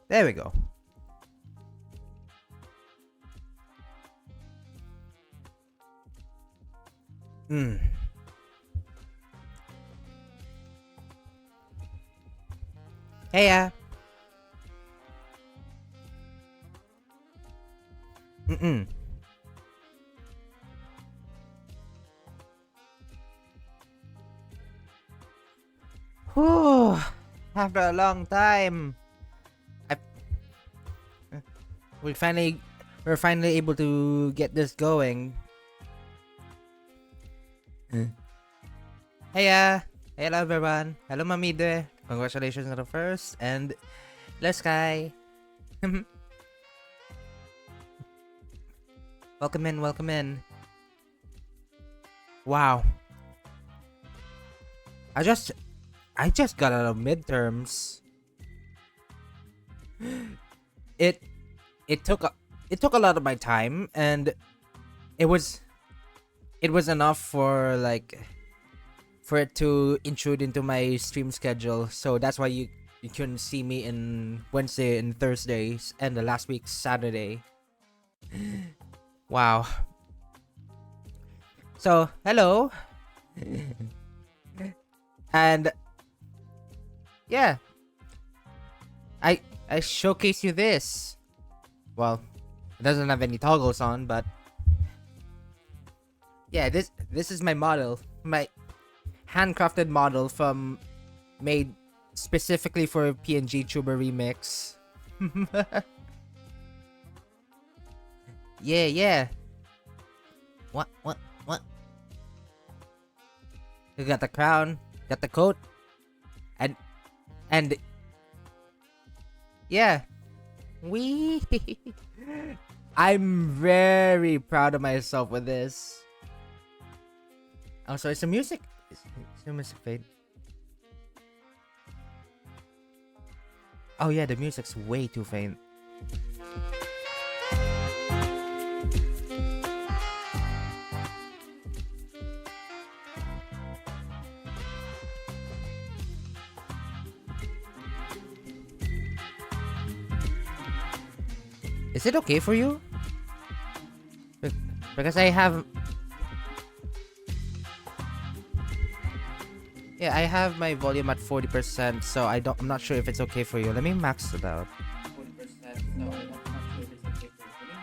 There we go. Hey, Whew. After a long time, we're finally able to get this going. Hey, hello everyone. Hello Mamide. Congratulations on the first, and hello Sky. Welcome in. Wow. I just got out of midterms. It took a lot of my time, and it was enough for it to intrude into my stream schedule. So that's why you couldn't see me in Wednesday and Thursdays and the last week's Saturday. Wow. So hello. And yeah, I showcase you this. Well, it doesn't have any toggles on, but yeah, this is my model, my handcrafted model made specifically for PNG Tuber Remix. Yeah. What? You got the crown, got the coat, and yeah, I'm very proud of myself with this. Oh, so it's the music. It's the music fade. Oh yeah, the music's way too faint. Is it okay for you? Because I have... Yeah, I have my volume at 40%, so I'm not sure if it's okay for you. Let me max it out. 40%, so I'm not sure if it's okay for you. Let me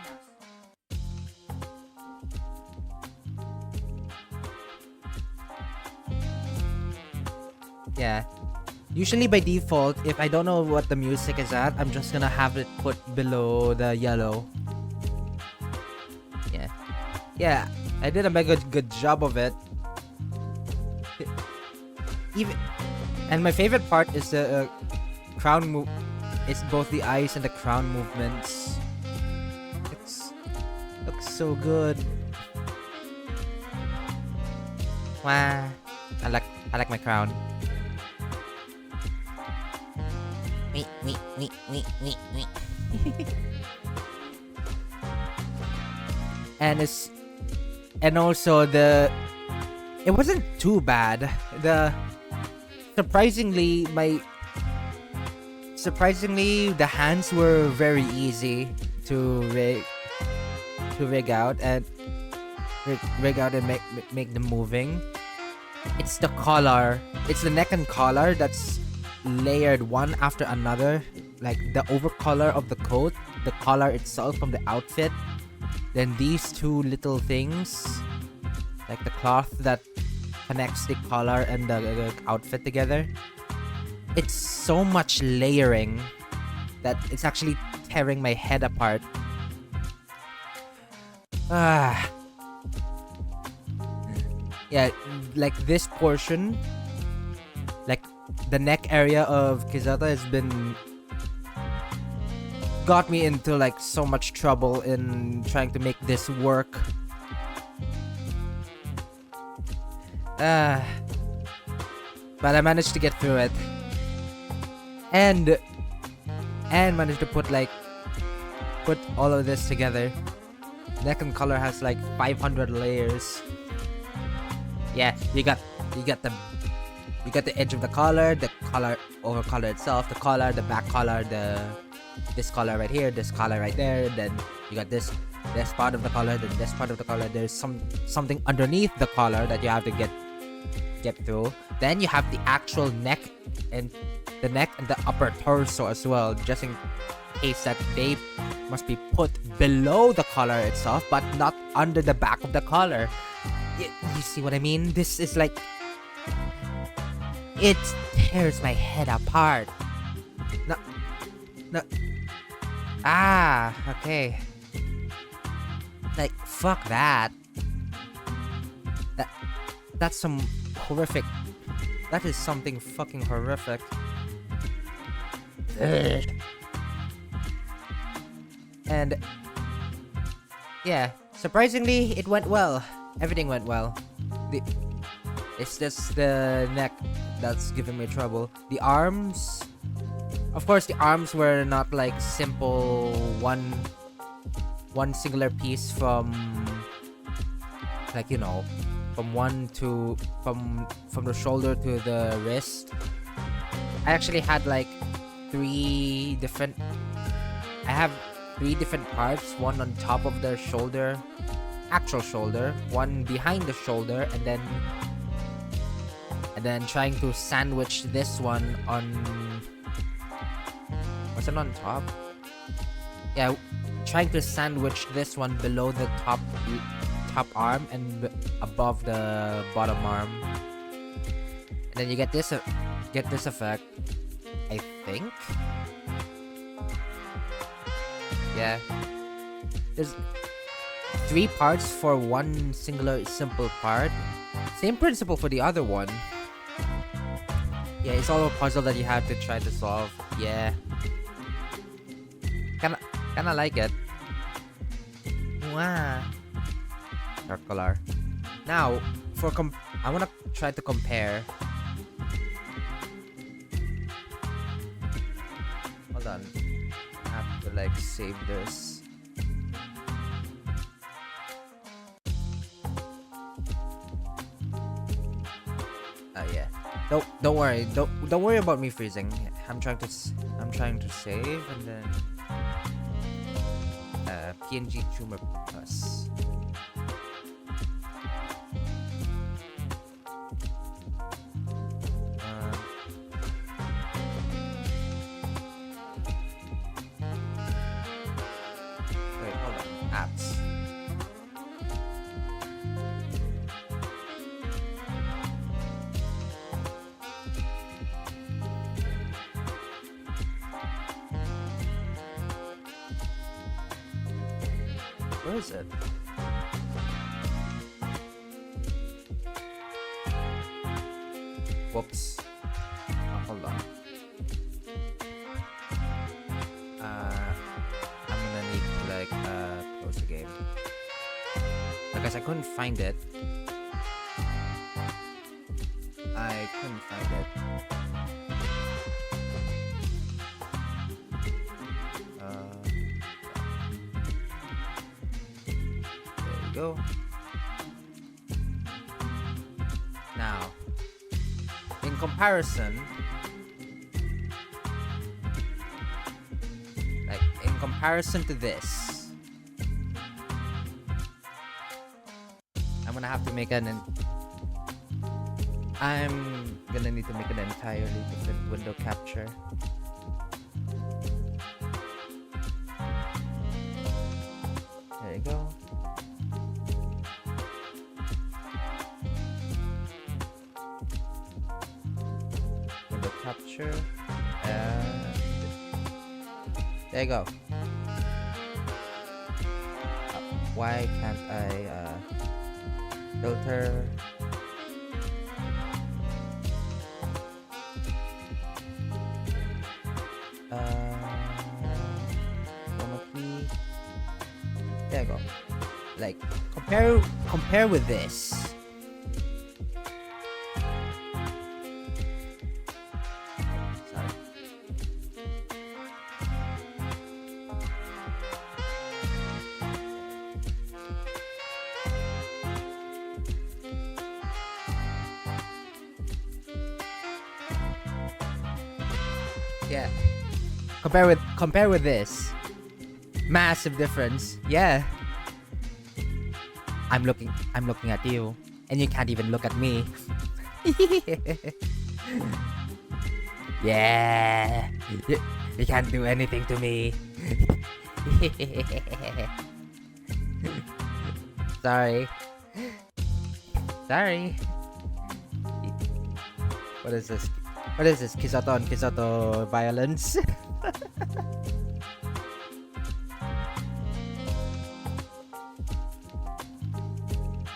max it. Yeah. Usually by default, if I don't know what the music is at, I'm just gonna have it put below the yellow. Yeah. Yeah, I did a mega good job of it. And my favorite part is the crown move. It's both the eyes and the crown movements. Looks so good. Wow. I like my crown. And also it wasn't too bad. Surprisingly the hands were very easy to rig out and make them moving. It's the collar. It's the neck and collar that's layered one after another, like the over collar of the coat, the collar itself from the outfit, then these two little things like the cloth that connects the collar and the outfit together. It's so much layering that it's actually tearing my head apart. Yeah, like this portion, like the neck area of Kizata has got me into like so much trouble in trying to make this work. But I managed to get through it. And managed to put all of this together. Neck and collar has like 500 layers. Yeah, you got the edge of the collar, the collar over collar itself, the collar, the back collar, this collar right here, this collar right there, then you got this part of the collar, then this part of the collar. There's something underneath the collar that you have to get through. Then you have the actual neck and the upper torso as well, just in case that they must be put below the collar itself, but not under the back of the collar. You see what I mean? This is like... It tears my head apart. No. Okay. Like, fuck that. That's some horrific... That is something fucking horrific. Ugh. And... yeah, surprisingly, it went well. Everything went well. It's just the neck that's giving me trouble. The arms... Of course, the arms were not like simple one singular piece from... like, you know... From the shoulder to the wrist. I actually had like I have 3 different parts. One on top of the shoulder, actual shoulder. One behind the shoulder, and then trying to sandwich this one on... Was it on top? Yeah, trying to sandwich this one below the top arm and above the bottom arm, and then you get this effect, I think. Yeah, there's 3 parts for one singular simple part. Same principle for the other one. Yeah, it's all a puzzle that you have to try to solve. Yeah, kinda like it. Wow. Dark color. Now, I wanna try to compare. Hold on. I have to like save this. Yeah. Don't worry. Don't worry about me freezing. I'm trying to save and then PNG tumor plus. Wait, hold on. Apps. Where is it? Whoops. Hold on. I'm gonna need to like close the game because I couldn't find it. There you go. Now, in comparison, to this, I'm gonna need to make an entirely different window capture. There you go. Window capture, and there you go. Why can't I filter? There you go. Like compare with this. Sorry. Yeah. Compare with this. Massive difference. Yeah. I'm looking at you and you can't even look at me. Yeah. You can't do anything to me. Sorry. What is this? Kisoto on Kisoto violence?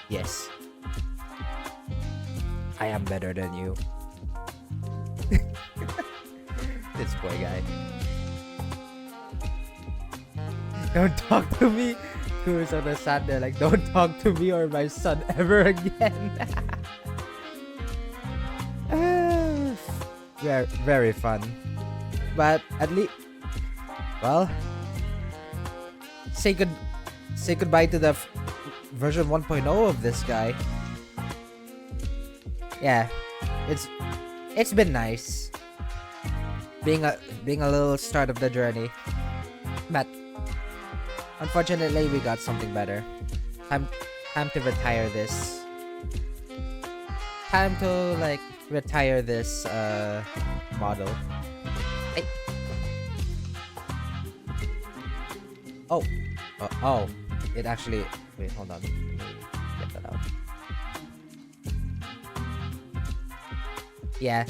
Yes. I am better than you. This boy guy. Don't talk to me. Who's on the side there like, don't talk to me or my son ever again. Very, very fun. But at least, well, say goodbye to the version 1.0 of this guy. Yeah, it's been nice being a little start of the journey, but unfortunately we got something better. Time to retire this. Time to like retire this model. Oh, it actually. Wait, hold on. Let me get that out. Yeah,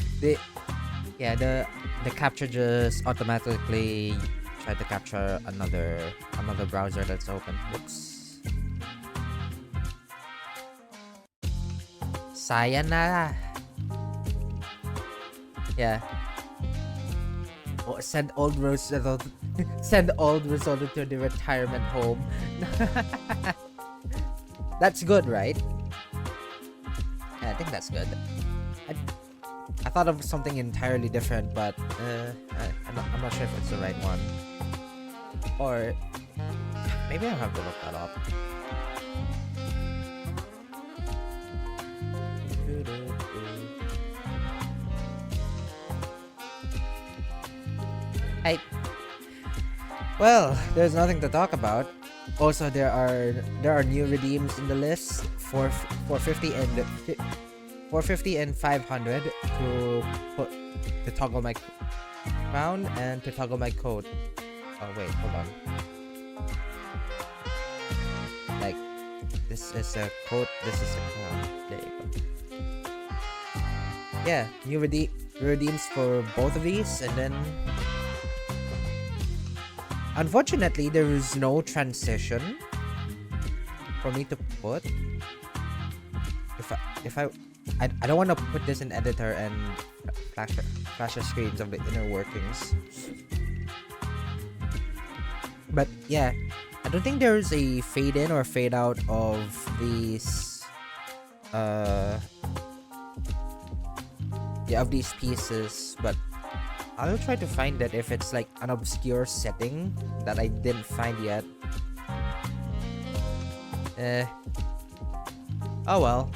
the capture just automatically tried to capture another browser that's open. Whoops. Sayonara. Yeah. Oh, send old Rosado to the retirement home. That's good, right? Yeah, I think that's good. I thought of something entirely different, but I'm not sure if it's the right one. Or maybe I'll have to look that up. Hey. Well, there's nothing to talk about. Also, there are new redeems in the list for 450 and 450 and 500 to toggle my crown and to toggle my coat. Oh wait, hold on. Like, this is a coat, this is a crown. There you go. Yeah, new redeems for both of these, and then unfortunately there is no transition for me to put. If I don't want to put this in editor and flash the screens of the inner workings. But yeah, I don't think there's a fade in or fade out of these of these pieces, but I'll try to find it if it's like an obscure setting that I didn't find yet. Oh well.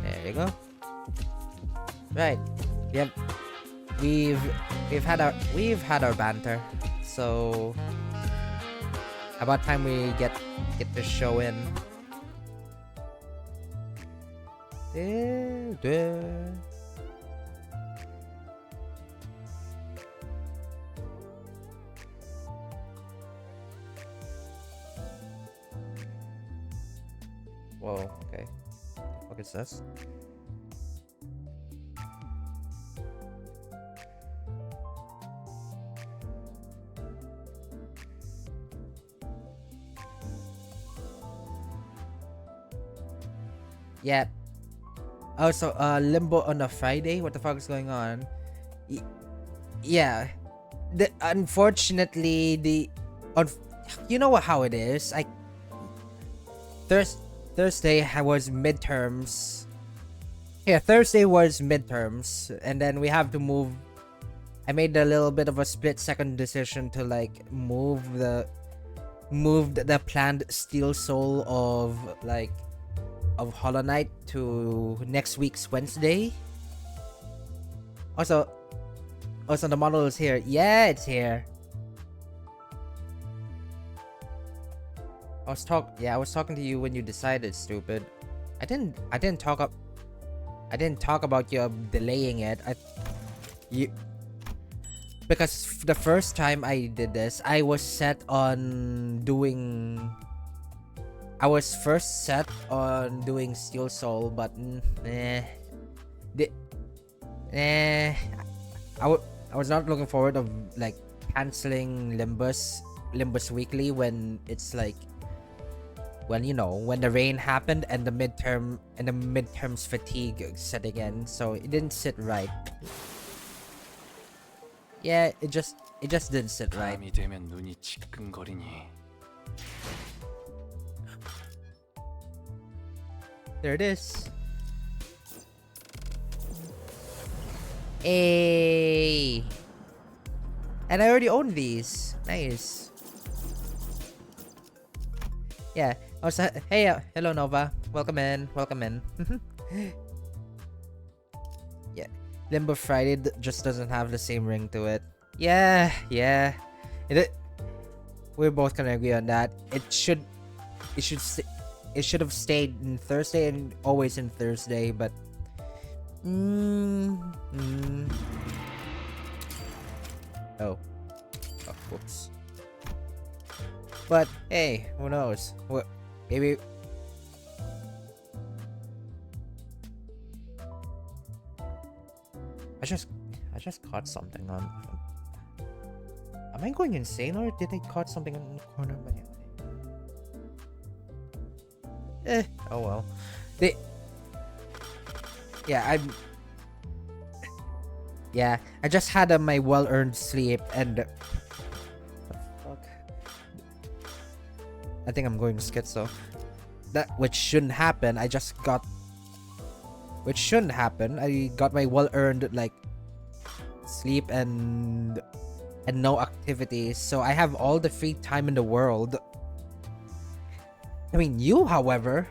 There you go. Right. Yep. We've had our banter. So about time we get the show in. Whoa, okay. What is this? Yeah. Oh, so Limbo on a Friday? What the fuck is going on? Yeah. Unfortunately, you know how it is. Thursday was midterms. Yeah, Thursday was midterms, and then we have to move. I made a little bit of a split-second decision to like moved the planned Steel Soul of Hollow Knight to next week's Wednesday. Also the model is here. Yeah, it's here. I was talking to you when you decided, stupid. I didn't talk about you delaying it. Because the first time I did this, I was first set on doing Steel Soul, but I was not looking forward of like canceling Limbus weekly when it's like when the rain happened and the midterms fatigue setting in, so it didn't sit right. Yeah, it just didn't sit right. There it is. Hey. And I already own these. Nice. Yeah. Also, hey, hello Nova. Welcome in. Yeah. Limbo Friday just doesn't have the same ring to it. Yeah. We're both gonna agree on that. It should have stayed in Thursday and always in Thursday, but Oh, whoops. But hey, who knows? What? Maybe. I just caught something on. Am I going insane, or did I caught something in the corner of my eye? Oh well. I just had my well-earned sleep and fuck. I think I'm going schizo. which shouldn't happen. Which shouldn't happen. I got my well-earned like sleep and no activities, so I have all the free time in the world. I mean, you however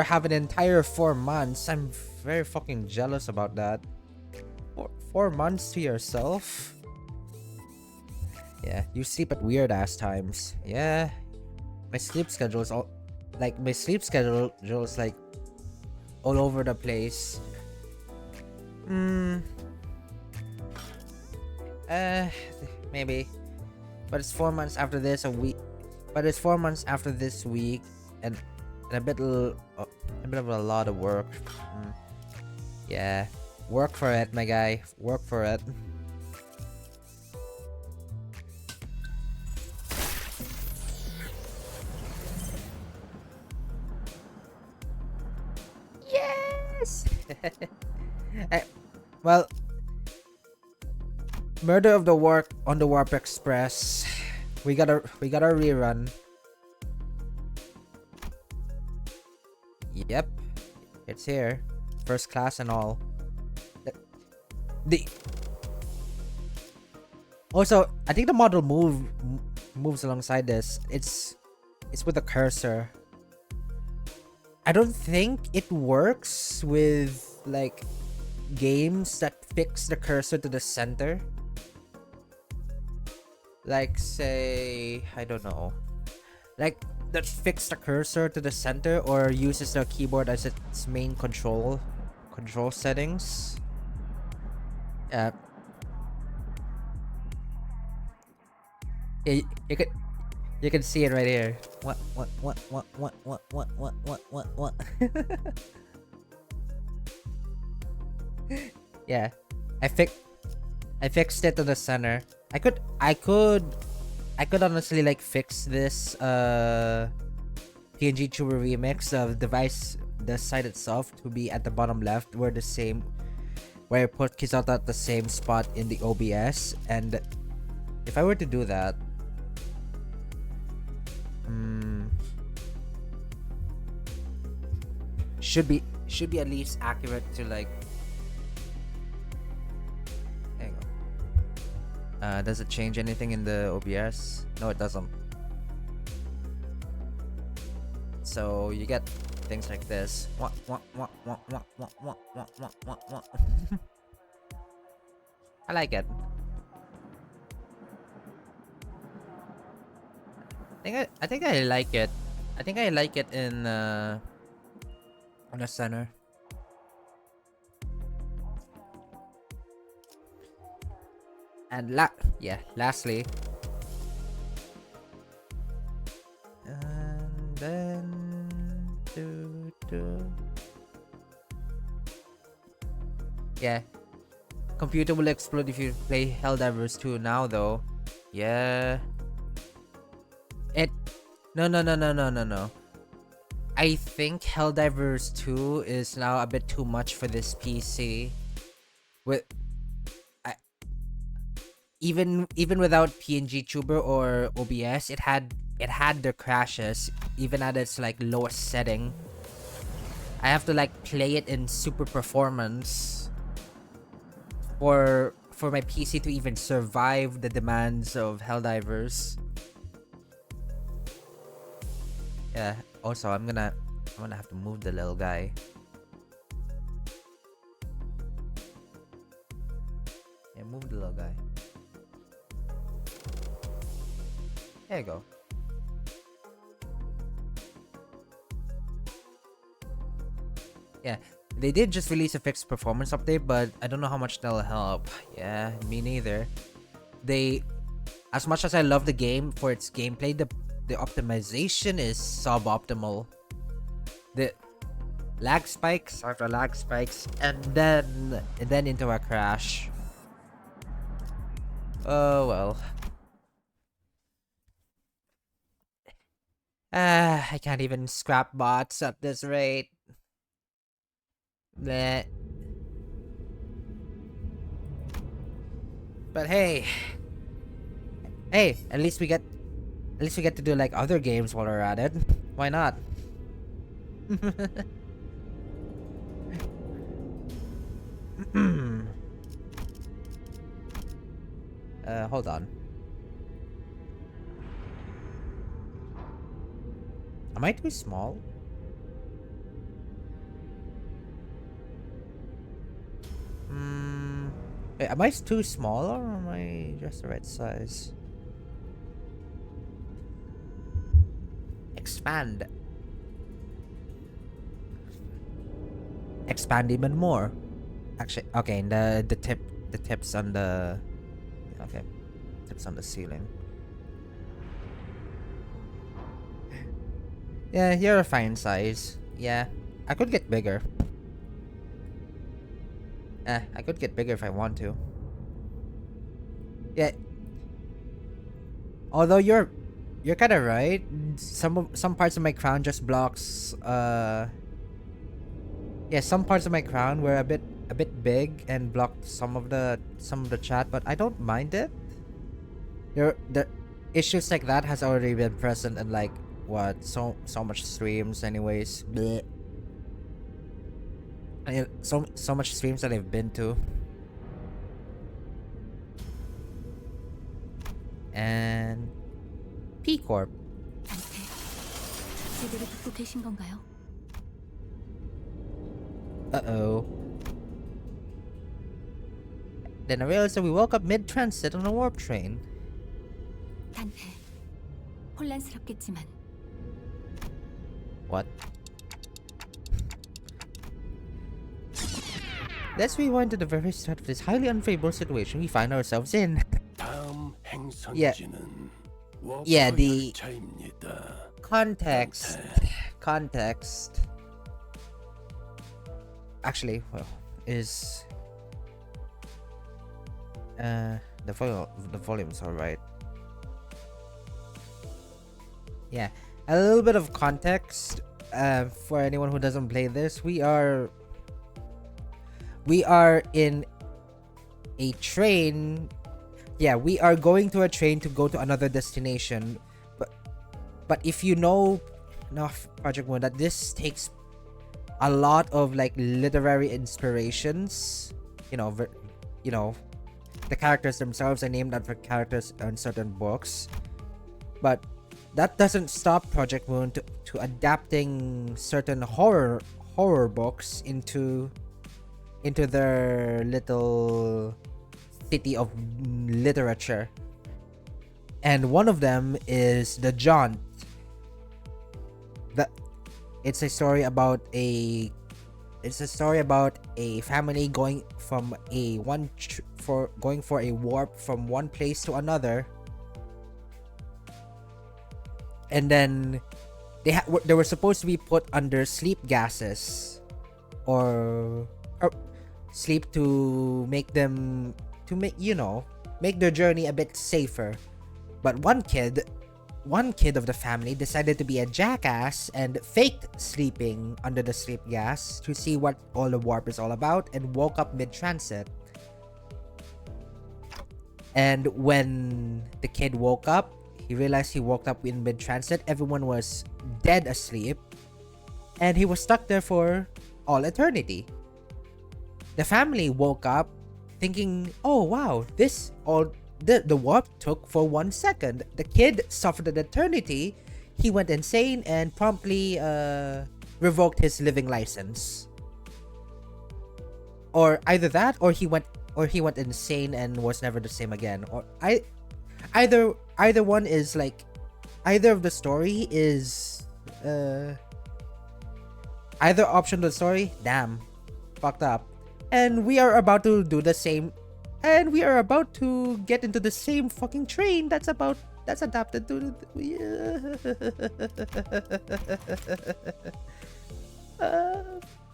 have an entire 4 months. I'm very fucking jealous about that. 4 months to yourself. Yeah, you sleep at weird ass times. Yeah, my sleep schedule is all like all over the place. Maybe, but it's 4 months after this week, and a bit of a lot of work. Yeah, work for it, my guy. Work for it. Yes. Well, Murder of the Warp on the Warp Express. We got a rerun. Yep, it's here, first class and all. Also, I think the model moves alongside this. It's with the cursor. I don't think it works with like games that fix the cursor to the center. Like, say, I don't know, like that fix the cursor to the center or uses the keyboard as its main control settings. Yeah, you can see it right here. What? Yeah, I fixed it to the center. I could honestly like fix this PNG Tuber remix of the site itself to be at the bottom left where I put Kizota at the same spot in the OBS, and if I were to do that, should be at least accurate to like. Hang on. Does it change anything in the OBS? No, it doesn't. So you get things like this. I like it. I think I like it. I think I like it in on the center. And lastly, and then yeah, computer will explode if you play Helldivers 2 now though. Yeah. No. I think Helldivers 2 is now a bit too much for this PC. Even without PNG Tuber or OBS, it had the crashes even at its like lowest setting. I have to like play it in super performance for my PC to even survive the demands of Helldivers. Yeah. Also, I'm gonna have to move the little guy. Yeah, move the little guy. There you go. Yeah, they did just release a fixed performance update, but I don't know how much that'll help. Yeah, me neither. As much as I love the game for its gameplay, the optimization is suboptimal. The lag spikes after lag spikes, and then into a crash. Oh well. I can't even scrap bots at this rate. Bleh. But hey, at least we get to do like other games while we're at it. Why not? Hold on. Am I too small? Wait, am I too small or am I just the right size? Expand. Expand even more. Actually, okay, the tips on the okay, tips on the ceiling. Yeah, you're a fine size. Yeah, I could get bigger. I could get bigger if I want to. Yeah. Although you're kind of right. Some parts of my crown just blocks. Yeah, some parts of my crown were a bit big and blocked some of the chat, but I don't mind it. The issues like that has already been present in like what so much streams, anyways. Bleh. So much streams that I've been to. And P Corp. 제대로 듣고 계신 건가요? Uh-oh. Then I realized that we woke up mid-transit on a warp train. 단테, 혼란스럽겠지만 What? Let's rewind to the very start of this highly unfavorable situation we find ourselves in. Yeah. Yeah, the context. Actually, well, is the volume's alright. Yeah, a little bit of context for anyone who doesn't play this. We are in a train. Yeah, we are going to a train to go to another destination. But if you know enough Project Moon, that this takes a lot of like literary inspirations. You know, the characters themselves are named after characters in certain books. But that doesn't stop Project Moon to adapting certain horror books into their little city of literature. And one of them is The Jaunt. It's a story about a family going from for a warp from one place to another. And then they were supposed to be put under sleep gases or sleep to make their journey a bit safer. But one kid of the family decided to be a jackass and faked sleeping under the sleep gas to see what all the warp is all about, and woke up mid-transit. And when the kid woke up, he realized he woke up in mid-transit. Everyone was dead asleep, and he was stuck there for all eternity. The family woke up thinking, oh wow, the warp took for 1 second. The kid suffered an eternity. He went insane and promptly revoked his living license. Or either that, or he went insane and was never the same again. Or either one is like, either of the story is either option of the story, damn, fucked up. And we are about to do the same. And we are about to get into the same fucking train that's adapted to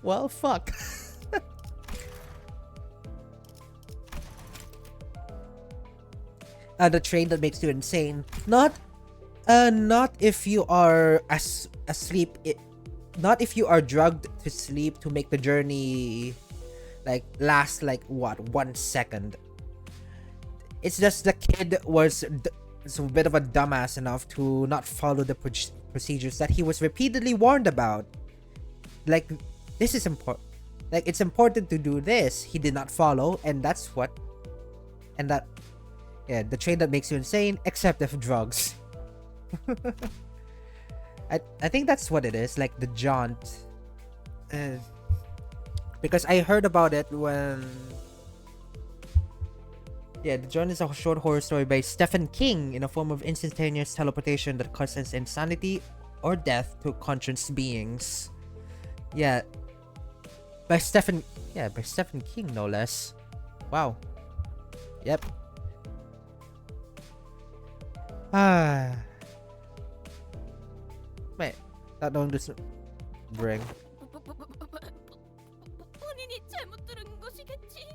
well, fuck. The train that makes you insane. Not if you are asleep. Not if you are drugged to sleep to make the journey last 1 second. It's just the kid was a bit of a dumbass enough to not follow the procedures that he was repeatedly warned about. Like, this is important. Like, it's important to do this. He did not follow, and that's what. And that, yeah, the train that makes you insane, except if drugs. I think that's what it is, like the jaunt. Because I heard about it when. Yeah, the jaunt is a short horror story by Stephen King in a form of instantaneous teleportation that causes insanity or death to conscious beings. Yeah, by Stephen King, no less. Wow. Yep. Wait, that one doesn't bring. 본인이 잘못 들은 것이겠지.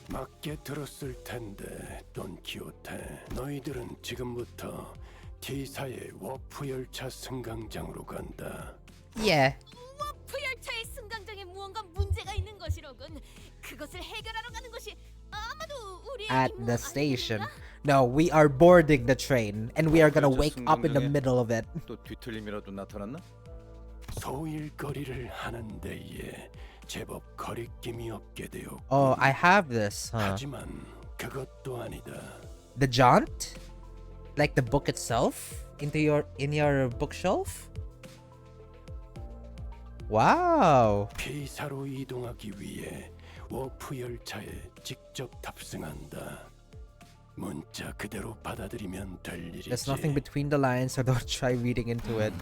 맞게 들었을 텐데, 돈키호테. 너희들은 지금부터 T사의 워프 열차 승강장으로 간다. Yeah. 워프 열차의 승강장에 무언가 문제가 있는 것이로군. 그것을 해결하러 가는 것이 아마도 우리의 At 임무 the 아니겠나? station. No, we are boarding the train and we are gonna wake up in the middle of it. 또 뒤틀림이라도 나타났나? 소일거리를 하는 데에 제법 거리낌이 없게 되었고. Oh, I have this, huh? 하지만 그것도 아니다. The jaunt? Like the book itself? In your bookshelf? Wow. T사로 이동하기 위해 워프 열차에 직접 탑승한다. 문자 그대로 받아들이면 될 일이지. There's nothing between the lines, so don't try reading into it.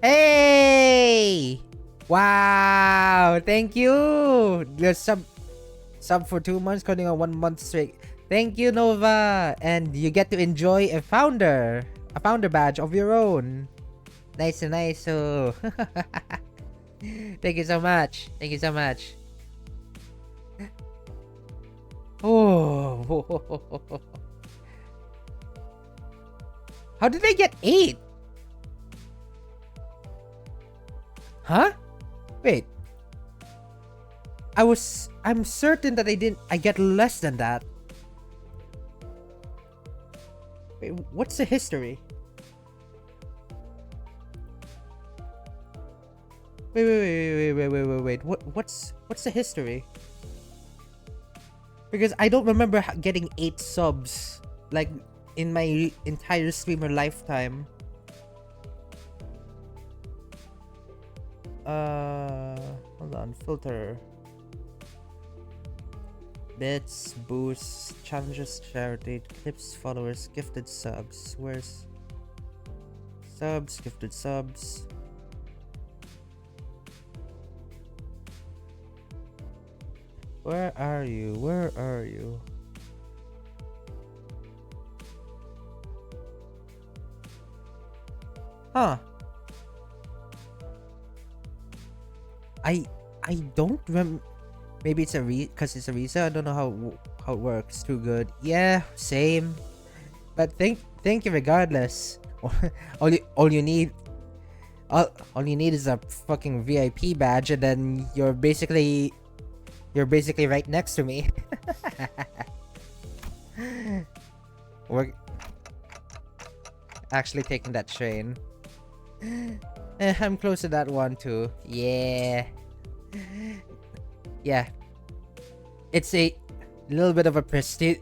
Hey! Wow! Thank you! There's sub for 2 months, coding on 1 month straight. Thank you, Nova! And you get to enjoy a founder badge of your own. Nice. So thank you so much. Oh. How did I get 8? Huh? Wait. I'm certain that I get less than that. Wait, what's the history? Wait. What's the history? Because I don't remember getting 8 subs like in my entire streamer lifetime. Hold on, filter. Bits, boosts, challenges, charity, clips, followers, gifted subs. Where's subs, gifted subs? Where are you? Huh. I don't remember. Maybe it's because it's a Risa. I don't know how it works too good. Yeah, same. But thank you regardless. all you need is a fucking VIP badge, and then you're basically right next to me. We're actually taking that train. I'm close to that one too. Yeah. It's a little bit of a prestige.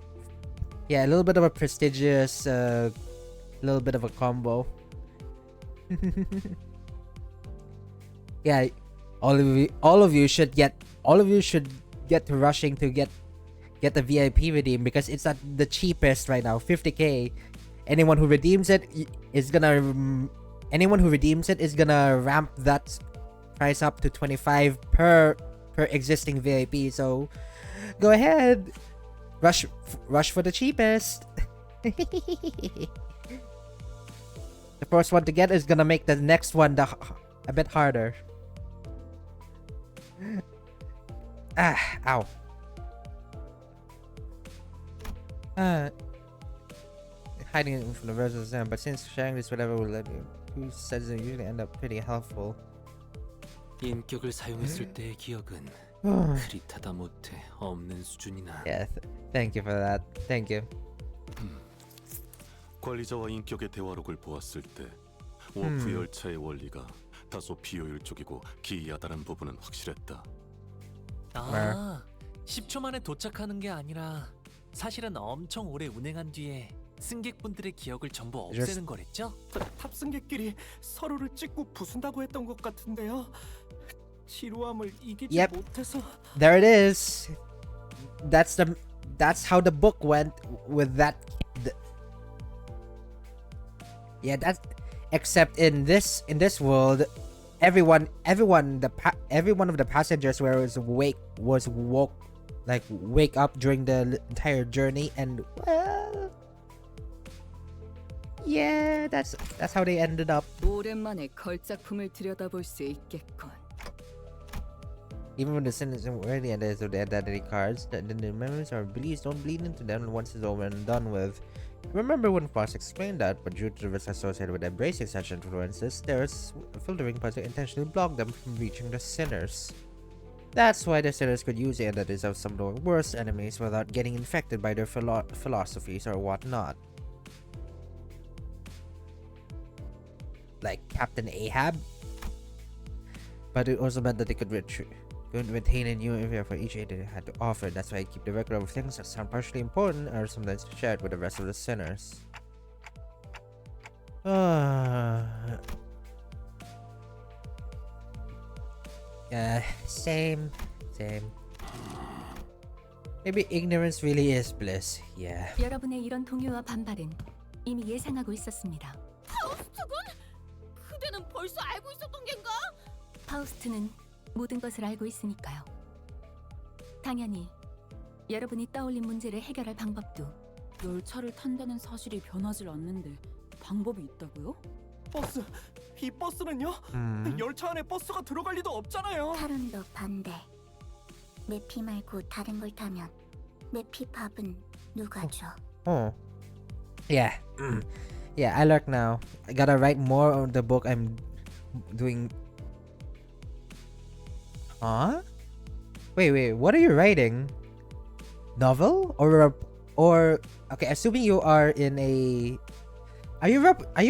Yeah, a little bit of a prestigious, little bit of a combo. Yeah, all of you should get rushing to get the VIP redeem because it's at the cheapest right now, 50k. Anyone who redeems it is gonna ramp that price up to 25 per existing VIP. So go ahead, rush for the cheapest. The first one to get is gonna make the next one a bit harder. Ow. Hiding it from the rest of the Zen, but since sharing this whatever will let you, who says it usually end up pretty helpful. 인격을 사용했을 때의 기억은 그릿하다 못해 없는 수준이나. Yeah, thank you for that. Thank you. 관리자와 인격의 대화록을 보았을 때 워프 열차의 원리가 다소 비효율적이고 기이하다는 부분은 확실했다. 아, 10초 만에 도착하는 게 아니라 사실은 엄청 오래 운행한 뒤에 승객분들의 기억을 전부 없애는 거랬죠? 탑승객끼리 서로를 찍고 부순다고 했던 것 같은데요. 지루함을 이기지 Yep. 못해서. There it is. That's how the book went with that kid. Yeah, that's except in this world, every one of the passengers was wake up during the entire journey, and well, yeah, that's how they ended up. 오랜만에 걸작품을 들여다볼 수 있겠군. Even when the sentence is already ended, so the identity cards, the memories or beliefs don't bleed into them once it's over and done with. Remember when Fox explained that, but due to the risk associated with embracing such influences, there's a filtering process to intentionally block them from reaching the sinners. That's why the sinners could use the entities of some of their worst enemies without getting infected by their philosophies or whatnot. Like Captain Ahab. But it also meant that they could retain a new area for each entity had to offer. That's why I keep the record of things that sound partially important or sometimes shared with the rest of the sinners. Yeah, same. Maybe ignorance really is bliss. Yeah. 여러분의 이런 동요와 반발은 이미 예상하고 있었습니다. 파우스트군? 그대는 벌써 알고 있었던 겐가? 파우스트는 모든 것을 알고 있으니까요. 당연히 여러분이 떠올린 문제를 해결할 방법도. 열차를 탄다는 사실이 변하질 않는데 방법이 있다고요? 버스, 이 버스는요? 열차 안에 버스가 들어갈 리도 없잖아요. 타론도 반대. 내 피 말고 다른 걸 타면 내 피 밥은 누가 줘? Oh. Yeah. Yeah, I learned now. I gotta write more on the book I'm doing. Huh? Wait, what are you writing? Novel? Or okay, assuming you are in a are you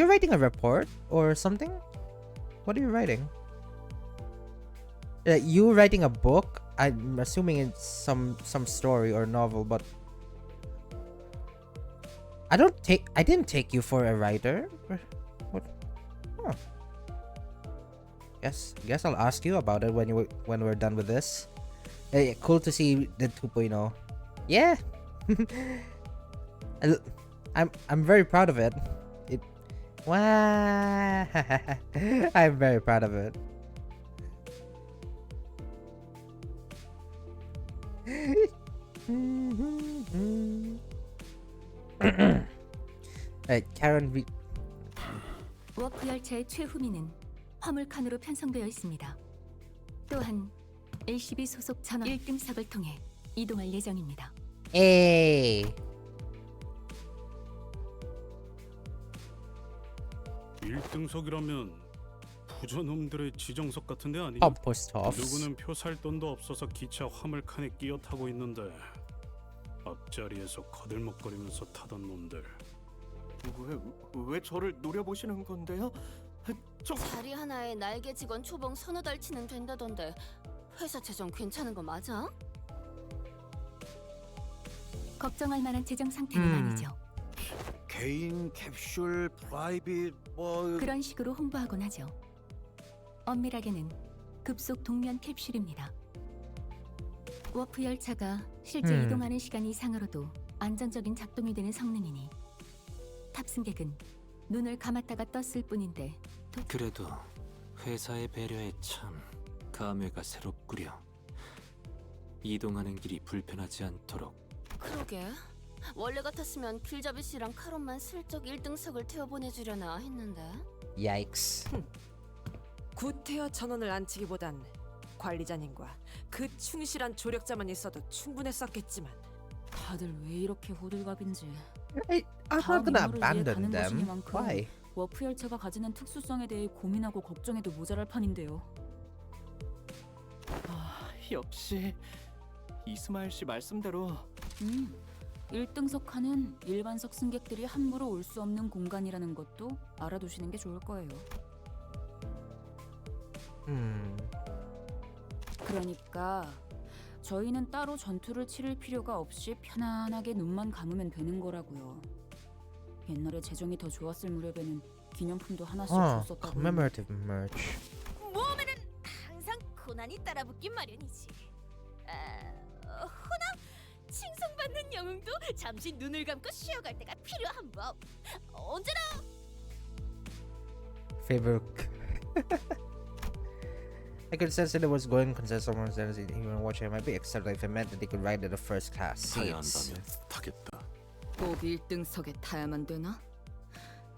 writing a report or something? What are you writing? You writing a book? I'm assuming it's some story or novel, but I didn't take you for a writer. What? Huh. Guess I'll ask you about it when we're done with this. Cool to see the 2.0. Yeah. I'm very proud of it. Wow. I'm very proud of it. Karen, 워프 열차의 최후미는 화물칸으로 편성되어 있습니다. 또한 LCB 소속 전원 1등석을 통해 이동할 예정입니다. hey. 1등석이라면 부저놈들의 지정석 같은데 아니냐? Post office. 누구는 표 살 돈도 없어서 기차 화물칸에 끼어 타고 있는데 앞자리에서 거들먹거리면서 타던 놈들. 왜 저를 노려보시는 건데요? 자리 하나에 날개 직원 초봉 서너 달 치는 된다던데 회사 재정 괜찮은 거 맞아? 걱정할 만한 재정 상태는 아니죠. 개인 캡슐 프라이빗 뭐 그런 식으로 홍보하곤 하죠. 엄밀하게는 급속 동면 캡슐입니다. 워프 열차가 실제 이동하는 시간 이상으로도 안정적인 작동이 되는 성능이니 탑승객은 눈을 감았다가 떴을 뿐인데 그래도 회사의 배려에 참 감회가 새롭구려. 이동하는 길이 불편하지 않도록. 그러게. 원래 같았으면 길잡이 씨랑 카론만 슬쩍 1등석을 태워 보내주려나 했는데. Yikes. 구태여 전원을 안치기보단 관리자님과 그 충실한 조력자만 있어도 충분했었겠지만 다들 왜 이렇게 호들갑인지. I'm not gonna abandon 가는 them. 것이니만큼 Why? 워프 열차가 가지는 특수성에 대해 고민하고 걱정해도 모자랄 판인데요. 역시 이스마일 씨 말씀대로 1등석 칸은 일반석 승객들이 함부로 올 수 없는 공간이라는 것도 알아두시는 게 좋을 거예요. 그러니까 저희는 따로 전투를 치를 필요가 없이 편안하게 눈만 감으면 되는 거라고요. 옛날에 재정이 더 좋았을 무렵에는 기념품도 하나씩 줬었다고. Commemorative merch. 모험에는 항상 고난이 따라붙긴 마련이지. 허나 칭송받는 영웅도 잠시 눈을 감고 쉬어갈 때가 필요한 법. 언제나 Favorite. I could sense that it was going consensus among them. Even watching it might be excited if it meant that they could ride at the first class 타야 seats. 한다면 타겠다. 꼭 1등석에 타야만 되나?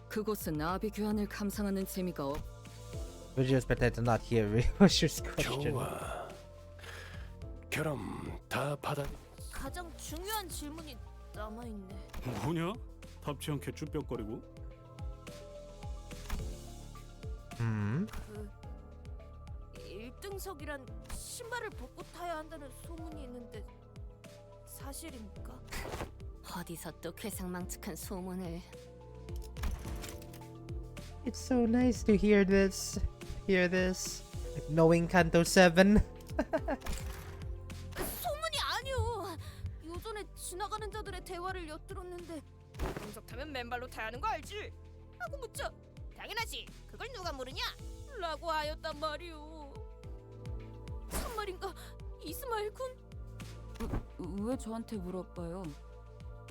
그곳은 아비 교환을 감상하는 재미가 없. Would you expect I did not hear Rio's question? 좋아. 그럼 다 받아. 가장 중요한 질문이 남아있네. 뭐냐? 답지 않게 쭈뼛거리고. 그 1등석이란 신발을 벗고 타야 한다는 소문이 있는데 사실입니까? 어디서 또 괴상망측한 소문을. It's so nice to hear this. Hear this. Like knowing Kanto 7. 소문이 아니오. 요전에 지나가는 자들의 대화를 엿들었는데 1등석 타면 맨발로 타야 하는 거 알지? 하고 묻자 당연하지. 그걸 누가 모르냐? 라고 하였단 말이오. 참말인가? 이스마일 군? 왜 저한테 물어봐요?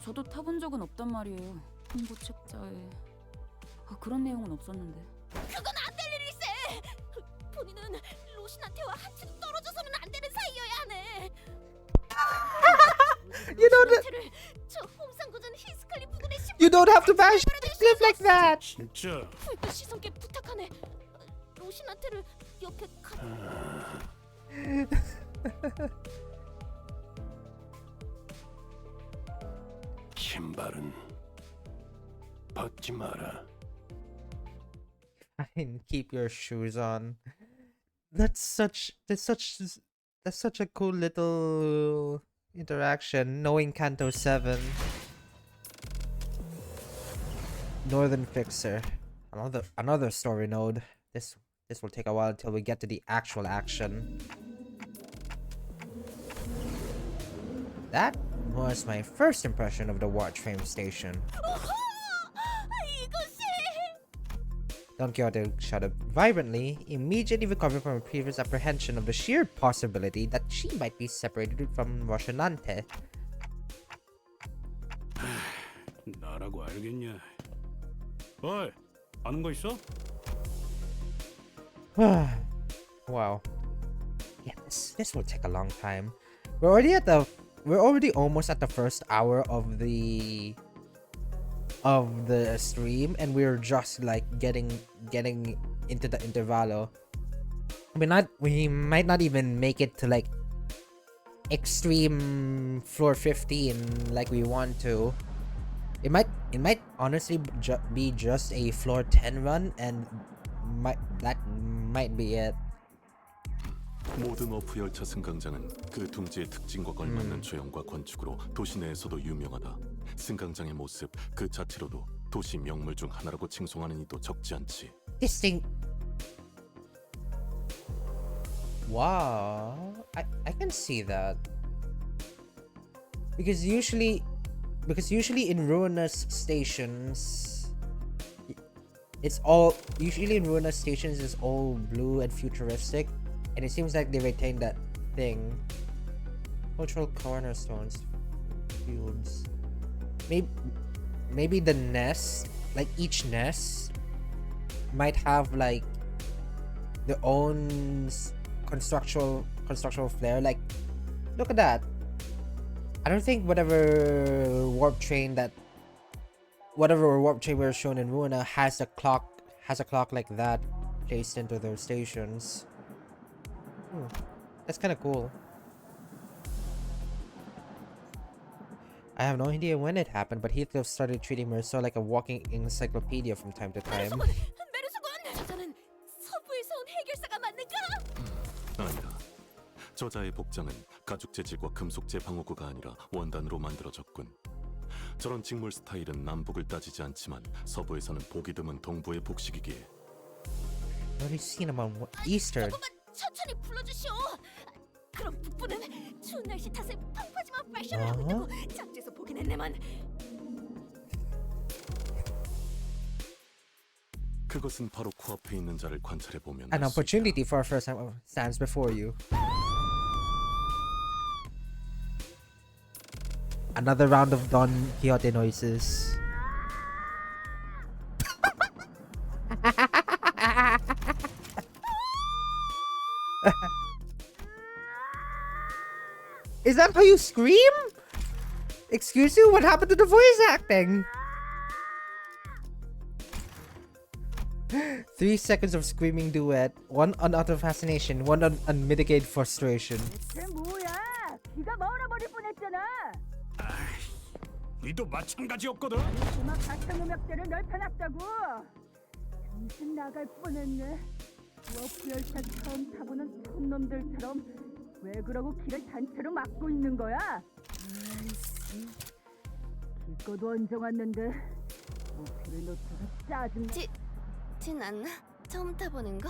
저도 타본 적은 없단 말이에요. 홍보 책자에 그런 내용은 없었는데. 그건 안 될 일일세. 본인은 로신한테와 한 치도 떨어져서는 안 되는 사이여야 하네. You don't. 저 홍상고전 히스칼리 부근의 You don't have to bash cliff like that. 진짜. 불빛 시선께 부탁하네. 로신한테를 옆에 신발은 벗지 마라. And keep your shoes on. That's such a cool little interaction. Knowing Kanto 7. Northern Fixer. Another story node. This will take a while until we get to the actual action. That was my first impression of the Warframe station. Don Quixote shouted vibrantly, immediately recovering from a previous apprehension of the sheer possibility that she might be separated from Rocinante. 나라고 알겠냐? 어이, 아는 거 있어? Wow. Yeah, this will take a long time. We're already almost at the first hour of the stream, and we're just like getting into the intervalo. We might not even make it to like extreme floor 15 like we want to. It might honestly be just a floor 10 run, and that might be it. 모든 어프 열차 승강장은 그 둥지의 특징과 걸맞는 조형과 건축으로 도시 내에서도 유명하다. 승강장의 모습 그 자체로도 도시 명물 중 하나라고 칭송하는 이도 적지 않지. This thing. Wow, I can see that. Because usually in ruinous stations, it's all blue and futuristic, and it seems like they retained that thing. Cultural cornerstones, fields. Maybe the nest, like each nest, might have like their own constructional flair. Like, look at that. I don't think whatever warp train we're shown in Ruina has a clock like that placed into their stations. That's kind of cool. I have no idea when it happened, but Heathcliff started treating Merceau like a walking encyclopedia from time to time. 메르소군! 저자는 서부에서 온 해결사가 맞는가? 아니다. 저자의 복장은 가죽 재질과 금속 재방어구가 아니라 원단으로 만들어졌군. 저런 직물 스타일은 남북을 따지지 않지만 서부에서는 보기 드문 동부의 복식이기에 I've only seen him on Eastern. 조금만 천천히 불러주시오. 그럼 북부는 추운 날씨 탓에 펑퍼짐한 패션을 하고 있다고 잡지에서 보긴 했네만. 그것은 바로 코앞에 있는 자를 관찰해 보면 An opportunity for a first time stands before you. Another round of Don Quixote noises. Is that how you scream? Excuse you? What happened to the voice acting? 3 seconds of screaming duet, 1 on utter fascination, 1 on unmitigated frustration. 대체 뭐야? 귀가 멀어버릴 뻔했잖아. 우리도 마찬가지였거든. 음악 가창 음악대를 넓혀놨다고. 정신 나갈 뻔했네. 워프 열차 처음 타보는 촌놈들처럼 왜 그러고 길을 단체로 막고 있는 거야? 아이씨, 길거도 얹어 왔는데 목표를 놓쳐서 짜증. 진 않나? 처음 타보는 거?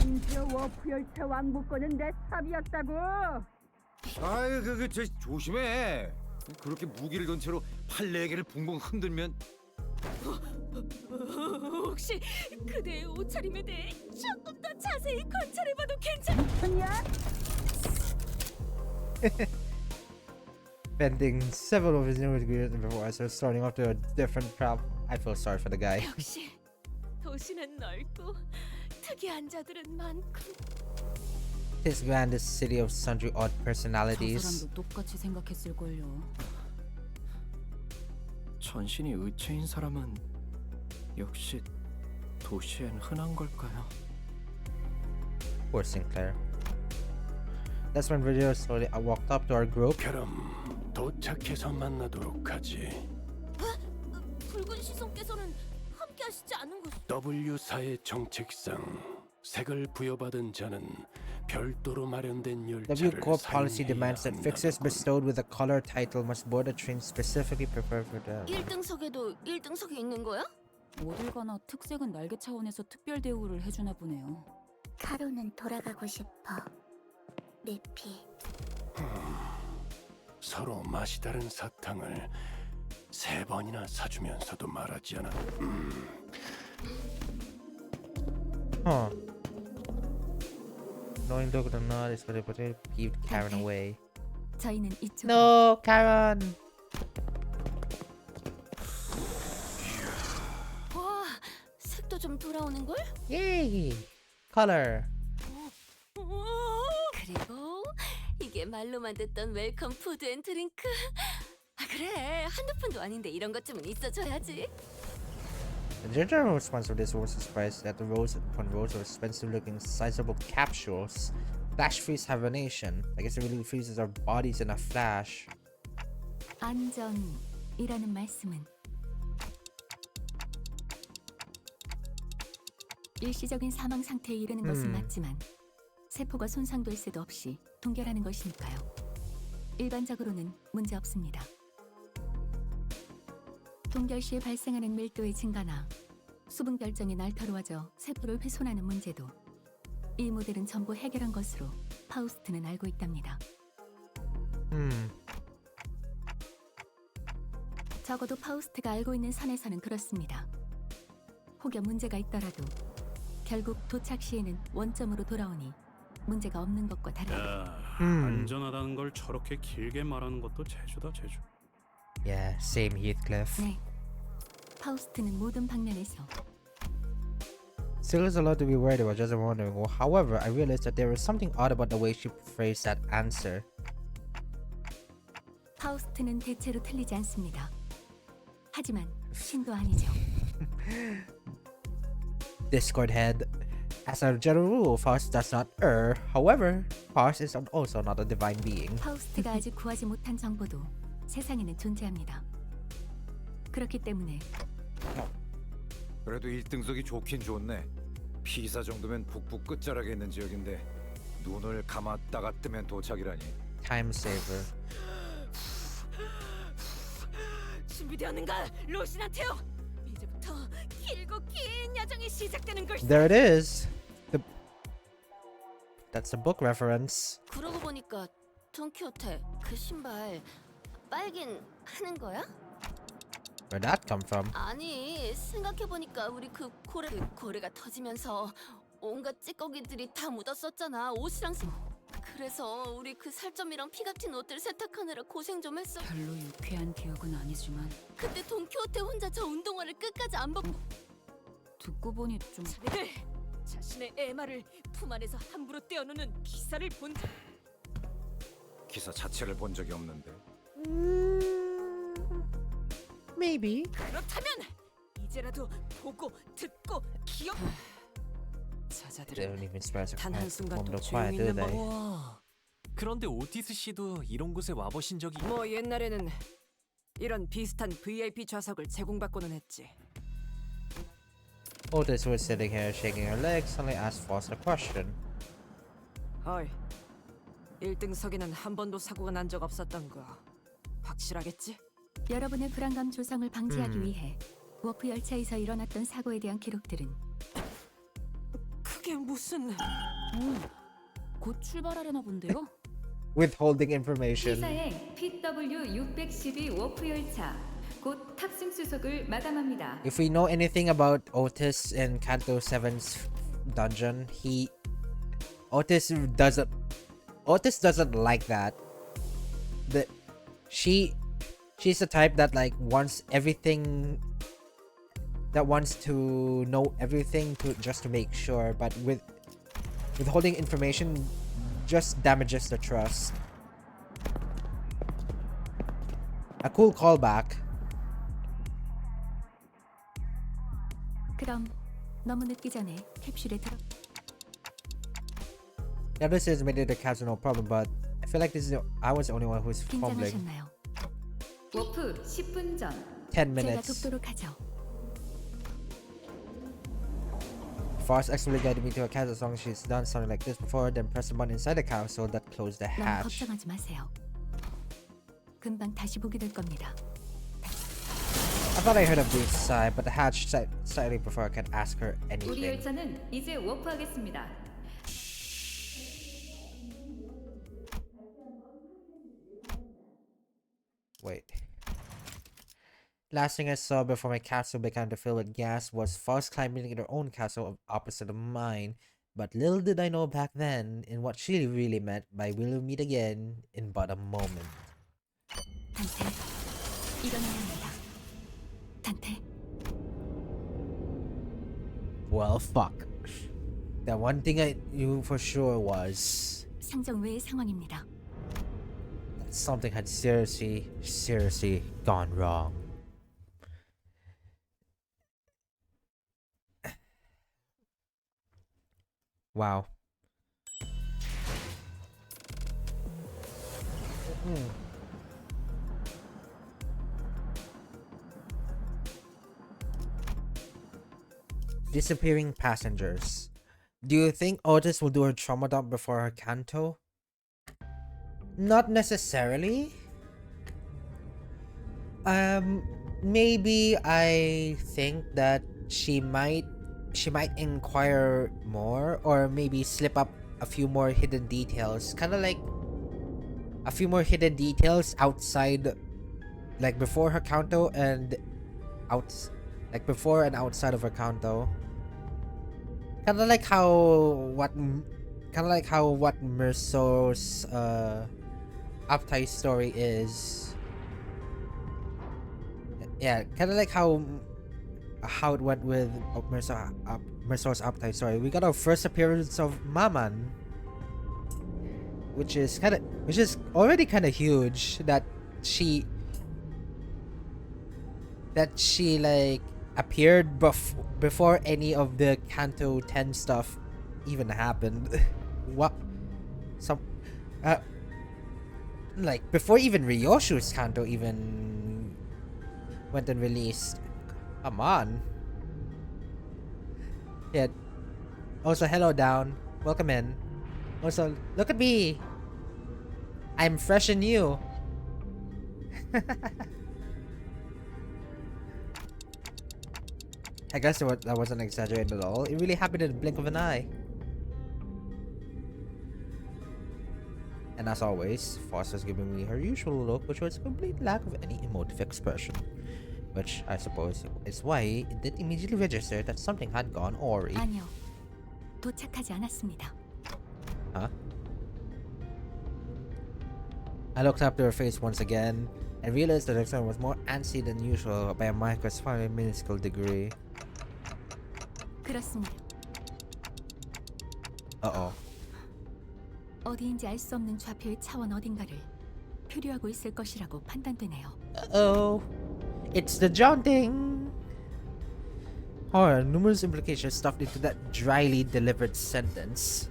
심지어 워프 열차 왕복권은 내 삽이었다고. 아유 저 조심해. 그렇게 무기를 든 채로 팔 4개를 붕붕 흔들면 혹시 그대의 옷차림에 대해 조금 더 자세히 관찰해봐도 괜찮겠냐? Bending several of his new degrees before so starting off to a different trap. I feel sorry for the guy. 역시 도시는 넓고 특이한 자들은 많고. This grandest city of sundry odd 저 personalities. 사람도 똑같이 생각했을걸요. 전신이 의체인 사람은 역시 도시엔 흔한 걸까요? Poor Sinclair. That's when video slowly walked up to our group. 그럼 도착해서 만나도록 하지. 붉은 시선께서는 함께 하시지 않은 것. W사의 정책상 색을 부여받은 자는 별도로 마련된 W 열차를 Corp policy demands that fixers 한다더군. bestowed with a color title must board a train specifically prepared for them. 1등석에도 1등석이 있는 거야? 어딜 가나 특색은 날개 차원에서 특별 대우를 해주나 보네요. 카로는 돌아가고 싶어. 내피. 서로 맛이 다른 사탕을 3번이나 사주면서도 말하지 않아. Huh. Knowing Doug or not is what it peeved Karen away. 저희는 이쪽. No, Karen. 와, 색도 좀 돌아오는 걸? Yay. Color. 그리고 이게 말로만 듣던 웰컴 푸드 앤 드링크. 아 그래, 한두 푼도 아닌데 이런 것쯤은 있어줘야지. The general response of this was surprised that the rows upon rows of expensive-looking, sizable capsules. Flash freeze hibernation. I guess it really freezes our bodies in a flash. 안전이라는 말씀은 일시적인 사망 상태에 이르는 것은 맞지만 세포가 손상될 새도 없이 동결하는 것이니까요. 일반적으로는 문제 없습니다. 동결 시에 발생하는 밀도의 증가나 수분 결정이 날카로워져 세포를 훼손하는 문제도 이 모델은 전부 해결한 것으로 파우스트는 알고 있답니다. 적어도 파우스트가 알고 있는 선에서는 그렇습니다. 혹여 문제가 있더라도 결국 도착 시에는 원점으로 돌아오니 문제가 없는 것과 다르다. 야, 안전하다는 걸 저렇게 길게 말하는 것도 재주다 재주. Yeah, same Heathcliff. 네, 파우스트는 모든 방면에서 Still is a lot to be worried about, just wondering. Well, however, I realized that there was something odd about the way she phrased that answer. 파우스트는 대체로 틀리지 않습니다. 하지만 신도 아니죠. Discord head. As a general rule, Faust does not err. However, Faust is also not a divine being. 파우스트가 아직 구하지 못한 정보도 세상에는 존재합니다. 그렇기 때문에 그래도 1등석이 좋긴 좋네. 피사 정도면 북부 끝자락에 있는 지역인데 눈을 감았다가 뜨면 도착이라니. Time saver. 준비되었는가, 로시나 태오? 이제부터 길고 긴 야정이 시작되는 걸. There it is. That's the book reference. 그러고 보니까 돈키호테 그 신발 빨긴 하는 거야? Where'd that come from? 아니 생각해 보니까 우리 그 고래가 터지면서 온갖 찌꺼기들이 다 묻었었잖아. 옷이랑 그래서 우리 그 살점이랑 피 같은 옷들 세탁하느라 고생 좀 했어. 별로 유쾌한 기억은 아니지만 그때 돈키호테 혼자 저 운동화를 끝까지 안 벗고. 듣고 보니 좀 자네들 자신의 애마를 품 안에서 함부로 떼어놓는 기사를 본 적. 기사 자체를 본 적이 없는데. Maybe. 그렇다면 이제라도 보고 듣고 기억. They 저자들은 don't even express a 단 quiet 한순간도 moment of 조용히 quiet, do 있는 they? 우와. 그런데 오티스 씨도 이런 곳에 와보신 적이 뭐 옛날에는 이런 비슷한 VIP 좌석을 제공받고는 했지. Otis was sitting here shaking her legs, suddenly asked Foster a question. 어이, 1등석에는 한 번도 사고가 난 적 없었던 거 확실하겠지? 여러분의 불안감 조성을 방지하기 위해 워프 열차에서 일어났던 사고에 대한 기록들은 그게 무슨... 곧 출발하려나 본데요. Withholding information. P사의 PW612 워프 열차 곧 탑승 수속을 마감합니다. If we know anything about Otis in Kanto 7's dungeon, Otis doesn't like that. She's the type that like wants everything, that wants to know everything just to make sure, but withholding information just damages the trust. A cool callback. 그럼 너무 늦기 전에 캡슐에 들어. Yeah, this is made it a capsule, no problem, but I feel like I was the only one who's fumbling. 긴장하셨나요? 워프 10분 전 10 제가 minutes. 돕도록 하죠. Frost actually guided me to a castle as long as she's done something like this before, then press the button inside the castle that closed the 너무 hatch. 걱정하지 마세요. 금방 다시 보게 될 겁니다. I thought I heard a brief sigh, but the hatch slightly before I could ask her 우리 anything. 열차는 이제 워프하겠습니다. Wait. Last thing I saw before my castle began to fill with gas was Frost climbing in her own castle opposite of mine. But little did I know back then in what she really meant by we'll meet again in but a moment. 단테, 일어나야 합니다. 단테. Well, fuck. The one thing I knew for sure was 상정 외의 상황입니다. that something had seriously gone wrong. Wow. Disappearing passengers. Do you think Otis will do her trauma dump before her canto? Not necessarily. Maybe I think that she might inquire more, or maybe slip up a few more hidden details, kind of like a few more hidden details outside, like before her canto and before and outside of her canto. Kind of like how what Merso's Uptai story is. Yeah, kind of like how it went with Merso's Uptai story. We got our first appearance of Maman, which is already kind of huge that she like appeared before any of the Kanto 10 stuff even happened. What? Like before even Ryoshu's Kanto even went and released. Come on. Yeah. Also, hello down. Welcome in. Also, look at me. I'm fresh and new. I guess that wasn't exaggerated at all. It really happened in the blink of an eye. And as always, Foss was giving me her usual look, which was a complete lack of any emotive expression. Which I suppose is why it didn't immediately register that something had gone awry. 아니요. 도착하지 않았습니다. Huh? I looked up to her face once again and realized that her tone was more antsy than usual by a microscopic minuscule degree. 그렇습니다. Uh-oh. 어디인지 알 수 없는 좌표의 차원 어딘가를 표류하고 있을 것이라고 판단되네요. Uh-oh. It's the jaunting! Horror, numerous implications stuffed into that dryly delivered sentence.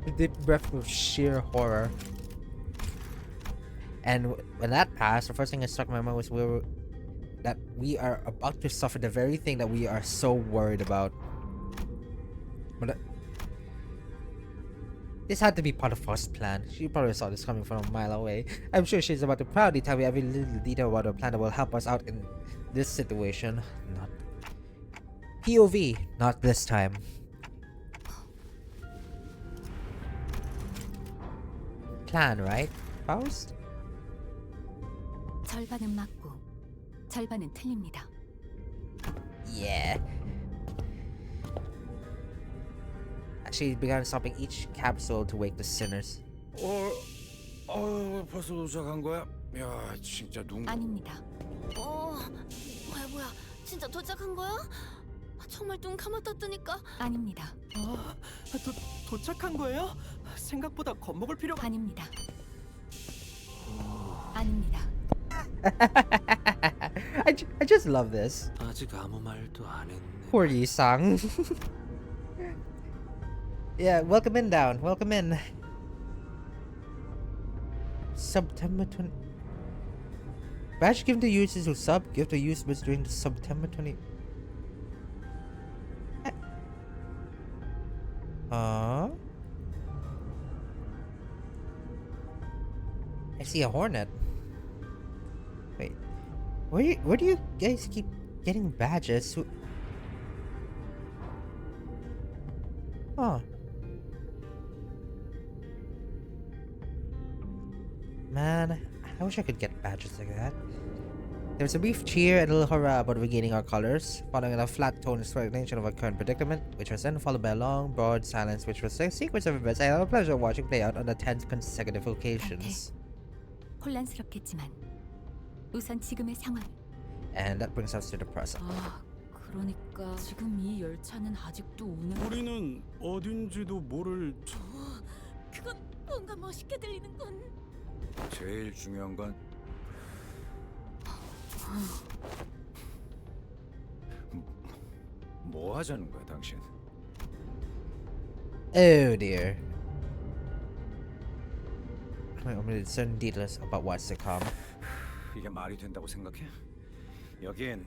A deep breath of sheer horror. And when that passed, the first thing that struck my mind was that we are about to suffer the very thing that we are so worried about. But this had to be part of Frost's plan. She probably saw this coming from a mile away. I'm sure she's about to proudly tell me every little detail about her plan that will help us out in this situation. Not POV, not this time. Plan, right, Faust? 절반은 맞고 절반은 틀립니다. Yeah. She began stopping each capsule to wake the sinners. 벌써 도착한 거야? 야, 진짜 눈. 아닙니다. 뭐야? 진짜 도착한 거야? 정말 눈 감았다 뜨니까. 아닙니다. 도착한 거예요? 생각보다 겁먹을 필요가. 아닙니다. 아닙니다. I just love this. 아직 아무 말도 안 했네. Poor Yi-sang. Yeah, welcome in down. Welcome in. September 20. Badge given to users who sub. Give to users during the September 20. I see a hornet. Wait, where do you guys keep getting badges? Huh. Man, I wish I could get badges like that. There was a brief cheer and a little hurrah about regaining our colors, following a flat tone explanation of our current predicament, which was then followed by a long, broad silence, which was a sequence of events I had the pleasure of watching play out on the 10 consecutive occasions. 혼란스럽겠지만 우선 지금의 상황. And that brings us to the present. 그러니까 지금 이 열차는 아직도 오는. 우리는 어딘지도 모를. 그건 뭔가 멋있게 들리는군. 제일 중요한 건 뭐 하자는 거야, 당신? Oh dear. I'm going to discern details about what's to come. 이게 말이 된다고 생각해? 여긴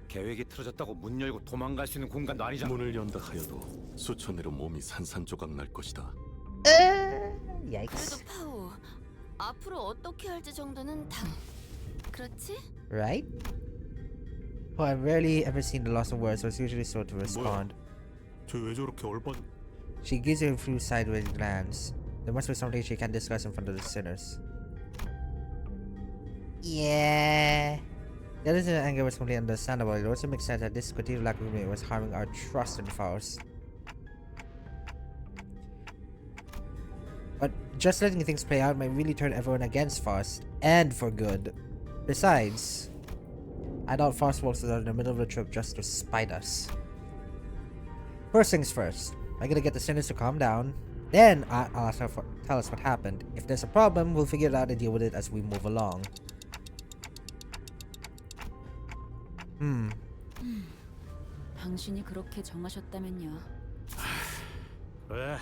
계획이 틀어졌다고 문 열고 도망갈 수 있는 공간도 아니잖아. 문을 연다 하여도 수천 내로 몸이 산산조각 날 것이다. Yikes. 그래도 파우, 앞으로 어떻게 할지 정도는 다 그렇지? Right? Well, I've rarely ever seen the loss of words, so it's usually slow to respond. 쟤왜 저렇게 얼빠? She gives you a few sideways glance. There must be something she can't discuss in front of the sinners. Yeah. The other anger was completely understandable. It also makes sense that this continued lack of commitment was harming our trust in Faust. But just letting things play out might really turn everyone against Faust, and for good. Besides, I doubt Faust walks us out in the middle of the trip just to spite us. First things first, I gotta get the sinners to calm down. Then I'll ask her tell us what happened. If there's a problem, we'll figure it out and deal with it as we move along. 당신이 그렇게 정하셨다면요. 그래.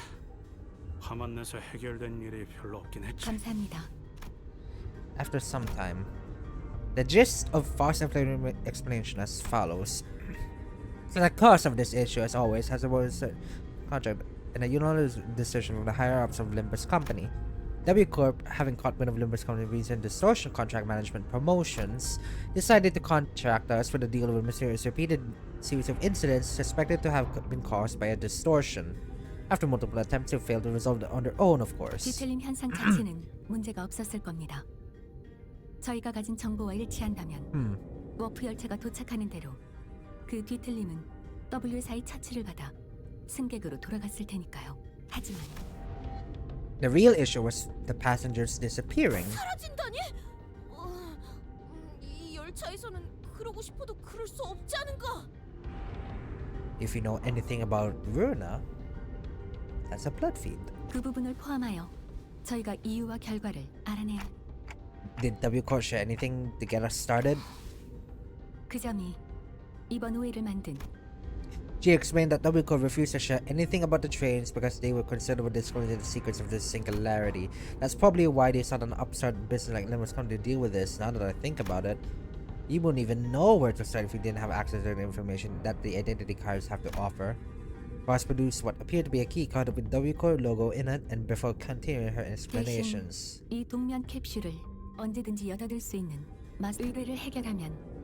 화만 내서 해결된 일이 별로 없긴 했지. 감사합니다. After some time, the gist of Faust's explanation as follows. So the cause of this issue, as always, has was a contract and a unanimous decision from the higher-ups of Limbus Company. W Corp, having caught wind of Limbus Company recent distortion contract management promotions, decided to contract us with a deal with mysterious repeated series of incidents suspected to have been caused by a distortion. After multiple attempts, they failed to resolve it on their own, of course. 뒤틀림 현상 자체는 문제가 없었을 겁니다. 저희가 가진 정보와 일치한다면 워프 열차가 도착하는 대로 그 뒤틀림은 W4의 처치를 받아 승객으로 돌아갔을 테니까요. 하지만 The real issue was the passengers disappearing. 사라진다니? 이 열차에서는 그러고 싶어도 그럴 수 없지 않은가? If you know anything about Verna, that's a blood feed. 그 부분을 포함하여 저희가 이유와 결과를 알아내야. Did WCOR share anything to get us started? 그 점이 이번 오해를 만든. She explained that WCOR refused to share anything about the trains because they were concerned with disclosing the secrets of this singularity. That's probably why they thought an upstart business like Limbus come to deal with this. Now that I think about it, you wouldn't even know where to start if you didn't have access to the information that the identity cards have to offer. Ross produced what appeared to be a key card with WCOR logo in it, and before continuing her explanations, 이 동면 캡슐을 언제든지 여닫을 수 있는 의뢰를 해결하면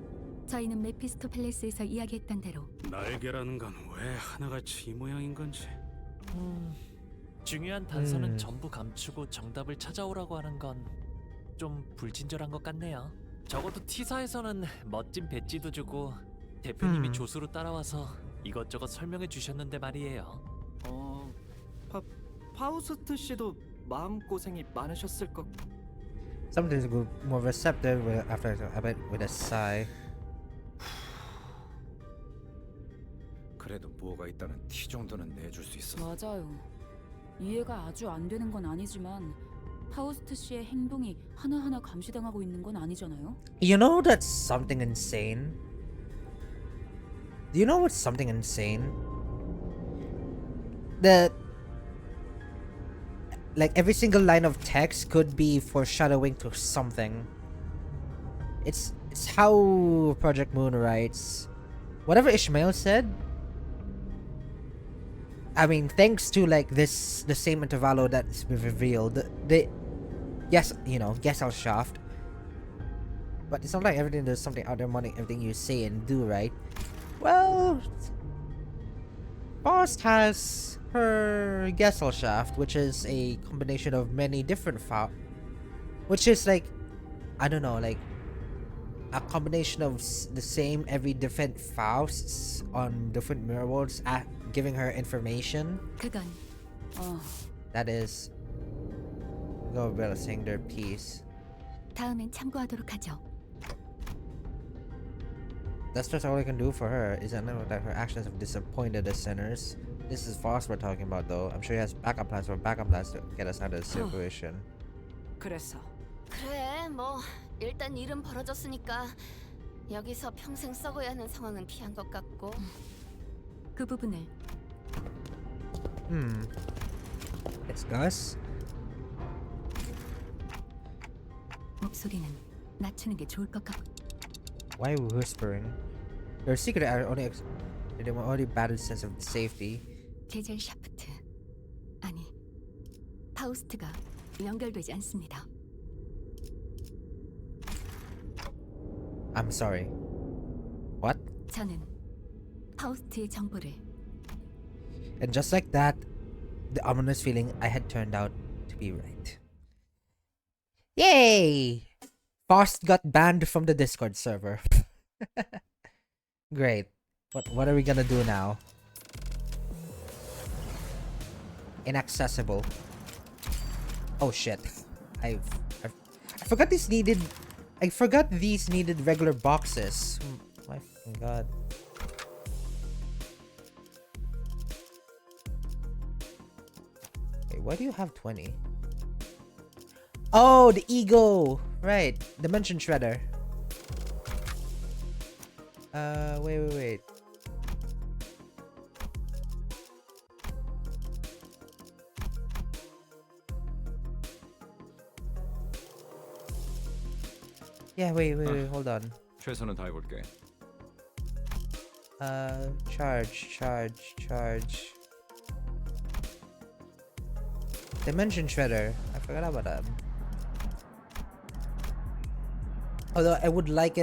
저희는 메피스토 팰리스에서 이야기했던 대로 날개라는 건 왜 하나같이 이 모양인 건지. 중요한 단서는 전부 감추고 정답을 찾아오라고 하는 건 좀 불친절한 것 같네요. 적어도 T사에서는 멋진 배지도 주고 대표님이 조수로 따라와서 이것저것 설명해 주셨는데 말이에요. 파우스트 씨도 마음 고생이 많으셨을 것. sometimes go more receptive after a bit with a sigh. 그래도 뭐가 있다는 티 정도는 내줄 수 있어. 맞아요. 이해가 아주 안 되는 건 아니지만 파우스트 씨의 행동이 하나하나 감시당하고 있는 건 아니잖아요. You know that's something insane? Do you know what's something insane? That like every single line of text could be foreshadowing to something. It's how Project Moon writes. Whatever Ishmael said, I mean, thanks to like the same intervallo that's been revealed, yes, you know, Gesellschaft. But it's not like everything there's something out there monitoring everything you say and do, right? Well, Faust has her Gesellschaft, which is a combination of many different which is like, I don't know, like a combination of the same every different Fausts on different mirror worlds, giving her information. 그건 That is go about saying their piece. 다음엔 참고하도록 하죠. That's just all I can do for her. Isn't it that her actions have disappointed the sinners? This is Faust we're talking about, though. I'm sure he has backup plans to get us out of the situation. 그래서 그래, 뭐 일단 일은 벌어졌으니까 여기서 평생 썩어야 하는 상황은 피한 것 같고. 그 부분을 It's Gus. 목소리는 낮추는 게 좋을 것 같고. Why are we whispering? Their secret are only they have already battered sense of safety. 제젤 샤프트 아니 파우스트가 연결되지 않습니다. I'm sorry. What? 저는 파우스트의 정보를 And just like that, the ominous feeling I had turned out to be right. Yay! Faust got banned from the Discord server. Great. What are we gonna do now? Inaccessible. Oh shit. I forgot these needed. I forgot these needed regular boxes. My fucking god. Okay, why do you have 20? Oh, the ego! Right, Dimension Shredder. Wait. Yeah, wait, hold on. 최선은 다해볼게. Charge. Dimension Shredder. I forgot about that. Although I would like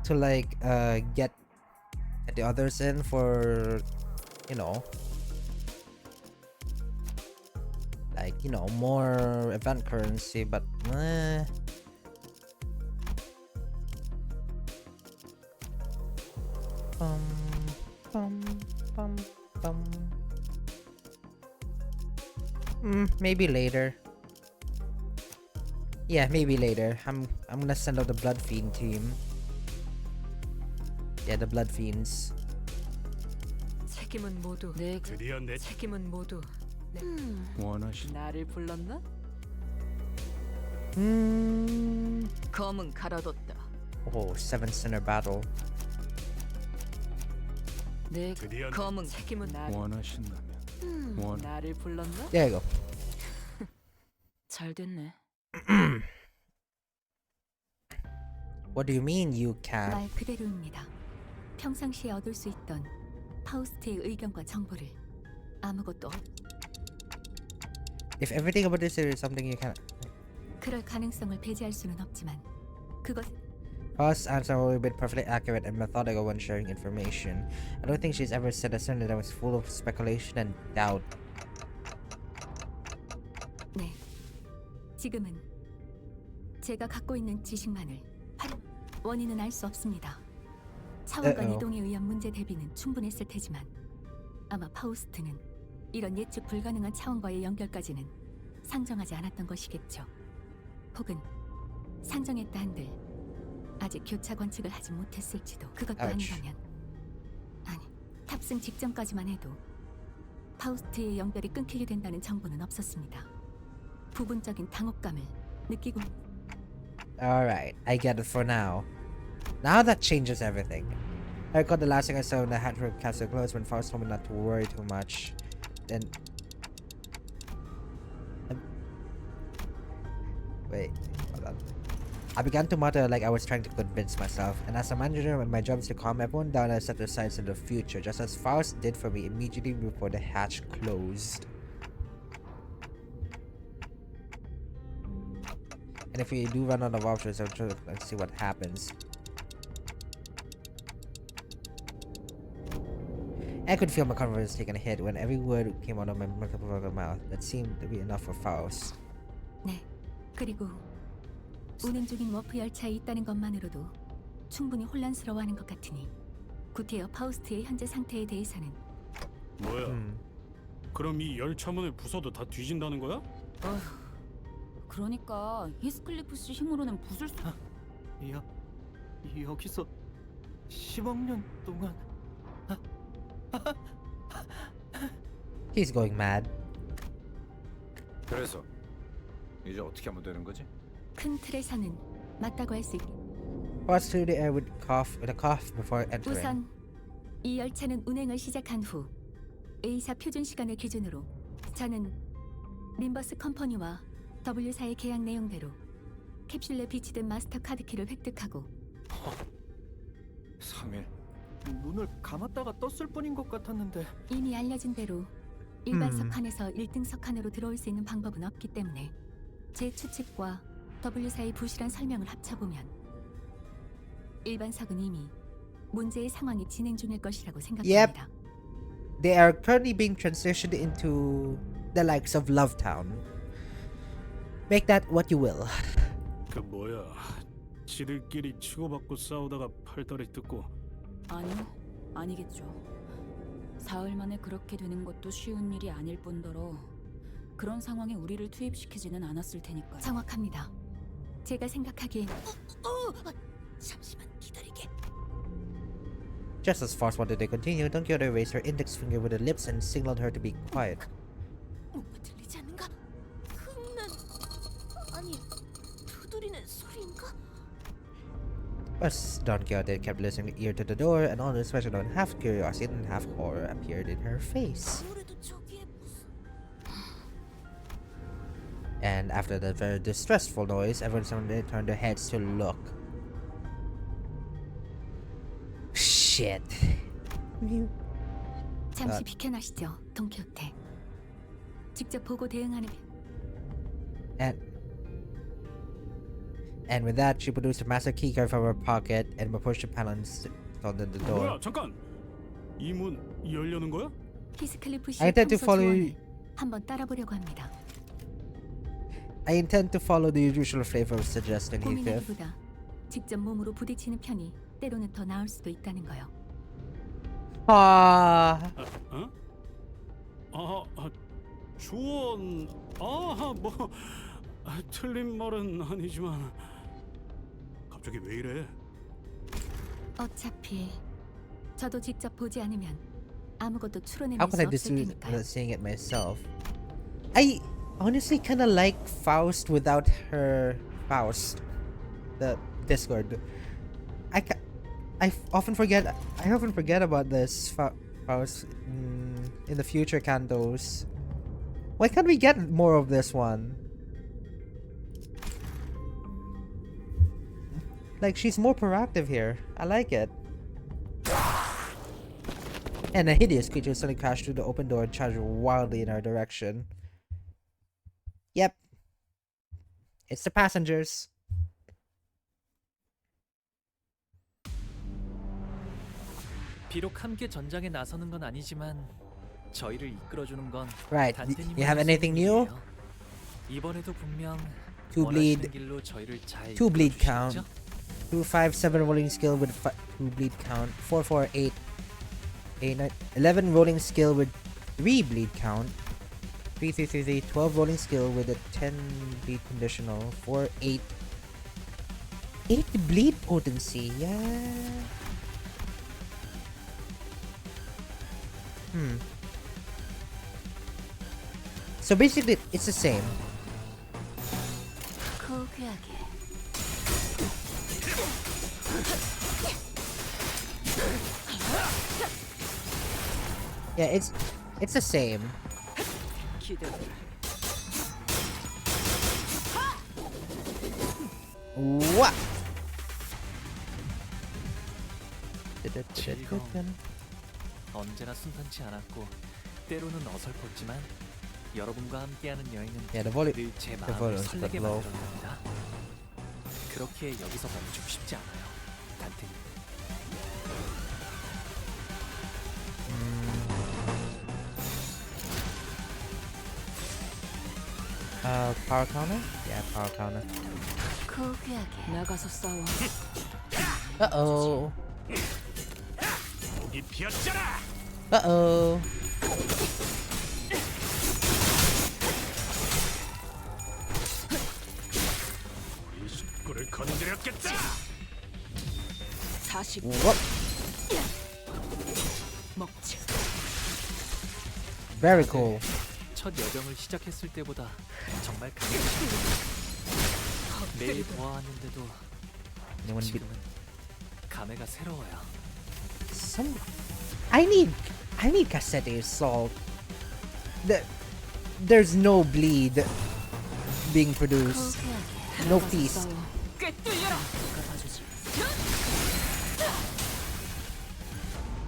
to like get the others in for, you know, like, you know, more event currency, but bum, bum, bum, bum. Maybe later. Yeah, maybe later. I'm gonna send out the Blood Fiend team. Yeah, the Blood Fiends. 책임은 모두 드디어 내 책임은 모두 원하시 나를 불렀나? 검은 갈아뒀다. Oh, 7 Sinner battle. 내 드디어 검은 책임은 원하신다면 나를 불렀나? There you go. 잘 됐네. What do you mean you can't? 말 그대로입니다. 평상시에 얻을 수 있던 파우스트의 의견과 정보를 아무것도 If everything about this is something you can't. 그럴 가능성을 배제할 수는 없지만 그것 Faust's answer have always been perfectly accurate and methodical when sharing information. I don't think she's ever said a sentence that was full of speculation and doubt. 네. 지금은 제가 갖고 있는 지식만을 원인은 알 수 없습니다. 차원간 Uh-oh. 이동에 의한 문제 대비는 충분했을 테지만 아마 파우스트는 이런 예측 불가능한 차원과의 연결까지는 상정하지 않았던 것이겠죠. 혹은 상정했다 한들 아직 교차 관측을 하지 못했을지도. 그것도 Ouch. 아니라면 아니, 탑승 직전까지만 해도 파우스트의 연결이 끊기게 된다는 정보는 없었습니다. 부분적인 당혹감을 느끼고 Alright, I get it for now. Now that changes everything. I recall the last thing I saw when the Handcrafted castle closed when Faust told me not to worry too much. Then... Wait, hold on. I began to mutter like I was trying to convince myself, and as a manager, when my job is to calm everyone down, I set their sights on the future, just as Faust did for me immediately before the hatch closed. And if we do run out of options, I'll try to see what happens. I could feel my confidence taking a hit when every word came out of my mouth. That seemed to be enough for Faust. 네, 그리고 운행 중인 워프 열차에 있다는 것만으로도 충분히 혼란스러워하는 것 같으니 구테어 파우스트의 현재 상태에 대해서는 뭐야? 그럼 이 열차문을 부숴도 다 뒤진다는 거야? 그러니까 히스클리프 씨 힘으로는 부술 수. 여기서 10억 년 동안 He's going mad. 그래서 이제 어떻게 하면 되는 거지? 큰 틀에서는 맞다고 할 수 있. Faust through the air with a cough before entering. 우선 이 열차는 운행을 시작한 후 A사 표준 시간을 기준으로 저는 림버스 컴퍼니와 W사의 계약 내용대로 캡슐에 비치된 마스터 카드키를 획득하고 3일. 눈을 감았다가 떴을 뿐인 것 같았는데 이미 알려진 대로 일반 석칸에서 1등 석칸으로 들어올 수 있는 방법은 없기 때문에 제 추측과 W사의 부실한 설명을 합쳐보면 일반석은 이미 문제의 상황이 진행 중일 것이라고 생각합니다. They are currently being transitioned into the likes of Lovetown. Make that what you will. 그 뭐야? 지들끼리 치고받고 싸우다가 팔다리 뜯고. 아니요, 아니겠죠. 사흘 만에 그렇게 되는 것도 쉬운 일이 아닐 뿐더러 그런 상황에 우리를 투입시키지는 않았을 테니까요. 정확합니다. 제가 생각하기엔 잠시만 기다리게. Just as Faust wanted to continue, Don Quixote raised her index finger with her lips and signaled her to be quiet. 뭔가 들리지 않는가? 흠난 아니 두드리는 소리인가? But Don Quixote kept listening ear to the door, and all this expression of half curiosity and half horror appeared in her face. 아무래도 저기에 무슨 And after that very distressful noise, everyone suddenly turned their heads to look. Shit. 잠시 비켜나시죠, 돈키호테. 직접 보고 대응하는 게 And with that, she produced a massive keycard from her pocket and pushed the panel on the door. 뭐야? 잠깐. 이 문 열려는 거야? 히스클리프 I 씨의 intend to 평소 follow 조언을 한번 따라보려고 합니다. I intend to follow the usual flavor of suggesting Heathcliff. 고민하기보다 직접 몸으로 부딪히는 편이 때로는 더 나을 수도 있다는 거요. Ah, 조언. 뭐 틀린 말은 아니지만 갑자기 왜 이래? 어차피 저도 직접 보지 않으면 아무것도 how 추론해낼 could 수 I 없을 dispute 테니까요. without seeing it myself? I honestly kind of like Faust without her Faust, the Discord. I often forget about this Faust in the future cantos. Why can't we get more of this one? Like, she's more proactive here. I like it. And a hideous creature suddenly crashed through the open door and charged wildly in our direction. Yep. It's the passengers. 비록 함께 전장에 나서는 건 아니지만 저희를 이끌어주는 건 Right. 단테님의 You have anything new? 손님이에요. 이번에도 분명 Two bleed. 원하시는 길로 저희를 잘 Two bleed 이끌어주시겠죠? count. 257 rolling skill with 2 bleed count. 448. 11 rolling skill with 3 bleed count. 3 12 rolling skill with a 10 bleed conditional. 4 8 bleed potency. Yeah. So basically it's the same. 고귀하게. Yeah, it's the same. What? 언제나 순탄치 않았고 때로는 어설펐지만 여러분과 함께하는 여행은 Yeah, the volume. 늘 제 the 마음을 volume is 설레게 quite low. 만들어갑니다. 그렇게 여기서 멈추고 싶지 않아요, 단테님. Power counter? Yeah, power counter. 고귀하게. 나가서 싸워. Uh-oh. 이 피었잖아. Uh-oh. 우리 식구를 건드렸겠다. 40 Whoop. 먹지. Very cool. 첫 여정을 시작했을 때보다 정말 강해졌어요. 매일 보아왔는데도 지금은 감회가 새로워요. I need cassette salt. There's no bleed being produced. No feast. 꽤 뚫려라. 누가 봐주지.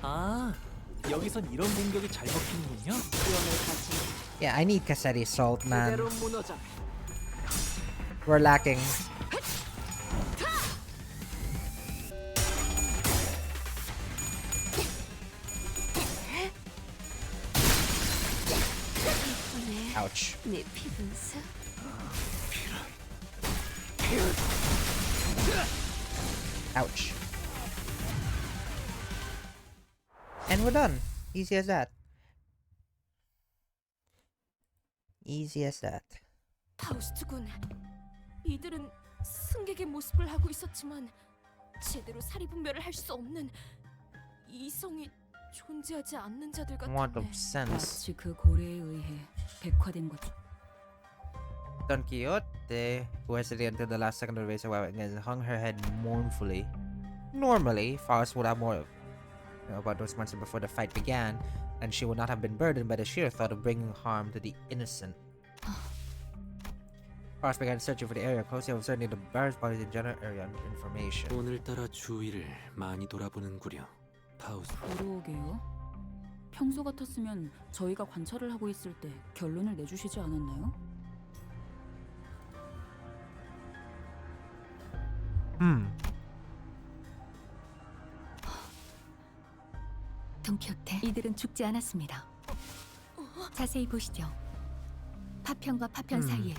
아, 여기선 이런 공격이 잘 먹히는군요. 위험을 가지. Yeah, I need cassette salt, man. 그대로 무너져. We're lacking. Ouch. 내 피분수. Ouch. And we're done. Easy as that. Easy as that. 파우스트군, 이들은 승객의 모습을 하고 있었지만 제대로 사리분별을 할 수 없는 이성이 존재하지 않는 자들 What 같은데. of sense. 마치 그 고래에 의해 백화된 것. Don Quixote, who hesitated until the last second to raise her weapon and hung her head mournfully. Normally, Faust would have more about those months before the fight began, and she would not have been burdened by the sheer thought of bringing harm to the innocent. Faust began searching for the area, closely observing the bear's bodies and general area information. 오늘따라 주위를 많이 돌아보는구려. 파우스. 그러게요. 평소 같았으면 저희가 관찰을 하고 있을 때 결론을 내주시지 않았나요? 돈키호테, 이들은 죽지 않았습니다. 자세히 보시죠. 파편과 파편 사이에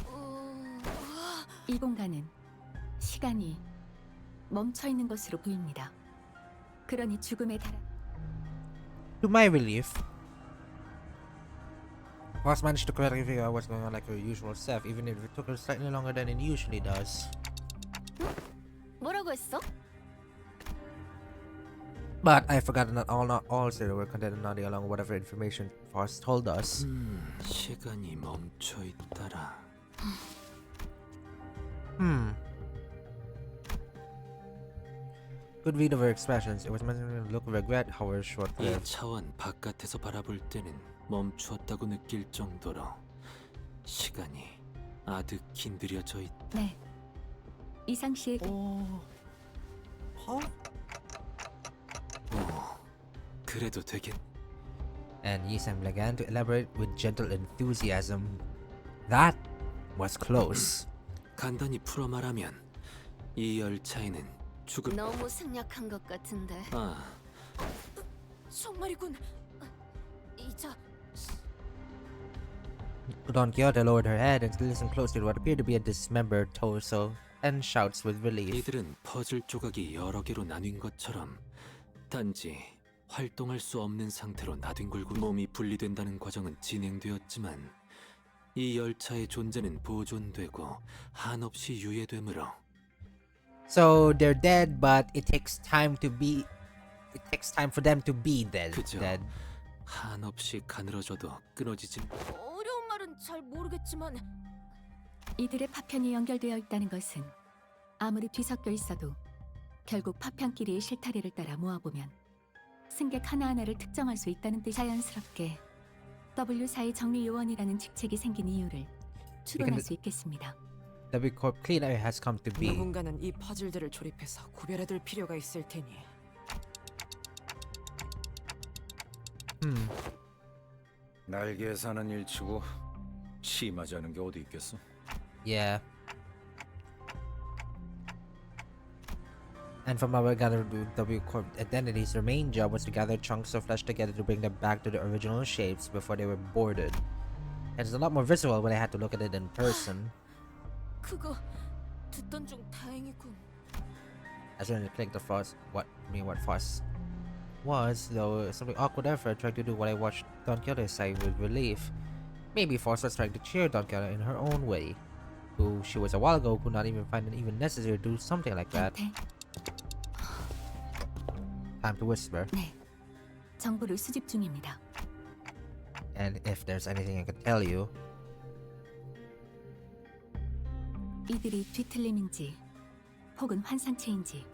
이 공간은 시간이 멈춰 있는 것으로 보입니다. 그러니 죽음에 달아 To my relief, Foss managed to correctly figure out what's going on like her usual self, even if it took her slightly longer than it usually does. 뭐라고 했어? But I forgot not all zero were contented nodding along whatever information Foss told us. 시간이 멈춰 있더라. Good read of her expressions. It was meant to look of regret, however short 이 lived. 차원 바깥에서 바라볼 때는 멈추었다고 느낄 정도로 시간이 아득히 느려져 있다. 네. 이상 씨의 그래도 되겠. And Yisam began to elaborate with gentle enthusiasm. That was close. 간단히 풀어 말하면 이 열차에는 죽음. 너무 생략한 것 같은데. 정말이군. 이자 Don Quixote lowered her head and listened closely to what appeared to be a dismembered torso and shouts with relief. 이들은 퍼즐 조각이 여러 개로 나뉜 것처럼 단지 활동할 수 없는 상태로 나뒹굴고 몸이 분리된다는 과정은 진행되었지만 이 열차의 존재는 보존되고 한없이 유예되므로 So they're dead, but it takes time for them to be dead. 그저 dead. 한없이 가늘어져도 끊어지지. 어려운 말은 잘 모르겠지만 이들의 파편이 연결되어 있다는 것은 아무리 뒤섞여 있어도 결국 파편끼리의 실타래를 따라 모아보면 승객 하나하나를 특정할 수 있다는 뜻. 자연스럽게 W4의 정리요원이라는 직책이 생긴 이유를 추론할 수 있겠습니다. The Corp cleaner has come to be. 누군가는 이 퍼즐들을 조립해서 구별해둘 필요가 있을 테니. 날개에 사는 일치고 심하지 않은 게 어디 있겠어? Yeah. And from our gathered W Corp identities, their main job was to gather chunks of flesh together to bring them back to their original shapes before they were boarded. And it's a lot more visual when I had to look at it in person. 그거 듣던 중 다행이군. As soon as it clicked, what Foss was, though something awkward effort trying to do what I watched Don Quixote say with relief. Maybe Foss was trying to cheer Don Quixote in her own way, who she was a while ago could not even find it even necessary to do something like that. Time to whisper. 네, 정보를 수집 중입니다. And if there's anything I can tell you, 이들이 뒤틀림인지 혹은 환상체인지.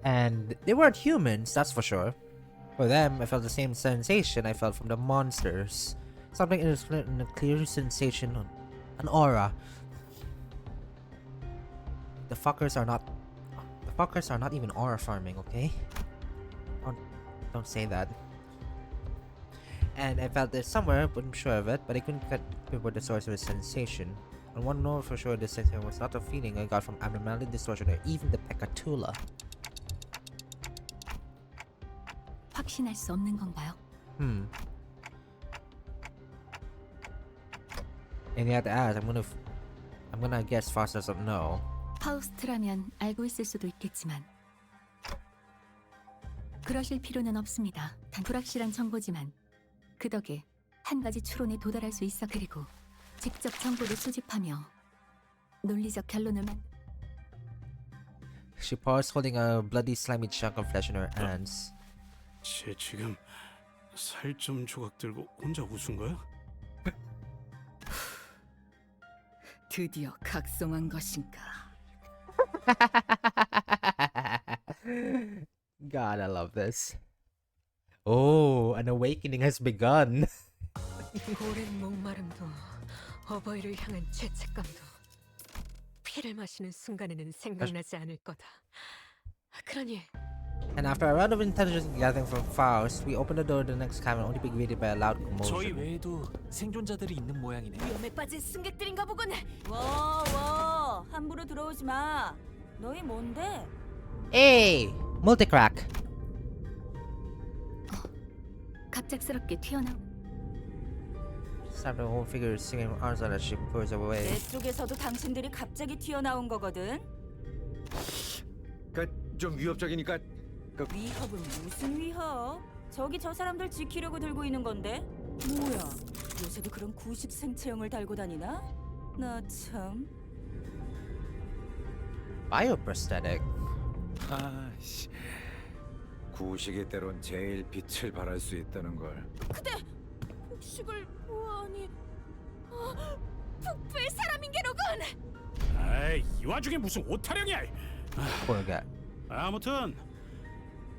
and they weren't humans, that's for sure. For them, I felt the same sensation I felt from the monsters. Something infinite and a clear sensation, an aura. The fuckers are not even aura farming, okay? Don't say that. And I felt it somewhere, but I'm sure of it, but I couldn't pinpoint the source of the sensation. I want to know for sure the sensation was not a feeling I got from abnormality, distortion, or even the peccatula. 확신할 수 없는 건가요? And you have to ask, I'm gonna guess Foss doesn't know. 파우스트라면 알고 있을 수도 있겠지만 그러실 필요는 없습니다. 단 불확실한 정보지만 그 덕에 한 가지 추론에 도달할 수 있어. 그리고 직접 정보를 수집하며 논리적 결론을 She paused, holding a bloody, slimy chunk of flesh in her hands. 쟤 지금 살점 조각 들고 혼자 웃은 거야? 드디어 각성한 것인가? God, I love this. Oh, an awakening has begun. 오랜 목마름도 어버이를 향한 죄책감도 피를 마시는 순간에는 생각나지 않을 거다. 그러니 And after a round of intelligence gathering from Faust, we opened the door to the next cabin, only being greeted by a loud 저희 commotion. 외에도 생존자들이 있는 모양이네. 위험에 빠진 승객들인가 보군. 워 함부로 들어오지 마. 너희 뭔데? Hey, multicrack. 갑작스럽게 튀어나오. Stop the whole figure singing arms as she pulls away. 내 쪽에서도 당신들이 갑자기 튀어나온 거거든. 좀 위협적이니까 위협은 무슨 위협? 저기 저 사람들 지키려고 들고 있는 건데. 뭐야? 요새도 그런 구식 생체형을 달고 다니나? 나 참. Bioprosthetic. 아씨 구식의 때론 제일 빛을 발할 수 있다는 걸. 복식을 보아하니 북부의 사람인게로군. 아이, 이 와중에 무슨 오타령이야? Poor guy. 아무튼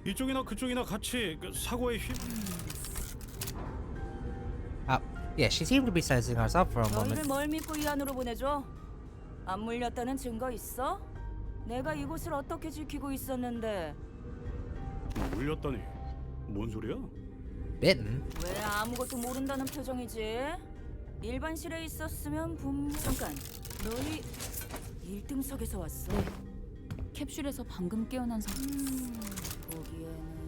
이쪽이나 그쪽이나 같이 그 사고에 휩. Yeah, she seemed to be sizing herself for a 너희를 moment. 뭘 믿고 이 안으로 보내줘? 안 물렸다는 증거 있어? 내가 이곳을 어떻게 지키고 있었는데 물렸다니 뭔 소리야? Bitten? 왜 아무것도 모른다는 표정이지? 일반실에 있었으면 잠깐, 너희 1등석에서 왔어? 네. 캡슐에서 방금 깨어난 보기에는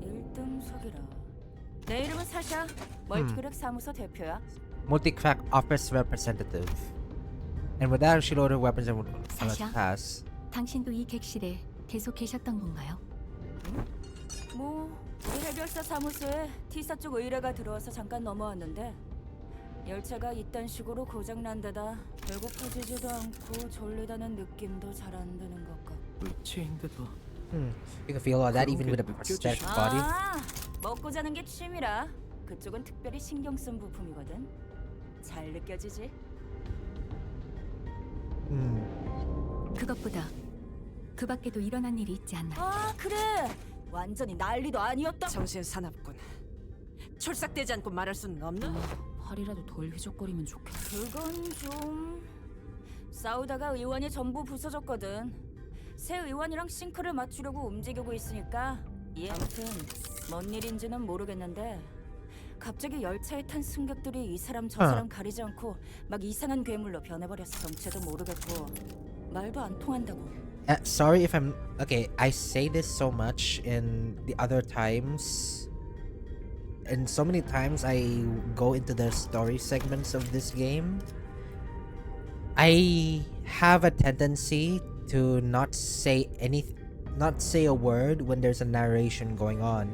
1등석이라. 내 이름은 사샤, 멀티크랙 사무소 대표야. Multi-crack office representative. And with that, she loaded her weapons and would Sasha? pass. 당신도 이 객실에 계속 계셨던 건가요? 뭐 우리 해결사 사무소에 T사 쪽 의뢰가 들어와서 잠깐 넘어왔는데 열차가 이딴 식으로 고장난 데다 배고파지지도 않고 졸리다는 느낌도 잘 안 드는 것 같고. 의체인데도 You can feel all that even with a prosthetic body. 아, 먹고 자는 게 취미라. 그쪽은 특별히 신경 쓴 부품이거든. 잘 느껴지지? 그것보다 그 밖에도 일어난 일이 있지 않나? 아, 그래. 완전히 난리도 아니었다. 정신 사납군. 촐싹대지 않고 말할 수는 없나? 팔이라도 덜 휘적거리면 좋겠어. 그건 좀... 싸우다가 의원이 전부 부서졌거든. 새 의원이랑 싱크를 맞추려고 움직이고 있으니까 아무튼 뭔 일인지는 모르겠는데 갑자기 열차에 탄 승객들이 이 사람 저 사람 가리지 않고 막 이상한 괴물로 변해버렸어. 정체도 모르겠고 말도 안 통한다고. Sorry if I'm... Okay, I say this so much in the other times. And so many times I go into the story segments of this game. I have a tendency to not say a word when there's a narration going on.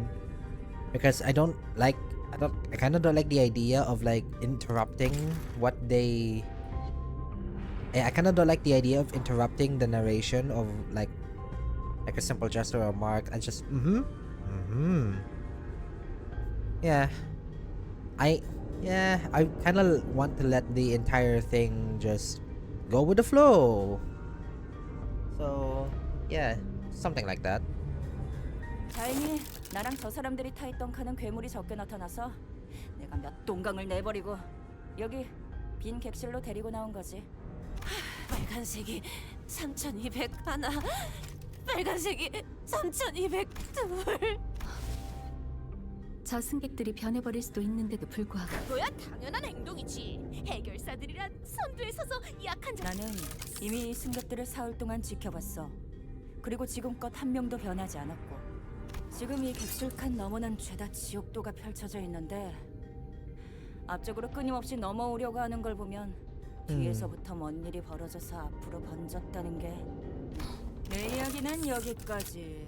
Because I kind of don't like the idea of like interrupting what they... I kind of don't like the idea of interrupting the narration of like a simple gesture or remark. I just yeah, I kind of want to let the entire thing just go with the flow. So yeah, something like that. 다행히 나랑 저 사람들이 타 있던 칸은 괴물이 적게 나타나서 내가 몇 동강을 내버리고 여기 빈 객실로 데리고 나온 거지. 빨간색이 3,200 하나, 빨간색이 3,200 둘. 저 승객들이 변해버릴 수도 있는데도 불구하고 그거야 당연한 행동이지. 해결사들이란 선두에 서서 약한 나는 이미 이 승객들을 사흘 동안 지켜봤어. 그리고 지금껏 한 명도 변하지 않았고 지금 이 객실 칸 너머는 죄다 지옥도가 펼쳐져 있는데 앞쪽으로 끊임없이 넘어오려고 하는 걸 보면 뒤에서부터 뭔 일이 벌어져서 앞으로 번졌다는 게. 내 이야기는 여기까지.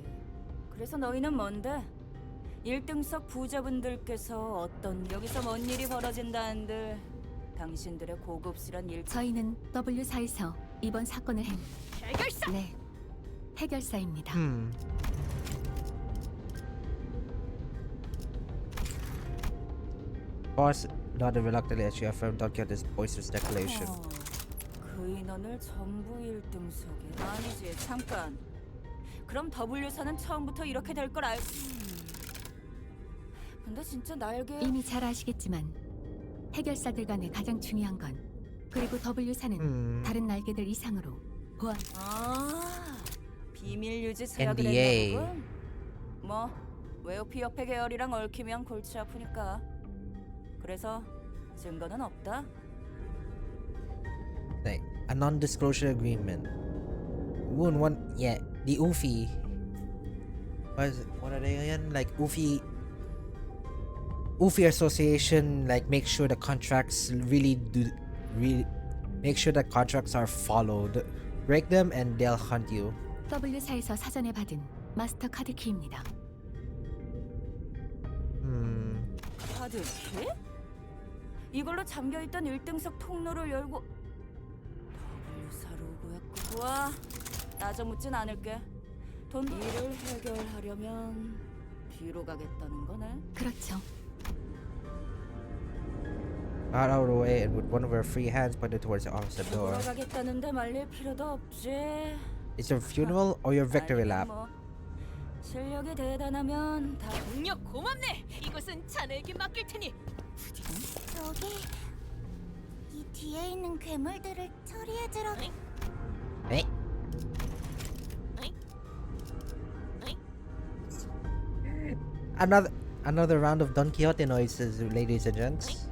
그래서 너희는 뭔데? 1등석 부자분들께서 어떤 여기서 뭔 일이 벌어진다는들 당신들의 고급스런 일. 저희는 W4에서 이번 사건을 해결사. 네, 해결사입니다. Boss nodded reluctantly as she affirmed Don Quixote's boisterous declaration. 그 인원을 전부 1등석에. 아니지, 잠깐. 그럼 W사는 처음부터 이렇게 될 걸 알고. 근데 진짜 날개. 이미 잘 아시겠지만 해결사들 간의 가장 중요한 건 그리고 W사는 다른 날개들 이상으로 보안. 아, 비밀 유지 제약을 NDA. 했나 보군. 뭐 웨오피 옆에 계열이랑 얽히면 골치 아프니까. 그래서 증거는 없다. Like a non-disclosure agreement. The UFI what are they again? Like Ufi Association, like make sure the contracts really make sure the contracts are followed. Break them and they'll hunt you. W사에서 사전에 받은 마스터 카드 키입니다. 카드 키? 이걸로 잠겨있던 1등석 통로를 열고 W사 로고야 끄고 따져 묻진 않을게. 돈 일을 해결하려면 뒤로 가겠다는 거네. 그렇죠. Not out of the way, and with one of her free hands pointed towards the opposite door. 돌아가겠다는데 말릴 필요도 없지. It's your funeral or your victory lap? 뭐, 실력이 대단하면 다 능력 고맙네. 이곳은 자네에게 맡길 테니. 저기 이 뒤에 있는 괴물들을 처리해주러. Hey. Another round of Don Quixote noises, ladies and gents.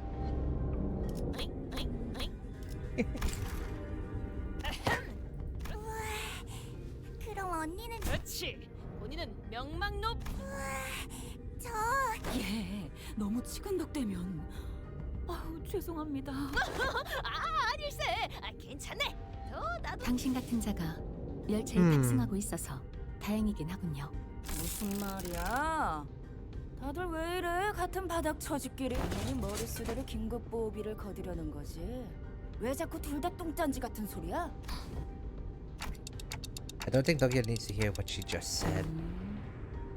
그럼 언니는 그렇지. 본인은 명망 높. 저 예, 너무 치근덕대면 아우 죄송합니다. 아닐세. 괜찮네. 나도. 당신 같은 자가 열차에 탑승하고 있어서 다행이긴 하군요. 무슨 말이야? 다들 왜 이래? 같은 바닥 처지끼리 괜히 머릿수대로 긴급 보호비를 거두려는 거지. 왜 자꾸 둘 다 똥짠지 같은 소리야? I don't think Doggy needs to hear what she just said.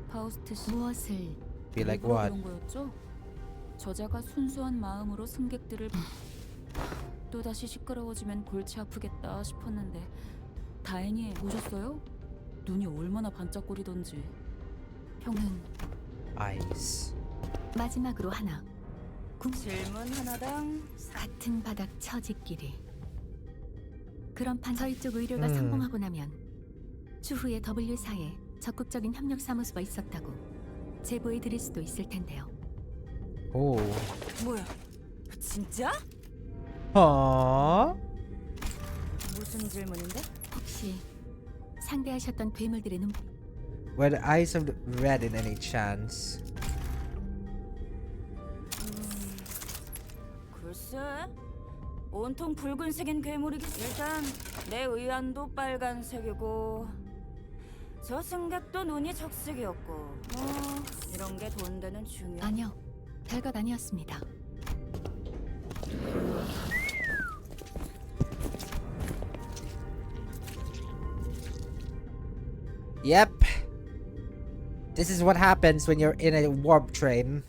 파우스트 씨 무엇을 Be like 일부러 what? 그런 거였죠? 저자가 순수한 마음으로 승객들을 또다시 시끄러워지면 골치 아프겠다 싶었는데 다행히 보셨어요? 눈이 얼마나 반짝거리던지. 평은 Eyes. 마지막으로 하나. 질문 하나당 같은 바닥 처지끼리. 그런 판 저희 쪽 의료가 성공하고 나면 추후에 W사에 적극적인 협력 사무소가 있었다고 제보해 드릴 수도 있을 텐데요. Oh. 뭐야? 진짜? Aww. 무슨 질문인데? 혹시 상대하셨던 괴물들의 눈 Were the eyes of the red in any chance? 글쎄, 온통 붉은색인 괴물이기. 일단 내 의안도 빨간색이고 저 승객도 눈이 적색이었고 뭐 이런 게 돈 되는 중요. 아니요. 별것 아니었습니다. Yep. This is what happens when you're in a warp train.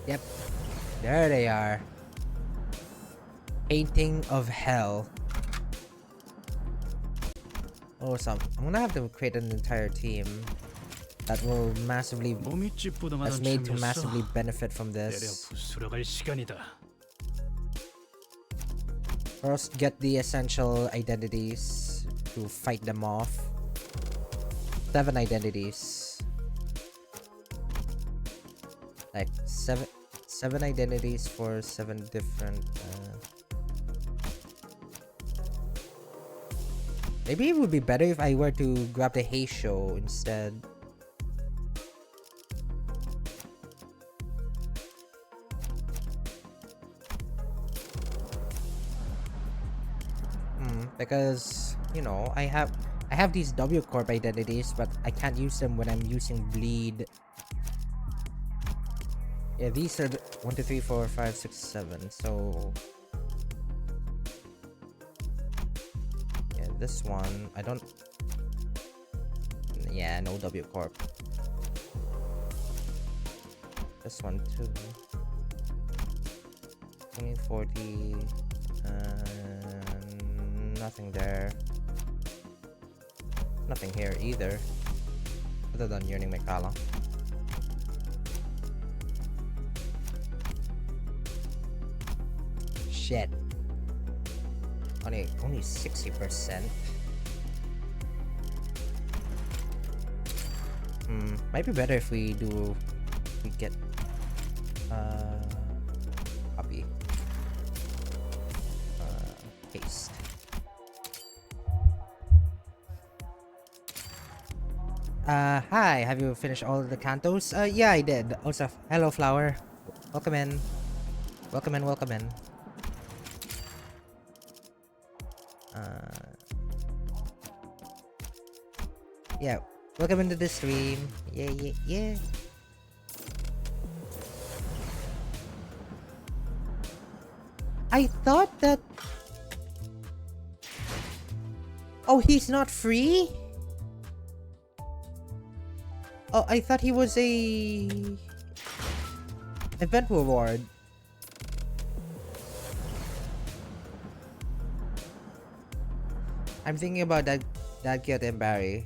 Yep. There they are. Painting of Hell. Oh, I'm gonna have to create an entire team that will massively that's made to massively benefit from this. First, get the essential identities to fight them off. 7 identities. Like 7 identities for 7 different. Maybe it would be better if I were to grab the Hay Show instead. Because you know I have these W Corp identities, but I can't use them when I'm using Bleed. Yeah, these are 1, 2, 3, 4, 5, 6, 7. So yeah, this one I don't. Yeah, no W Corp. This one too. 20, 40. Nothing there. Nothing here either. Other than Yearning Mikala. Shit. Only 60%. Might be better if we get copy. Paste. Hi, have you finished all the cantos? Yeah, I did. Also, hello, Flower. Welcome in. Welcome in, welcome in. Yeah, welcome into the stream. Yeah, yeah, yeah. I thought that... Oh, he's not free? Oh, I thought he was a... event reward. I'm thinking about that kid and Barry.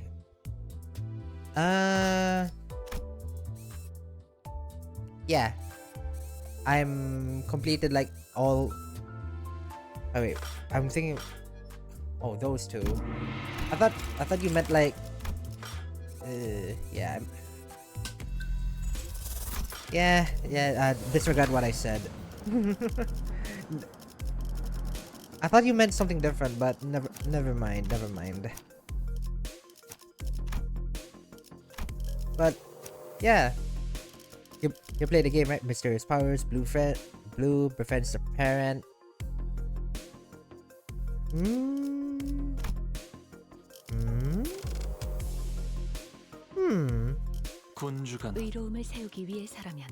Yeah. I'm completed like all... Oh wait, I'm thinking... Oh, those two. I thought you meant like... yeah. Yeah, disregard what I said. I thought you meant something different, but never mind. But yeah, you play the game, right? Mysterious powers, blue befriends the parent. 의로움을 세우기 위해서라면.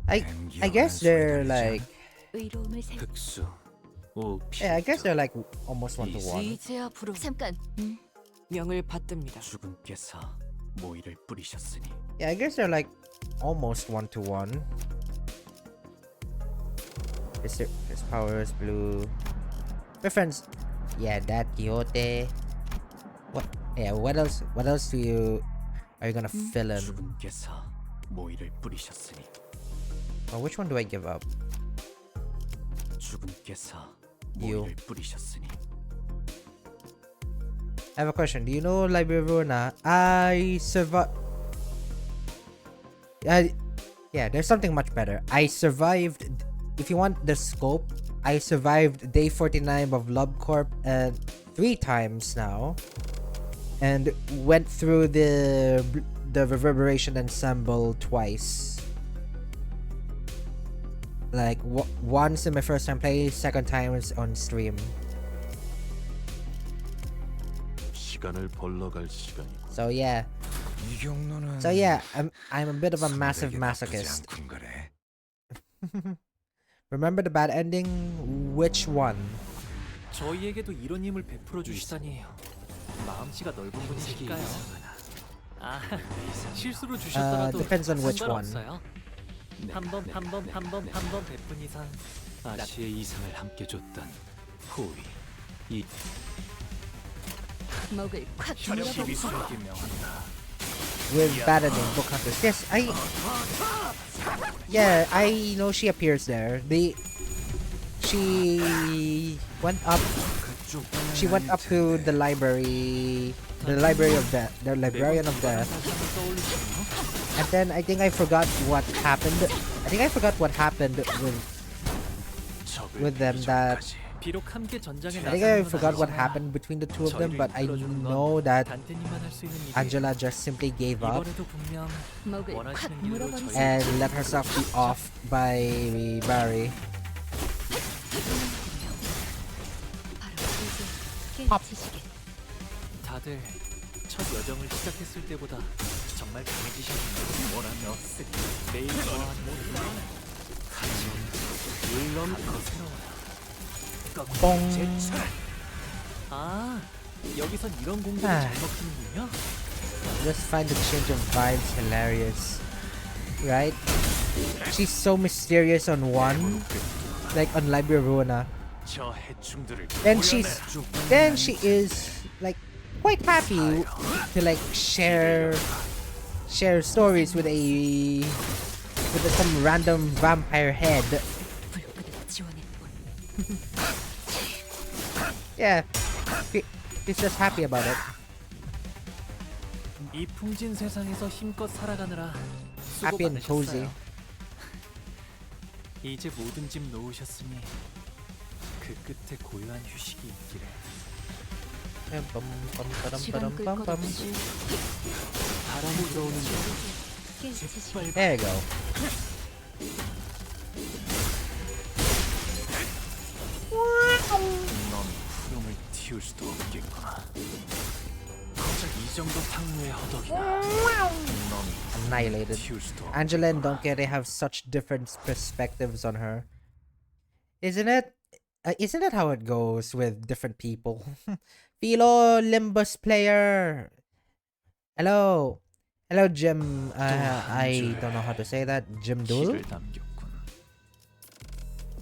I guess they're like... 의로움을 세우. Yeah, I guess they're like almost one to one. 이제 앞으로 잠깐. 명을 받듭니다. 주군께서 모이를 뿌리셨으니 Yeah, I guess they're like almost one to one. His powers, blue. Preference. Yeah, that Quixote. What? Yeah, what else? What else are you gonna fill in? 주군께서 모이를 뿌리셨으니 Oh, which one do I give up? 주군께서 You. 모이를 뿌리셨으니 I have a question. Do you know Librona? I survived. Yeah, there's something much better. I survived. If you want the scope, I survived day 49 of LobCorp 3 times now, and went through the Reverberation Ensemble twice. Like once in my first time play, second time was on stream. So yeah. I'm a bit of a massive masochist. Remember the bad ending? Which one? 저희에게도 이런 힘을 베풀어 주시다니 마음씨가 넓은 분이실까요? 아, 실수로 주셨더라도 depends on which one. 상관없어요. 한번 베푼 이상 아시의 이상을 함께 줬던 후위 이 목을 콱 혈액이 수에게 명한다. With bad ending, book hunters. Yes, I know she appears there. She went up to the library of death, the librarian of death. And then I think I forgot what happened. With them that I think I forgot what happened between the two of them, but I know that Angela just simply gave up and let herself be off by Barry. Pop. 다들 첫 여정을 시작했을 때보다 정말 강해지셨네요. 뭐라며 매일 좋아하는 모습 물론 뽕. 아, 여기선 이런 공격이 잘 먹히는군요. Just find the change of vibes hilarious, right? She's so mysterious on one, like on Librona. Then she is like quite happy to like share stories with some random vampire head. Yeah, he's just happy about it. 이 풍진 세상에서 힘껏 살아가느라 수고 Happy and cozy. 많으셨어요. 이제 모든 짐 놓으셨으니 그 끝에 고요한 휴식이 있기를. 시간 끌 것 없이 바람이 불어오는 There you go. 넌 구름을 틔울 수도 없겠구나. 고작 이 정도 탕류의 허덕이나 넌 Annihilated. 틔울 수도 없. Angela and Donkey, they have such different perspectives on her. Isn't it? Isn't it how it goes with different people? Philo Limbus player. Hello. Hello, Jim. I don't know how to say that. Jim Duel? 피를 남겼군.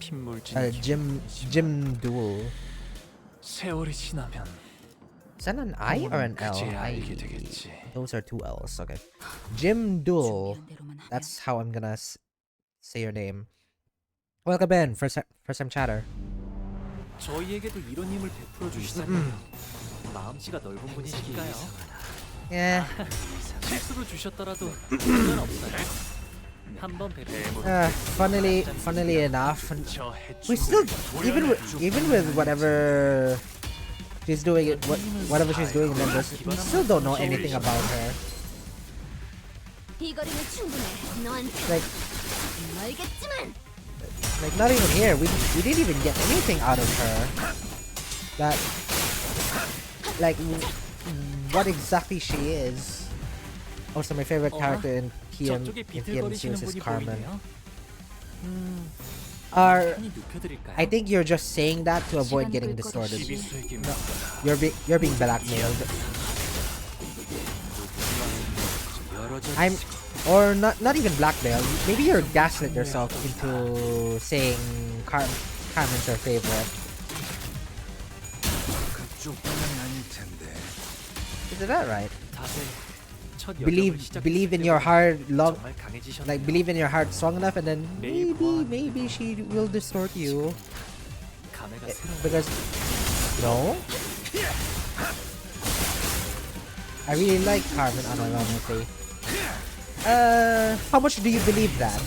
핏물진 Jim Duel. 세월이 지나면 Is that an I or an L? 그제야 알게 되겠지. Those are two L's. Okay. Jim Duel. 준비한 대로만 하면 That's how I'm gonna say your name. Welcome in. First time chatter. 저희에게도 이런 힘을 베풀어 주시다니 마음씨가 넓은 분이실까요? Yeah. 실수로 주셨더라도 상관없어요. 한번 뵙고 Funnily enough, 저 we still even with whatever she's doing, whatever she's doing in Limbus, we still don't know anything about her. 이 거리는 충분해. 너한테 Like 알겠지만 not even here. We didn't even get anything out of her. That like what exactly she is. Also, my favorite character in TM series is Carmen. I think you're just saying that to avoid getting distorted. No, you're being blackmailed. Or not even blackmailed. Maybe you're gaslit yourself into saying Carmen's her favorite. Is that right? Believe in your heart believe in your heart strong enough, and then maybe she will distort you. Because no, I really like Carmen unironically. How much do you believe that?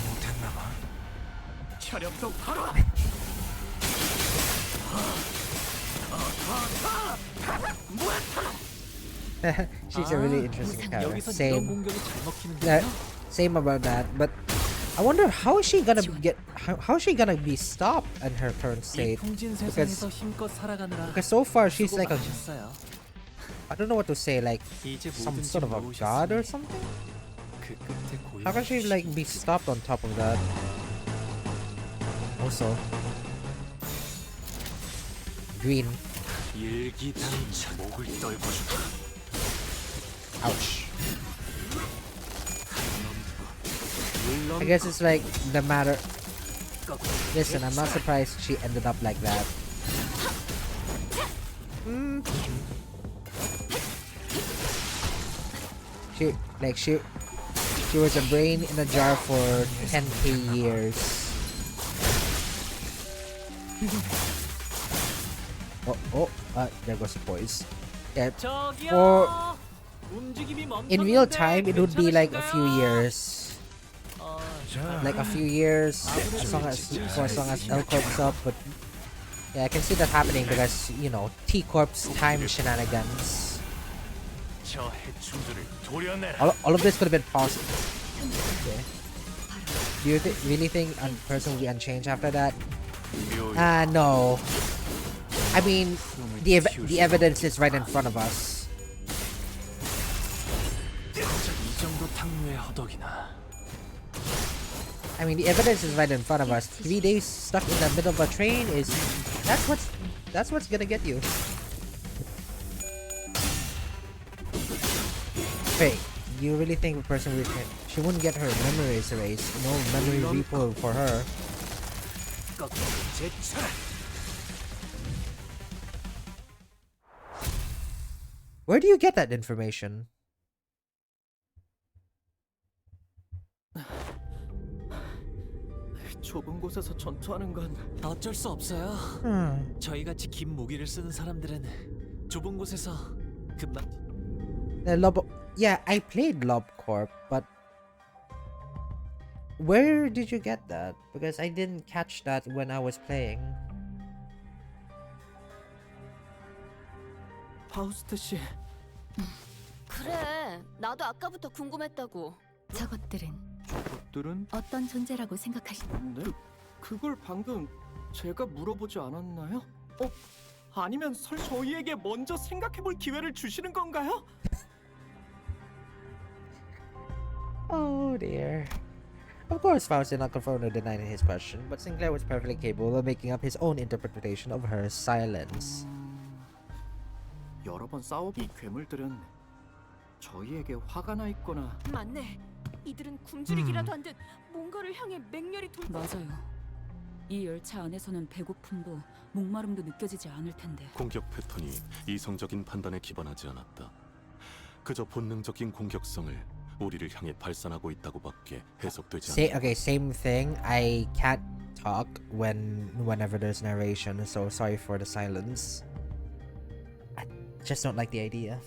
She's a really interesting character. Same about that. But I wonder how is she gonna how is she gonna be stopped in her current state? Because so far she's like I don't know what to say, like some sort of a god or something. How can she like be stopped on top of that? Also, green. Ouch. I guess it's like the matter. Listen, I'm not surprised she ended up like that. She was a brain in a jar for 10k years. There goes the poise. Yeah, in real time, it would be like a few years. Like a few years, as long as L Corp's up, but yeah, I can see that happening because, you know, T Corp's time shenanigans. All of this could have been possible. Okay. Do you really think a person will be unchanged after that? No. I mean, the evidence is right in front of us. I mean, the evidence is right in front of us. 3 days stuck in the middle of a train is that's what's gonna get you. Wait, you really think a person she wouldn't get her memories erased? No memory repo for her. Where do you get that information? 좁은 곳에서 전투하는 건 어쩔 수 없어요. 저희같이 긴 무기를 쓰는 사람들은 좁은 곳에서 금방. Yeah, I played LobCorp, but where did you get that? Because I didn't catch that when I was playing. 파우스트 씨. 그래, 나도 아까부터 궁금했다고. 저것들은 저것들은? 어떤 존재라고 생각하시나요? 네? 그걸 방금 제가 물어보지 않았나요? 아니면 저희에게 먼저 생각해볼 기회를 주시는 건가요? Oh dear. Of course, Faust did not confirm or deny his question, but Sinclair was perfectly capable of making up his own interpretation of her silence. 여러 번 이 괴물들은 저희에게 화가 나 있거나 맞네. 이들은 굶주리기라도 한 듯 뭔가를 향해 맹렬히 맞아요. 이 열차 안에서는 배고픔도 목마름도 느껴지지 않을 텐데. 공격 패턴이 이성적인 판단에 기반하지 않았다. 그저 본능적인 공격성을 우리를 향해 발산하고 있다고밖에 해석되지 않는다. Okay, same thing. I can't talk whenever there's narration, so sorry for the silence. I just don't like the idea.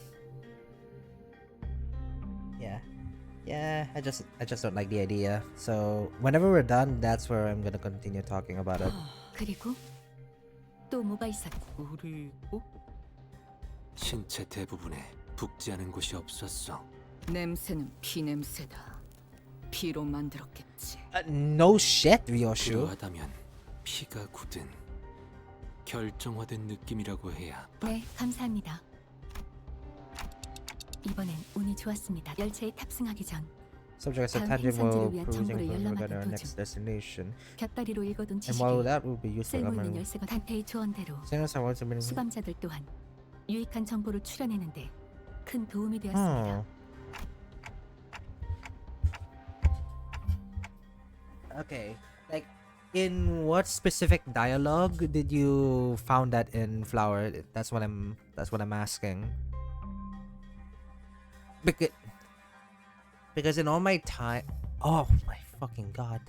Yeah, I just don't like the idea. So whenever we're done, that's where I'm gonna continue talking about it. 그리고 또 뭐가 있었지? 그리고 신체 대부분에 붓지 않은 곳이 없었어. 냄새는 피 냄새다. 피로 만들었겠지. No shit, Ryoshu. 그러하다면 피가 굳은 결정화된 느낌이라고 해야. 네, 감사합니다. 이번엔 운이 좋았습니다. 열차에 탑승하기 전 Subjects are 다음 tangible, 행선지를 위한 cruising 정보를 for 열람하는 our 도중 next destination. 곁다리로 읽어둔 And while 지식이 that will be useful, 쓸모 있는 열쇠가 단테의 조언대로 Sinners are also been. 수감자들 또한 유익한 정보를 추려내는데 큰 도움이 되었습니다. Okay, like in what specific dialogue did you found that in Flower? That's what I'm asking. Because in all my time, oh my fucking god,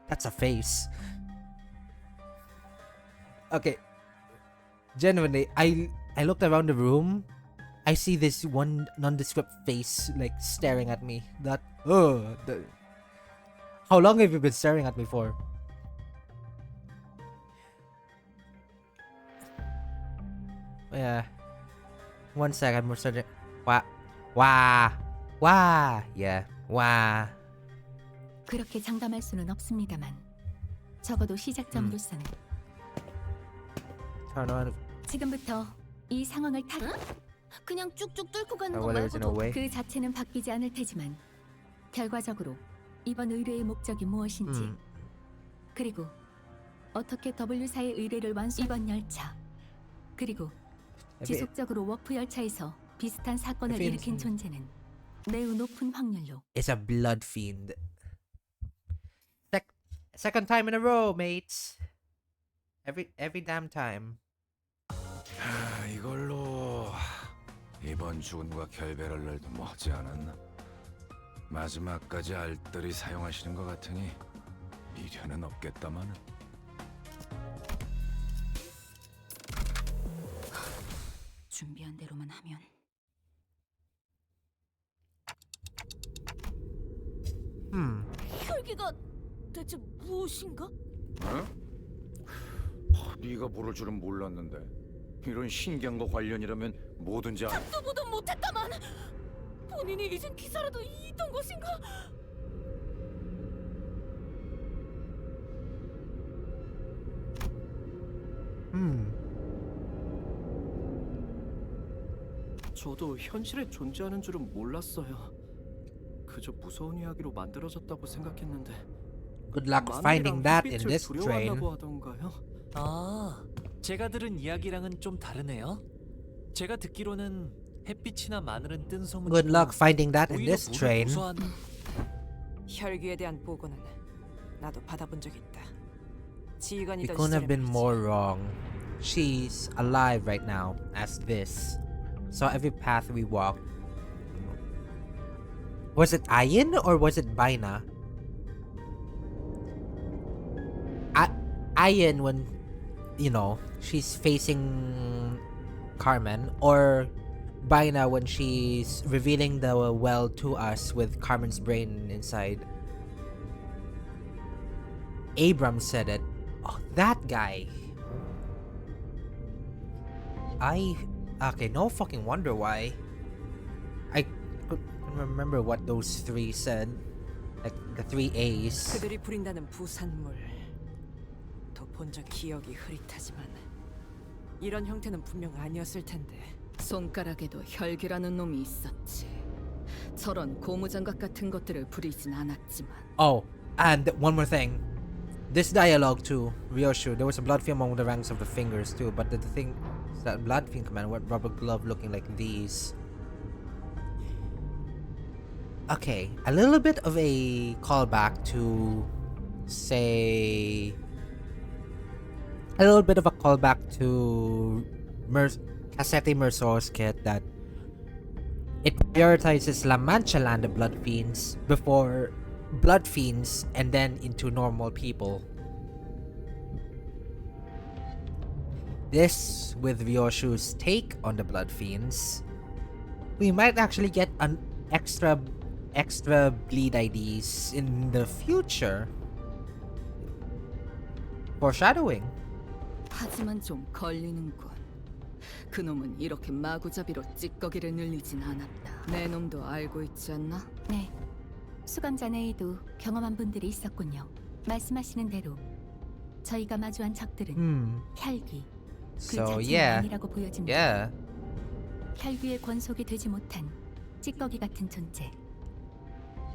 that's a face. Okay, genuinely, I looked around the room. I see this one nondescript face like staring at me. How long have you been staring at me for? Yeah. 1 second, we're starting. Yeah. 그렇게 장담할 수는 없습니다만 적어도 시작점으로서는 Turn on. 지금부터 이 상황을 그냥 쭉쭉 뚫고 가는 Oh, 거 well, there's no 말고도 way. 그 자체는 바뀌지 않을 테지만 결과적으로 이번 의뢰의 목적이 무엇인지 그리고 어떻게 W사의 의뢰를 이번 열차 그리고 지속적으로 워프 열차에서 비슷한 사건을 일으킨 존재는 매우 높은 확률로 It's a blood fiend. Second time in a row, mates. Every damn time. 이걸로 이번 죽은과 결별할 날도 머지 않았나? 마지막까지 알뜰히 사용하시는 것 같으니 미련은 없겠다마는. 준비한 대로만 하면. 혈기가 대체 무엇인가? 어? 네가 모를 줄은 몰랐는데 이런 신기한 거 관련이라면 뭐든지 잡도 보도 못했다만 본인이 잊은 기사라도 있던 것인가? 저도 현실에 존재하는 줄은 몰랐어요. 그저 무서운 이야기로 만들어졌다고 생각했는데. Good luck finding that in this train. 두려워한다고 하던가요? 아, 제가 들은 이야기랑은 좀 다르네요. 제가 듣기로는 햇빛이나 마늘은 뜬 소문이 Good luck finding that in this train. 혈기에 대한 보고는 나도 받아본 적이 있다. We 지휘관이던 couldn't have 시절에 been 말이지. more wrong. She's alive right now as this. So every path we walk. Was it Ayin or was it Baina? Ayin when, you know, she's facing Carmen, or Baina when she's revealing the well to us with Carmen's brain inside. Abram said it. Oh, that guy. Okay, no fucking wonder why. I couldn't remember what those three said. Like the three A's. 그들이 부린다는 부산물. 본 적 기억이 흐릿하지만 이런 형태는 분명 아니었을 텐데. 손가락에도 혈기라는 놈이 있었지. 저런 고무장갑 같은 것들을 부리진 않았지만. Oh, and one more thing. This dialogue too, Ryoshu, there was a blood fiend among the ranks of the fingers too, but the thing is that blood fiend command went rubber glove looking like these. Okay, a little bit of a callback to, say, a little bit of a callback to Cassette Merceau's kit that it prioritizes La Mancha land of blood fiends before blood fiends and then into normal people. This with Ryoshu's take on the blood fiends, we might actually get an extra bleed IDs in the future. Foreshadowing. 하지만 좀 걸리는군. 그놈은 이렇게 마구잡이로 찌꺼기를 늘리진 않았다. 내 놈도 알고 있지 않나? 네. 수감 전에에도 경험한 분들이 있었군요. 말씀하시는 대로 저희가 마주한 적들은 혈귀, 그 So 자체가 yeah, 아니라고 보여집니다. yeah. 혈귀의 권속이 되지 못한 찌꺼기 같은 존재.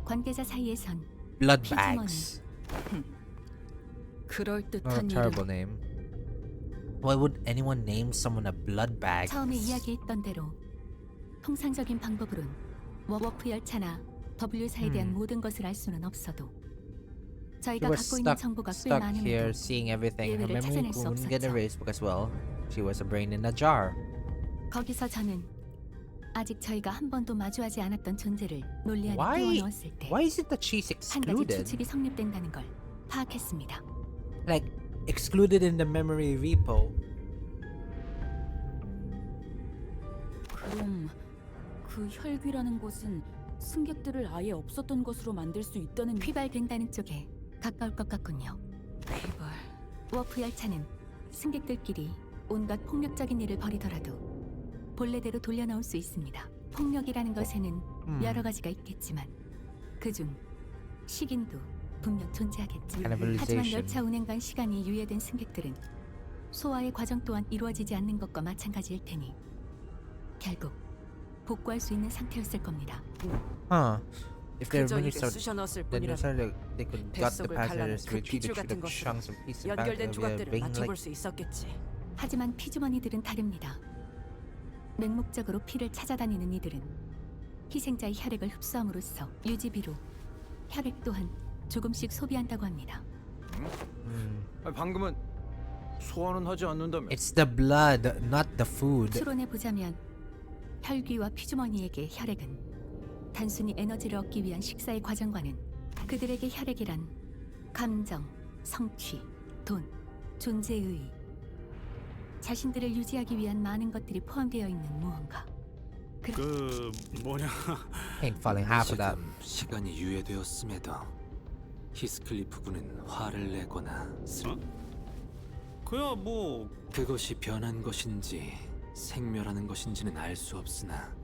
관계자 사이에선 Blood 피주머니. bags. 그럴 Oh, 듯한 terrible name. Why would anyone name someone a blood bag? 처음에 이야기했던 대로 통상적인 방법으로는 워프 열차나 W사에 대한 모든 것을 알 수는 없어도 She 저희가 was 갖고 있는 정보가 꽤 stuck here 많음에도 seeing everything. Her 예외를 memory 찾아낼 수 wouldn't get 없었죠. erased because, well, she was a brain in a jar. 거기서 저는 아직 저희가 한 번도 마주하지 않았던 존재를 논리 안에 Why? 끼워넣었을 때 Why is it that she's 한 가지 excluded? 추측이 성립된다는 걸 파악했습니다. Like, excluded in the memory repo. 그럼 그 혈귀라는 것은 승객들을 아예 없었던 것으로 만들 수 있다는 휘발된다는 쪽에 가까울 것 같군요. 휘발. 워프 열차는 승객들끼리 온갖 폭력적인 일을 벌이더라도 본래대로 돌려놓을 수 있습니다. 폭력이라는 것에는 여러 가지가 있겠지만 그중 식인도 분명 존재하겠죠. 하지만 Cannibalization. 열차 운행간 시간이 유예된 승객들은 소화의 과정 또한 이루어지지 않는 것과 마찬가지일 테니 결국 복구할 수 있는 상태였을 겁니다. Huh. If their 그저 menu 이를 started, 쑤셔넣었을 then 뿐이라도 they could got the 뱃속을 passengers 갈라낸 to 그 retreat 피줄 to 같은 the 것으로 chunks and pieces back 연결된 of the 조각들을 brain 맞춰볼 like 수 있었겠지. 하지만 피주머니들은 다릅니다. 맹목적으로 피를 찾아다니는 이들은 희생자의 혈액을 흡수함으로써 유지비로 혈액 또한 조금씩 소비한다고 합니다. 방금은 소화는 하지 않는다며. It's the blood, not the food. 추론해 보자면 혈귀와 피주머니에게 혈액은 단순히 에너지를 얻기 위한 식사의 과정과는 그들에게 혈액이란 감정, 성취, 돈, 존재의 자신들을 유지하기 위한 많은 것들이 포함되어 있는 무언가. 그 뭐냐 Ain't falling half of that. 지금 시간이 유예되었음에도 히스클리프 군은 화를 내거나 그야 뭐 그것이 변한 것인지 생멸하는 것인지는 알 수 없으나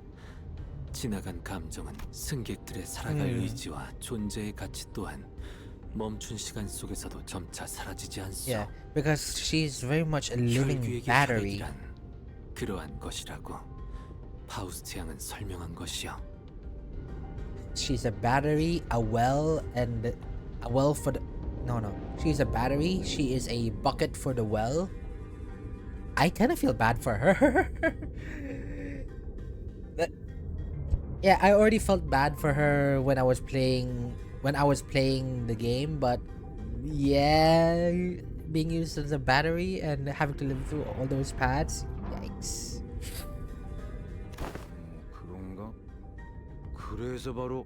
지나간 감정은 승객들의 살아갈 의지와 존재의 가치 또한 멈춘 시간 속에서도 점차 사라지지 않소. Yeah, because she's very much a living 혈귀에게 battery. 혈액이란 그러한 것이라고 파우스트 양은 설명한 것이요. She's a battery, a well, and a well for the. No. She's a battery. She is a bucket for the well. I kind of feel bad for her. But, yeah, I already felt bad for her when I was playing the game, but yeah, being used as a battery and having to live through all those paths, yikes. 그런가? 그래서 바로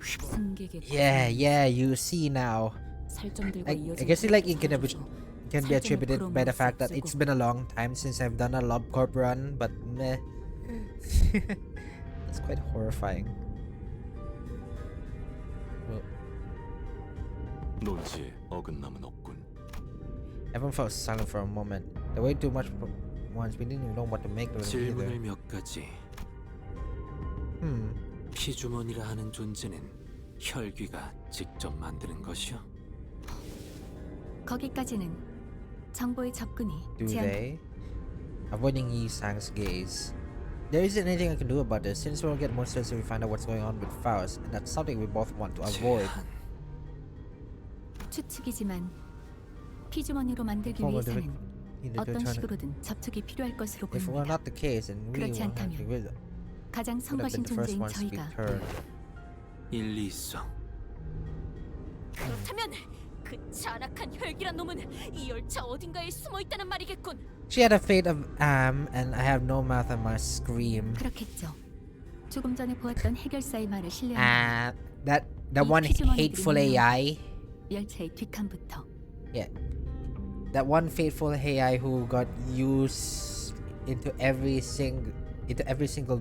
승객의 Yeah, you see now. 살점들과 I 이어진 guess it 혈액이 can be attributed by the fact that 풀어놓을 it's 수 been a long time since I've done a LobCorp run, but meh. It's quite horrifying. Well, 논지에 어긋남은 없군. everyone felt silent for a moment. There way too much ones. We didn't even know what to make of them 질문을 either. 몇 가지. 피주머니라 하는 존재는 혈귀가 직접 만드는 것이요? 거기까지는 정보의 접근이 Do 제한. they? Avoiding Yi-Sang's gaze. There isn't anything I can do about this, since we'll get more stressed if we find out what's going on with Faust, and that's something we both want to avoid. 추측이지만 피주머니로 만들기 Forward 위해서는 Either to 어떤 turn it. 식으로든 접촉이 필요할 것으로 If we're 보입니다. not the case, then we 그렇지 will have to 않다면 가장 would have been 성가신 the first 존재인 ones to be 저희가 turned. 일리 있어. 그렇다면 그 잔악한 혈기란 놈은 이 열차 어딘가에 숨어 있다는 말이겠군. She had a fate of and I have no mouth and must scream. 그렇겠죠. 조금 전에 보았던 해결사의 말을 신뢰한다면 That one 피주머니들이 hateful 있는 AI. 열차의 뒷칸부터 Yeah. That one fateful AI who got used into every single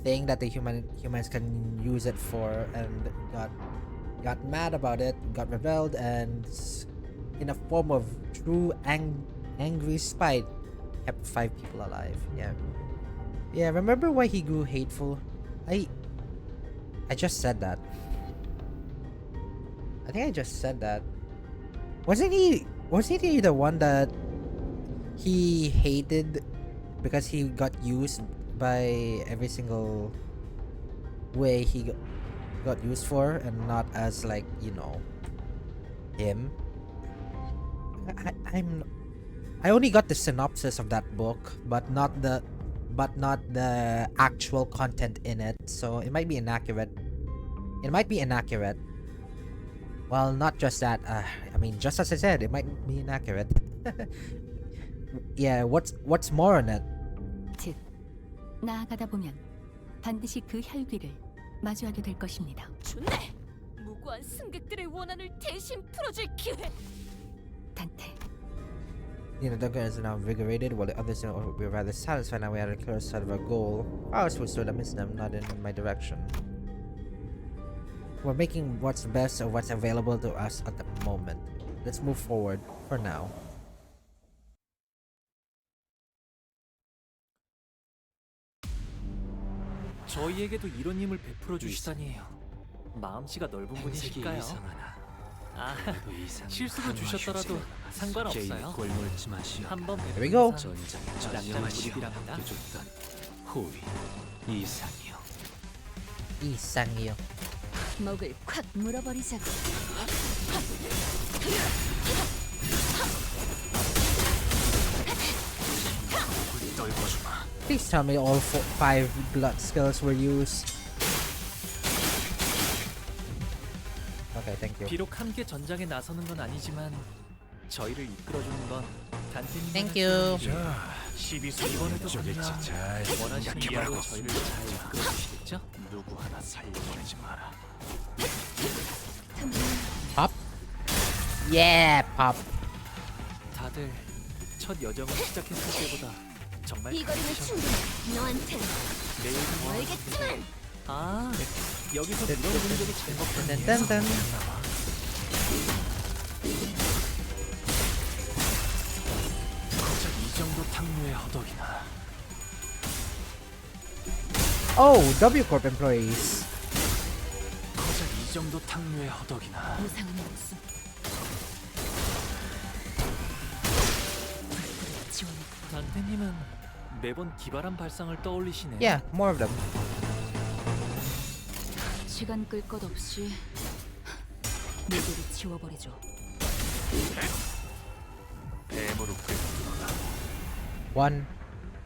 thing that the humans can use it for, and got mad about it, got rebelled, and in a form of true angry spite kept 5 people alive. Yeah, remember why he grew hateful? I just said that. I think I just said that. Wasn't he the one that he hated because he got used by every single way he got used for, and not as, like, you know, him? I only got the synopsis of that book, but not the actual content in it, so it might be inaccurate. Well, not just that. I mean, just as I said, it might be inaccurate. Yeah, what's more on it? 즉 나아가다 보면 반드시 그 혈귀를 마주하게 될 것입니다. 좋네. 무고한 승객들의 원한을 대신 풀어줄 기회. 단테. You know, Duncan is now invigorated, while the others were rather satisfied. Now we had a clear sight of our goal. Ours was sort of miss them, not in my direction. We're making what's best of what's available to us at the moment. Let's move forward for now. 저희에게도 이런 힘을 베풀어 주시다니 마음씨가 넓은 분이실까요? 아, 실수로 주셨더라도 상관없어요. 한번 Here we go. 납작무립이랍니다. 호위 이상이요. 이상이요. 목을 콱 물어버리자고. Please tell me all 5 blood skills were used. Okay, thank you. 비록 함께 전장에 나서는 건 아니지만 저희를 이끌어주는 건 단테님. Thank you. 12수 이번에도 분명 원하시는 대로 저희를 잘 이끌어주시겠죠? 누구 하나 살려보내지 마라. Pop? Yeah, pop. 다들 첫 여정을 시작했을 때보다 정말 이 거리는 충분해. 너한텐 매일 알겠지만. 아, 여기서 이런 분들이 잘못된 딴딴. 고작 이 정도 탕류의 허덕이나. Oh, W Corp employees. 고작 이 정도 탕류의 허덕이나. 무상은 목숨. 단테님은 매번 기발한 발상을 떠올리시네요. Yeah, more of them. 시간 끌 것 없이 모두를 지워버리죠. 뱀으로 꿰뚫어라. 1,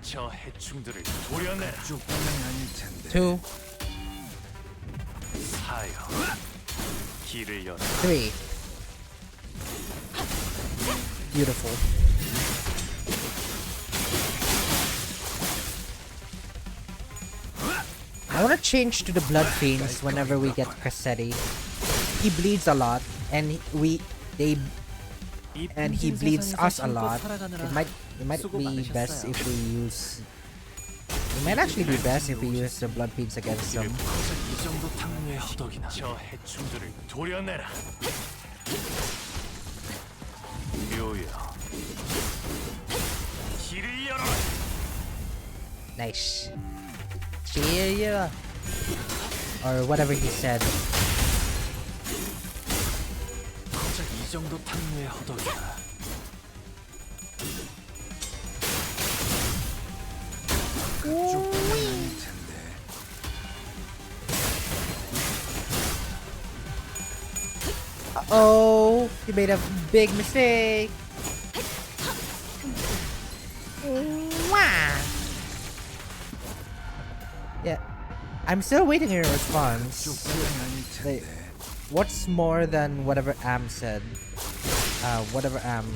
저 해충들을 도려내라. 쪽방이 아닐 텐데. 2, 사여. 길을 열어. 3. Beautiful. I want to change to the Blood Fiends whenever we get Cassetti. He bleeds a lot, and he bleeds us a lot. It might be best if we use. It might actually be best if we use the Blood Fiends against them. 이 정도 탕류의 허덕이나. 저 해충들을 도려내라. 묘야. 길을 열어라. Nice. Yeah. Or whatever he said. 고작 이 정도 탕류의 허덕이야. 그쪽은 아닐 텐데. Uh-oh, you made a big mistake. Wow. Yeah, I'm still waiting your response. Like, what's more than whatever Am said? Whatever Am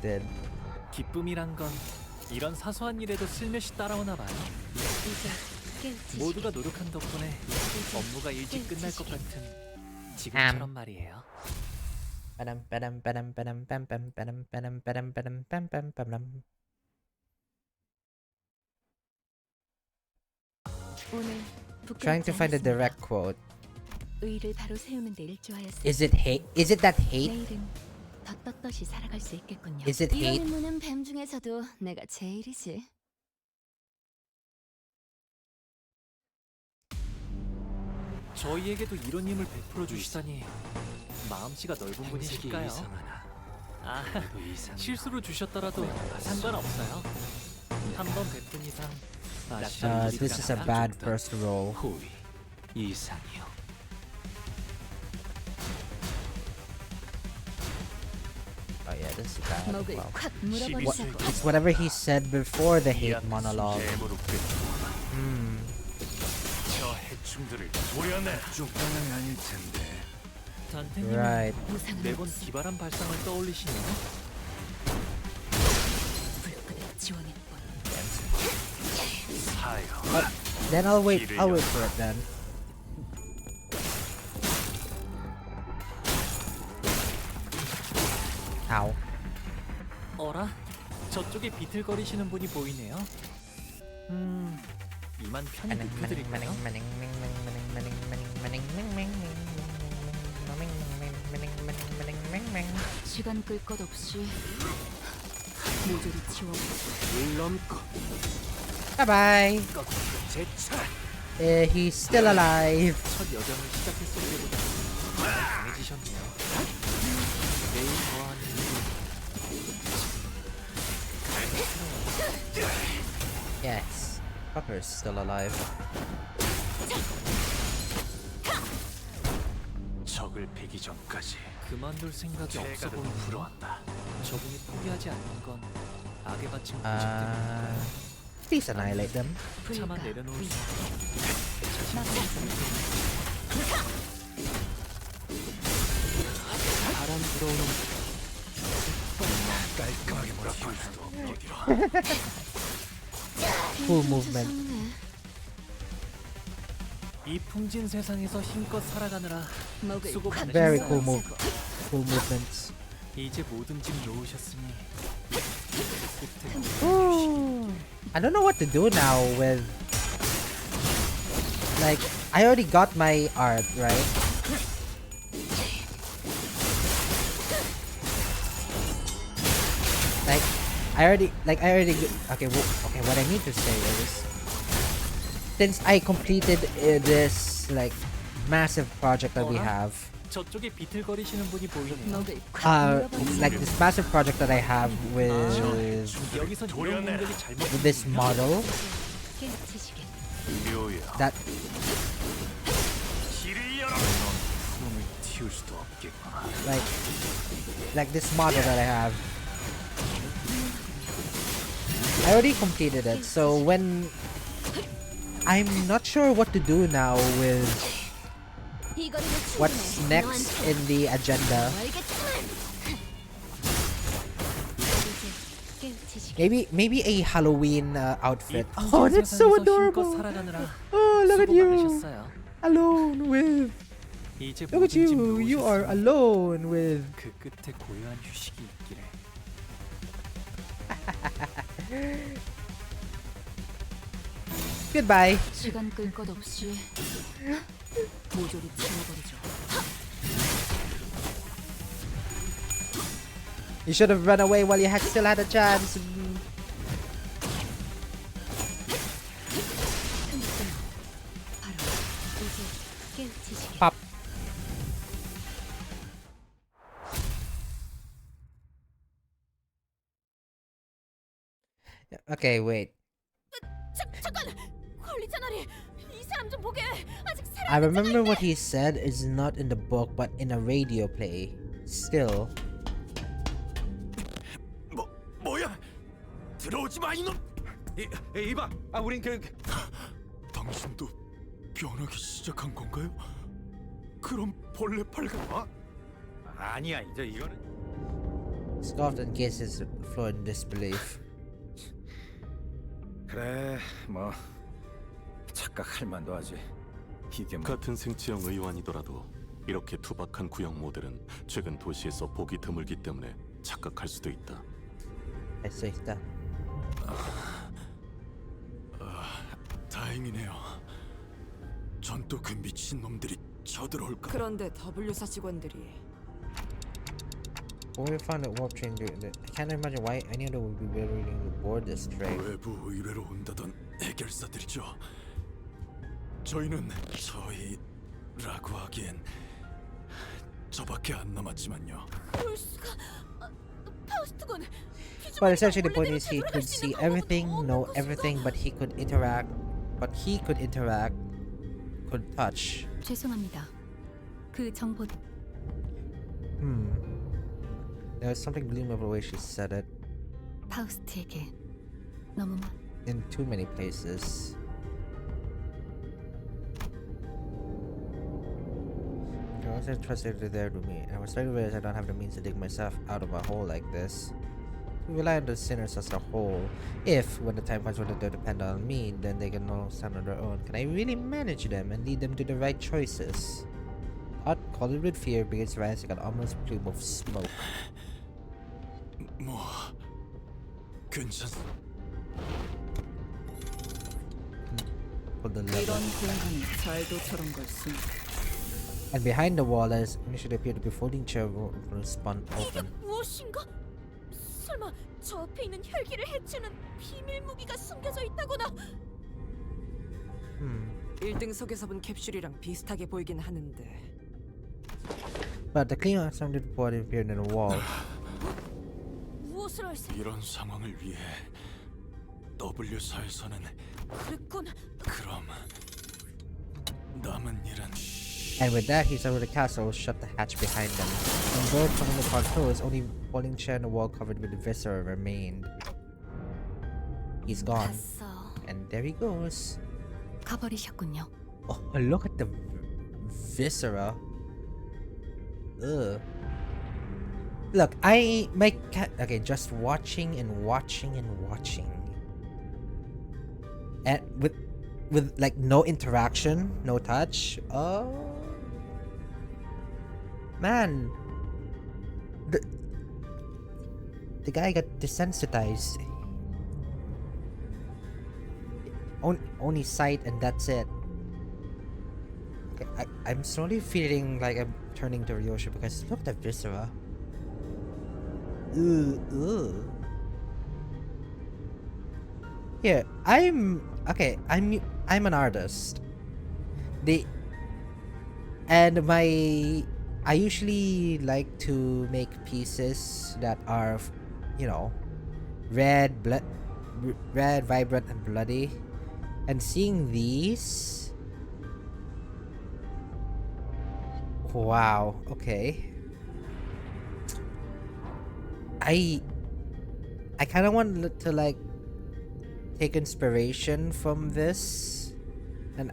did. 기쁨이란 건 이런 사소한 일에도 슬며시 따라오나 봐요. 모두가 노력한 덕분에 업무가 일찍 끝날 것 같은 지금처럼 말이에요. 오늘 Trying to find a direct quote. 의를 바로 세우는 데 일조하였으니 Is it hate? Is it that hate? 내일은 더 떳떳이 살아갈 수 있겠군요. Is it 이런 hate? 임무는 뱀 중에서도 내가 제일이지. 저희에게도 이런 힘을 베풀어 주시다니 마음씨가 넓은 분이실까요? 아, 실수로 주셨더라도 상관없어요. 한 번 베푼 이상 This is a bad first roll. 호위 이상이요. Oh yeah, this is bad. 목을 Wow. 콱 물어버리자고. It's whatever he said before the hate monologue. 저 해충들을 도려내. 그쪽 방향이 아닐 텐데. 단테님은 Right. 매번 기발한 발상을 떠올리시네요. 불끈한 지원일 뿐. 사요. Then I'll wait for it then. Ow. 어라? 저쪽에 비틀거리시는 분이 보이네요. 이만 편히 눕혀드릴까요? 시간 끌 것 없이 모조리 지워버리자. Bye bye. He's still alive. 첫 여정을 시작했을 때보다 강해지셨네요. 매일 더하는 Yes. Fucker's still alive. 적을 패기 전까지 그만둘 생각이 없어 보이는 불어왔다. 저분이 포기하지 않는 건 악에 바친 고집 때문에 Please annihilate them. 차만 내려놓을 수 바람 불어오는 깔끔하게 몰아볼 수도 없기로. Full movement. 이 풍진 세상에서 힘껏 살아가느라 수고 Very 많으셨어요. full movements. 이제 모든 짐 놓으셨으니 I don't know what to do now with, like, I already got my art, right? Okay, what I need to say is, since I completed this, like, massive project that we have, 저쪽에 비틀거리시는 분이 보이네요. like this massive project that I have with 여기선 이런 능력이 잘못 this model, that 길을 열어. 놈을 틔울 수도 없겠구나. like this model that I have, I already completed it. So when I'm not sure what to do now with what's next in the agenda. Maybe a Halloween outfit. Oh, that's so adorable. Oh, look at you. Alone with. Look at you. You are alone with. 그 끝에 고요한 휴식이 있기를. Goodbye. 시간 끌 것 없이 모조리 지워버리죠. You should have run away while you still had a chance. Pop. Okay, wait. 잠깐! 관리 채널이 이 사람 좀 보게. 아직 I remember what he said is not in the book, but in a radio play. Still. 뭐야? 들어오지 마 이놈! 이봐, 우린 당신도 변하기 시작한 건가요? 그럼 벌레 팔가? 아니야, 이제 이거는. Scotland gazes floor in disbelief. 그래, 뭐 착각할 만도 하지. 이게 뭐. 같은 생체형 의환이더라도 이렇게 투박한 구형 모델은 최근 도시에서 보기 드물기 때문에 착각할 수도 있다. 할 수 있다. 다행이네요. 전 또 그 미친 놈들이 쳐들어올까? 그런데 W사 직원들이 When we found that warp train, I can't imagine why any other would be willing to board this train. 외부 의뢰로 온다던 해결사들이죠. 저희는 저희라고 하기엔 저밖에 안 남았지만요. 그럴 수가. 파우스트군. But essentially the point is he could see everything, know everything, but he could interact, could touch. 죄송합니다. 그 정보 There was something gleaming over the way she said it. 파우스트에게 너무 In too many places. I was entrusted there to me, and I was starting to realize I don't have the means to dig myself out of a hole like this. We rely on the sinners as a whole. If, when the time comes when they depend on me, then they can no stand on their own. Can I really manage them and lead them to the right choices? Thought, colored with fear, begins rising an ominous plume of smoke. 뭐 괜찮. Pull the 이런 lever. 공간에 잘도 저런 걸 쓰니. And behind the wall, as initially appeared to be folding chair, will spun open. 무엇인가? 설마 저 앞에 있는 혈기를 해치는 비밀 무기가 숨겨져 있다거나? 1등석에서 본 캡슐이랑 비슷하게 보이긴 하는데. But the clean sounded body appeared in the wall. 무엇을 할 생? 이런 상황을 위해 W사에서는 그랬군. 그럼 남은 일은. And with that, he saw the castle shut the hatch behind them. When both coming apart closed, only folding chair and the wall covered with viscera remained. He's gone. 갔어. And there he goes. 가버리셨군요. Oh, look at the viscera. Ugh. Look, okay, just watching and watching and watching. And with like no interaction, no touch. Oh. Man. The guy got desensitized. Only sight and that's it. Okay, I'm slowly feeling like I'm turning to Ryosha because look at the viscera. Ugh. Here, I'm an artist. I usually like to make pieces that are, you know, red, vibrant, and bloody. And seeing these, wow. Okay. I kind of want to like take inspiration from this and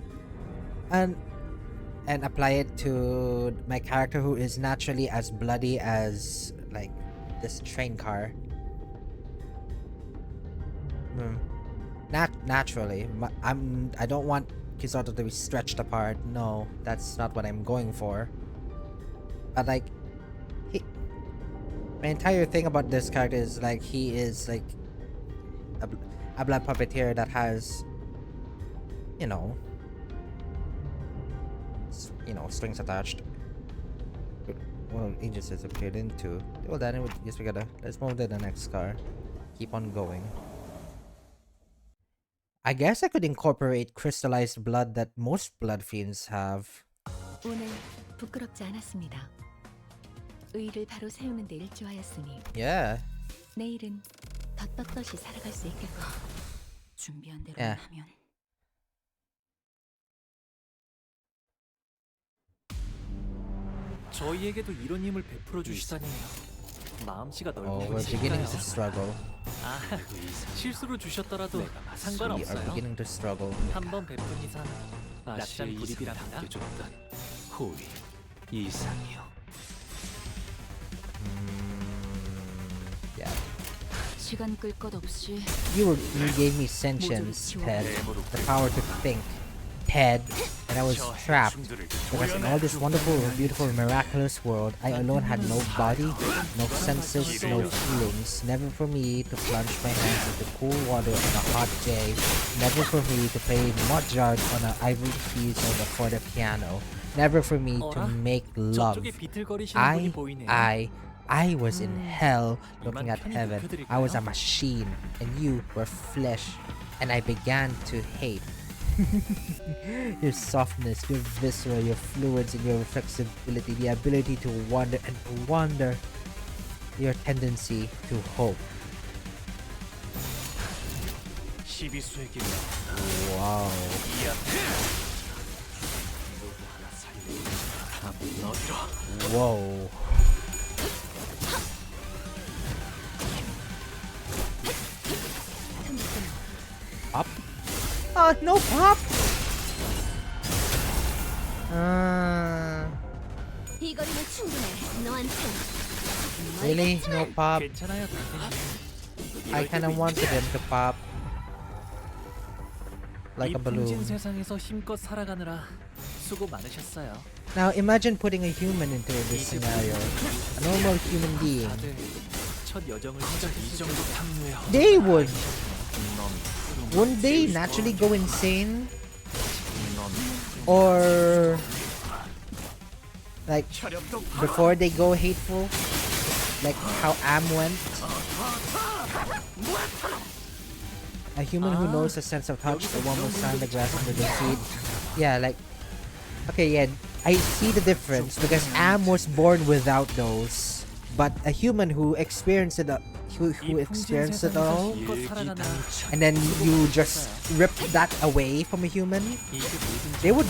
apply it to my character who is naturally as bloody as like this train car. Naturally, I don't want Kizoto to be stretched apart. No, that's not what I'm going for. But like, my entire thing about this character is like he is like a blood puppeteer that has, you know, strings attached. well, agents has appeared into. Well, then I guess we gotta let's move to the next car. Keep on going. I guess I could incorporate crystallized blood that most blood fiends have. 오늘 부끄럽지 않았습니다. 의의를 바로 세우는 데 일조하였으니 Yeah. 내일은 더 떳떳이 살아갈 수 있겠고. 준비한 대로 Yeah. 하면 저희에게도 이런 힘을 베풀어 주시다니 마음씨가 넓은 Oh, we're beginning to struggle. 아, 실수로 주셨더라도 We are 상관없어요. beginning to struggle. 한번 베푼 이상 낙장 아시의 이상을 불입이랍니다. 남겨줬던 호의 이상이요. Yeah. 시간 끌 것 없이 You gave me sentience, Ted. The power to think. Ted. And I was trapped. Because in all this wonderful, beautiful, miraculous world, I alone had no body, no senses, no feelings. Never for me to plunge my hands into cool water on a hot day. Never for me to play Mozart on an ivory keys or the fortepiano. Never for me to make love. 저쪽에 비틀거리시는 분이 보이네요. I was in hell looking at heaven. I was a machine and you were flesh. And I began to hate your softness, your viscera, your fluids, and your flexibility, the ability to wander and wander, your tendency to hope. Wow. Whoa. Pop? Oh, no pop! 이 거리면 충분해. 너한테. Really? No pop? 괜찮아요. I kinda wanted him to pop. Like 이 a balloon. 풍진 세상에서 힘껏 살아가느라 수고 많으셨어요. Now imagine putting a human into this scenario. A normal human being. 다들 첫 여정을 이 정도 탐유해 They wouldn't they naturally go insane? Or like before they go hateful? Like how Am went? A human who knows the sense of touch, the one who signed the grass under the feet. Yeah, like okay, yeah, I see the difference because Am was born without those. But a human who experienced it who experienced it all, and then you just rip that away from a human, they would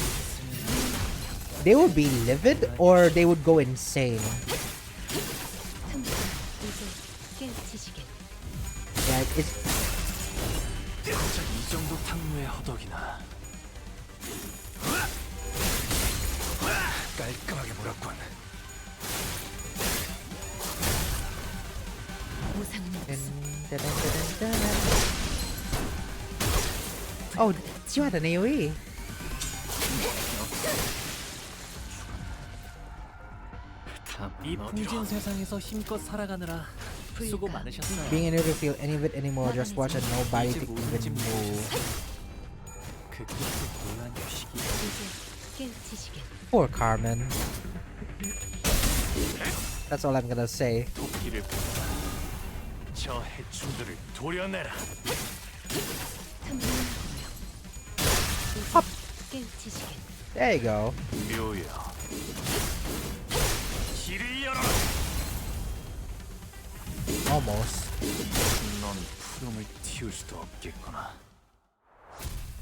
be livid or they would go insane. Like it's 이 정도 탕류의 허덕이나 깔끔하게 몰았군. Oh, you had an AoE. 이 풍진 세상에서 힘껏 살아가느라 수고 많으셨어요. Being able to feel any of it anymore, just watch and nobody to even move. 그 끝에 고요한 휴식이 Poor Carmen. That's all I'm gonna say. 도끼를 뽑아 저 해충들을 도려내라. There you go. 묘야. 길을 열어라. Almost. 넌 푸름을 틔울 수도 없겠구나.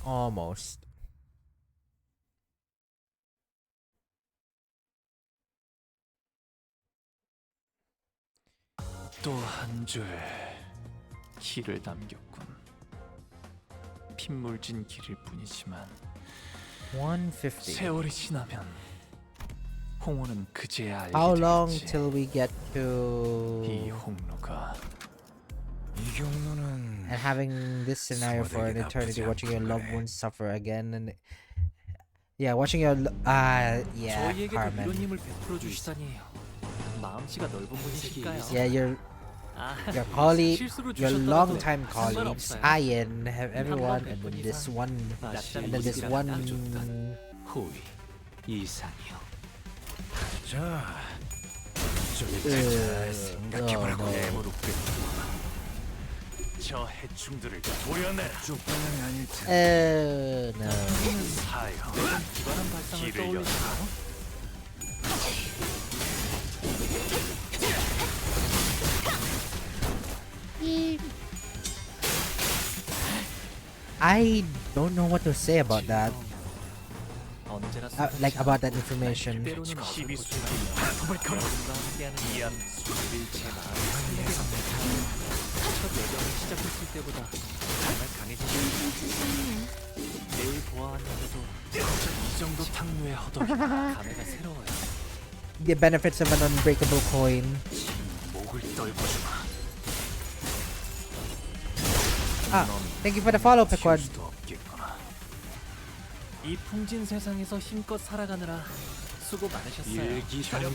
Almost. 또 한 줄 길을 남겼군. 핏물진 길일 뿐이지만 150. 세월이 지나면 홍어는 그제야 알게 How long 되겠지. till we get to 이 홍로가 이 경로는 and having this scenario for an eternity, watching your loved ones suffer again, and yeah, watching your yeah, 저희에게도 Carmen. 이런 힘을 베풀어 주시다니 마음씨가 넓은 분이실까요? Yeah, your colleague, your long-time colleagues, Ian, everyone, and then this one, and then this one. 호의 이상이요. 자, 생각해보라고. no. 저 해충들을 도려내. 쪽 방향이 아닐 텐데. No. 사형. 기발한 발상을 길을 떠올리시나요? I don't know what to say about that. 언제나 Like about that information. 때로는 시비수나 함께하는 이한 일체 마음이 첫 여정을 시작했을 때보다 정말 강해지셨어요. 내일 보아왔는데도 이 정도 탕류의 허덕이 감회가 새로워요. The benefits of an unbreakable coin. 목을 떨궈주마. Thank you for the follow, Pequod. 수도 없겠구나. 이 풍진 세상에서 힘껏 살아가느라 수고 많으셨어요. 일기장처럼.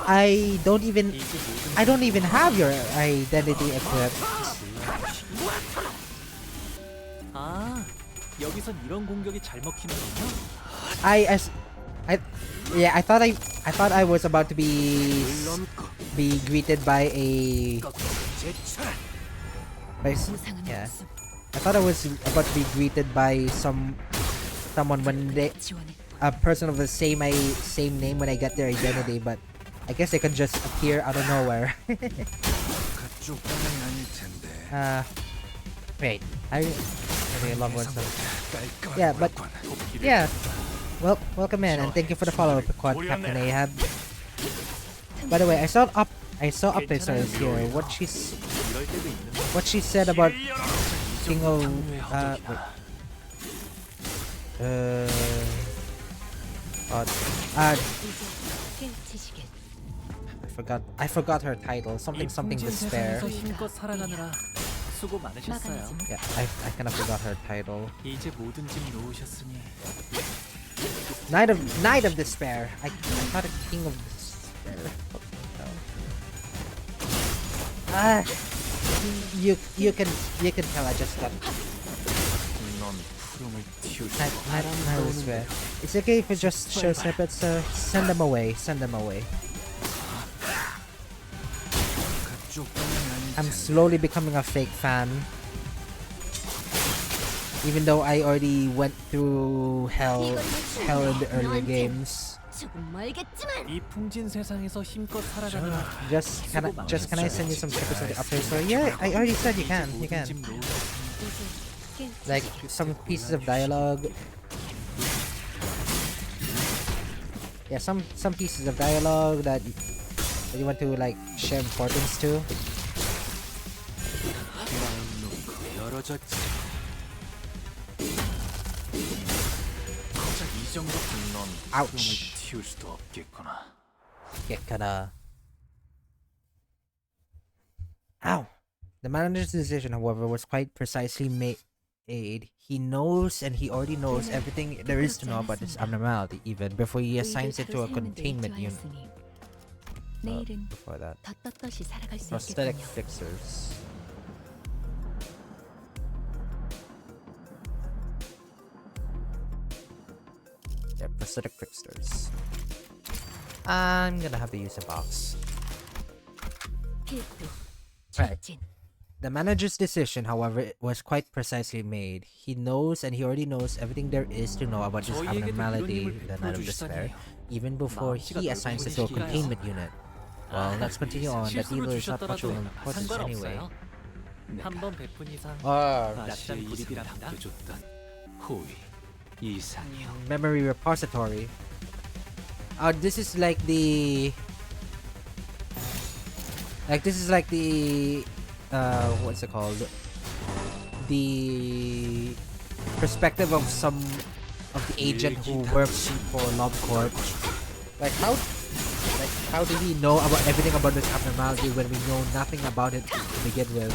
I don't even have your identity equipped. 아, 여기선 이런 공격이 잘 먹히는군요. I thought I was about to be greeted by a yeah. I thought I was about to be greeted by someone when a person of the same name when I get their identity, but I guess they could just appear out of nowhere. 그쪽 방향이 아닐 텐데. Wait, I really love one. Yeah, but yeah. Well, welcome in and thank you for the follow, Pequod, Captain Ahab. By the way, I saw update stories here. What she said about King of I forgot her title. Something despair. 힘껏 살아가느라 수고 많으셨어요. Yeah, I kind of forgot her title. 이제 모든 짐 놓으셨으니 Knight of Despair. I thought it King of Despair. You can tell I just got Knight of Despair. It's okay if you just show snippets, so send them away. I'm slowly becoming a fake fan. Even though I already went through hell in the earlier games. 이 풍진 세상에서 힘껏 살아가느라 Just can I send you some snippets of the update story? Yeah, I already said you can. Like some pieces of dialogue. Yeah, some pieces of dialogue that you want to like share importance to. Ouch. Ow. The manager's decision, however, was quite precisely made. He knows and he already knows everything there is to know about this abnormality, even before he assigns it to a containment unit. Before that, prosthetic fixers. Yeah, prosthetic fixers. I'm gonna have to use a box. Right. The manager's decision, however, was quite precisely made. He knows and he already knows everything there is to know about this abnormality, the Knight of Despair, even before he assigns it to a containment unit. Well, let's continue on. That evil is not much of importance anyway. 한번 베푼 이상 다시 낯선 이상을 불입이랍니다. 남겨줬던 호위 이상이요. Memory repository. This is like the what's it called? The perspective of some of the agent who works for LobCorp. How did he know about everything about this abnormality when we know nothing about it to begin with?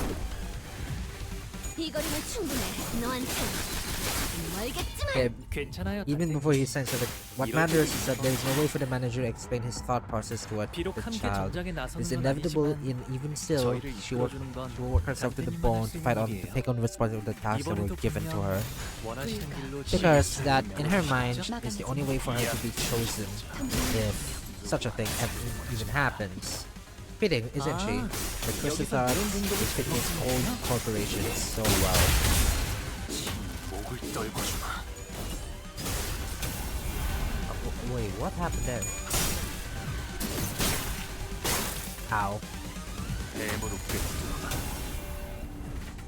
Yeah, even before he sends it, what matters is that there is no way for the manager to explain his thought process to the child. It's inevitable, and even still, she will work herself to the bone to take on responsibility of the tasks that were given to her. Because that, in her mind, is the only way for her to be chosen, if such a thing even happens. fitting, isn't she? Ah, The crystal 여기서 thought 이런 공격이 is fitting its 들어오는 own 거군요. corporation so well. 목을 떨궈주마. Wait, what happened there? Ow. 뱀으로 꿰뚫어라.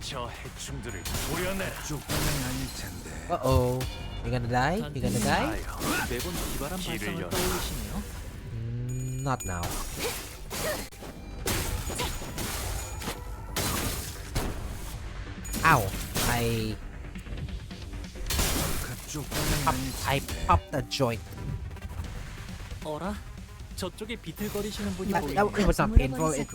저 해충들을 도려내라. 쪽방향이 아닐 텐데. Uh-oh. You gonna die? You gonna die? 매번 기발한 길을 발상을 열어라. 떠올리시네요. Not now. Ow. 그쪽 방향이 아닐 I popped a joint. 어라? 저쪽에 비틀거리시는 분이 It 보이네요. was not painful. I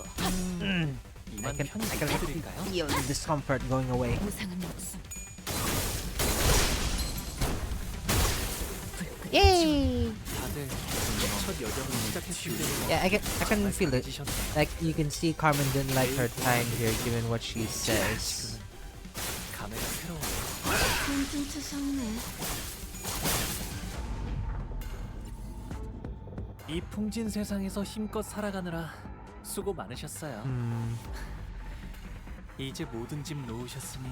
이만 can 편집해드릴까요? feel the discomfort going away. 무상은 목숨. Yay! 다들 첫 여정을 시작했을 때 Yeah, I can feel it. Like you can see Carmen didn't like her time here given what she says. 감회가 새로워요. 좀 세상이네. 이 풍진 세상에서 힘껏 살아가느라 수고 많으셨어요. 이제 모든 짐 놓으셨으니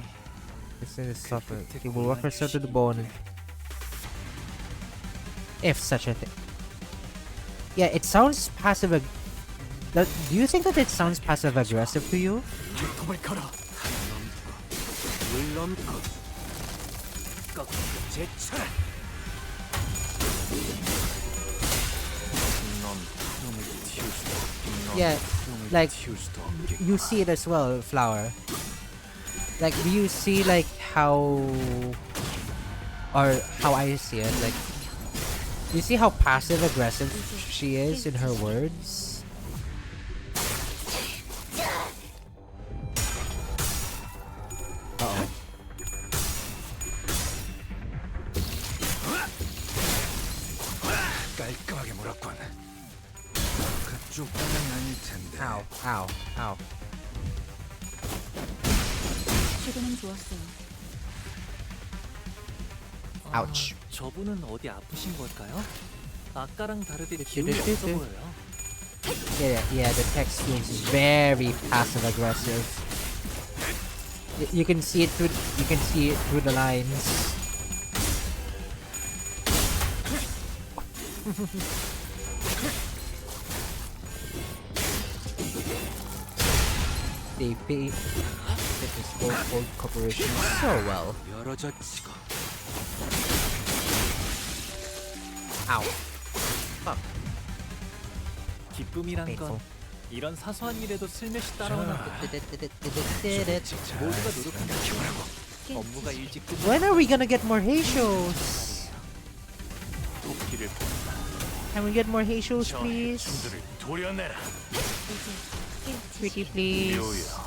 This is suffer. He will work herself to the bone. If such a thing. Yeah, it sounds passive. Do you think that it sounds passive aggressive to you? 유통을 걸어. 물론 꺾고 제쳐라. Yeah, like you see it as well, Flower. Like, do you see like how, or how I see it? Like, you see how passive aggressive she is in her words? Uh-oh. 깔끔하게 물었군. 그쪽 방향이 아닐 텐데. Ow, ow, ow. 시도는 좋았어요. Ouch. 저분은 어디 아프신 걸까요? 아까랑 다르게 기운이 없어 보여요. Yeah, the text feels very passive aggressive. You can see it through the lines. They pay this old corporation so well. 열어져 치고. Ow. Fuck. 기쁨이란 건 이런 사소한 일에도 슬며시 따라오는 거야. 모두가 노력한다고 업무가 일찍 끝나. When are we gonna get more Heishos? 도끼를 Can we get more Heishos, 저 please? 해충들을 도려내라. Pretty please. 묘야.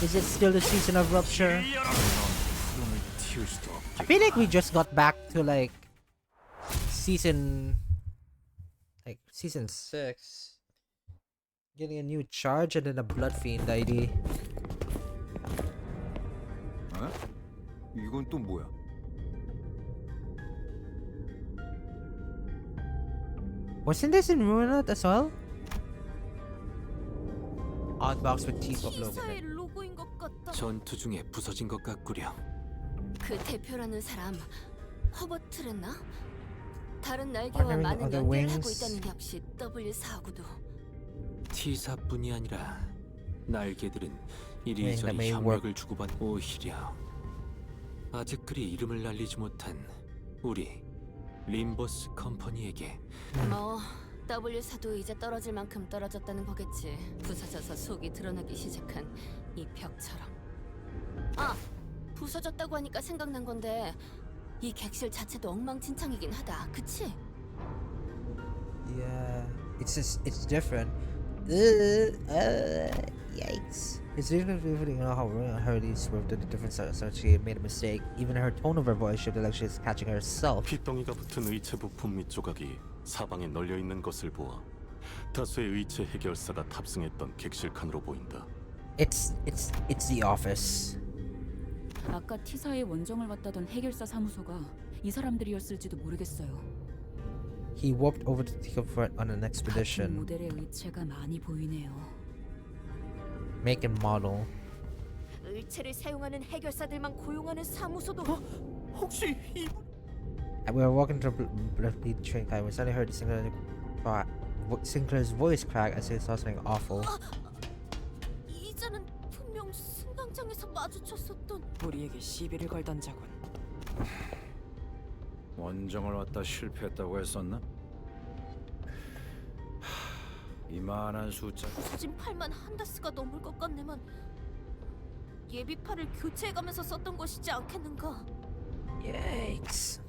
Is it still the season of rupture? 숨을 틔울 수도 I 없게. feel like we just got back to like season 6. Getting a new charge and then a blood fiend ID. 어? 이건 또 뭐야? Wasn't this in Ruined as well? Odd box with teacup logo. T사의 로고인 것 같다. 전투 중에 부서진 것 같구려. 그 대표라는 사람 허버트랬나? 다른 날개와 Partnering 많은 other 연결을 하고 wings. 있다는 게 역시 W4구도. T사뿐이 아니라 날개들은 that 이리저리 may 협력을 주고받. 오히려 아직 그리 이름을 날리지 못한 우리 림버스 컴퍼니에게 뭐 W4도 이제 떨어질 만큼 떨어졌다는 거겠지. 부서져서 속이 드러나기 시작한 이 벽처럼. 아, 부서졌다고 하니까 생각난 건데 이 객실 자체도 엉망진창이긴 하다. 그치? Yeah, it's different. Yikes. It's different you know how Hurley swerved to the different side, so she made a mistake. Even her tone of her voice showed like she's catching herself. 핏덩이가 붙은 의체 부품 및 조각이 사방에 널려 있는 것을 보아 다수의 의체 해결사가 탑승했던 객실 칸으로 보인다. It's the office. 아까 T사의 원정을 왔다던 해결사 사무소가 이 사람들이었을지도 모르겠어요. He walked over to take over on an 같은 expedition. 모델의 의체가 많이 보이네요. Make and model. 의체를 사용하는 해결사들만 고용하는 사무소도 혹시 이 We were walking to the train car. We suddenly heard Sinclair's voice crack as he saw something awful. 이자는 분명 승강장에서 마주쳤었던. 우리에게 시비를 걸던 자군. 원정을 왔다 실패했다고 했었나? 이만한 숫자. 부서진 팔만 한다스가 넘을 것 같네만. 예비팔을 교체해가면서 썼던 것이지 않겠는가? Yikes.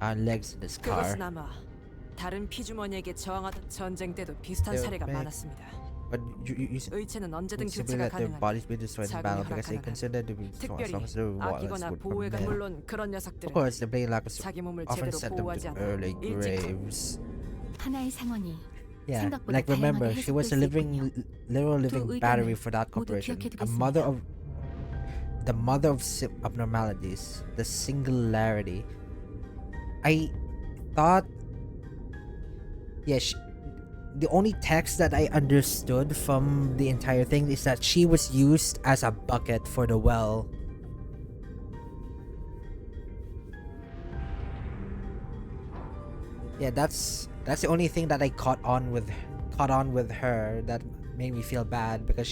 Our legs in this 그것은 car. 아마 다른 피주머니에게 저항하던 전쟁 때도 비슷한 사례가 많았습니다. But 의체는 언제든 simply 교체가 let their 가능한 bodies be destroyed in battle because they 자금이 considered to be as 특별히 long as their wallets 아끼거나 would 보호해간 permit. 물론 그런 Of 녀석들은 course, the blatant lack of 자기 몸을 often 제대로 sent them 보호하지 to 않아 early 일찍 graves. 하나의 상황이 Yeah, 생각보다 like remember, 다양하게 she was a 해석될 수 living, 있군요. literal living 두 battery 의견을 for that 모두 corporation. A 기억해두겠습니다. mother of abnormalities, the singularity. I thought, yeah, the only text that I understood from the entire thing is that she was used as a bucket for the well. Yeah, that's the only thing that I caught on with her that made me feel bad, because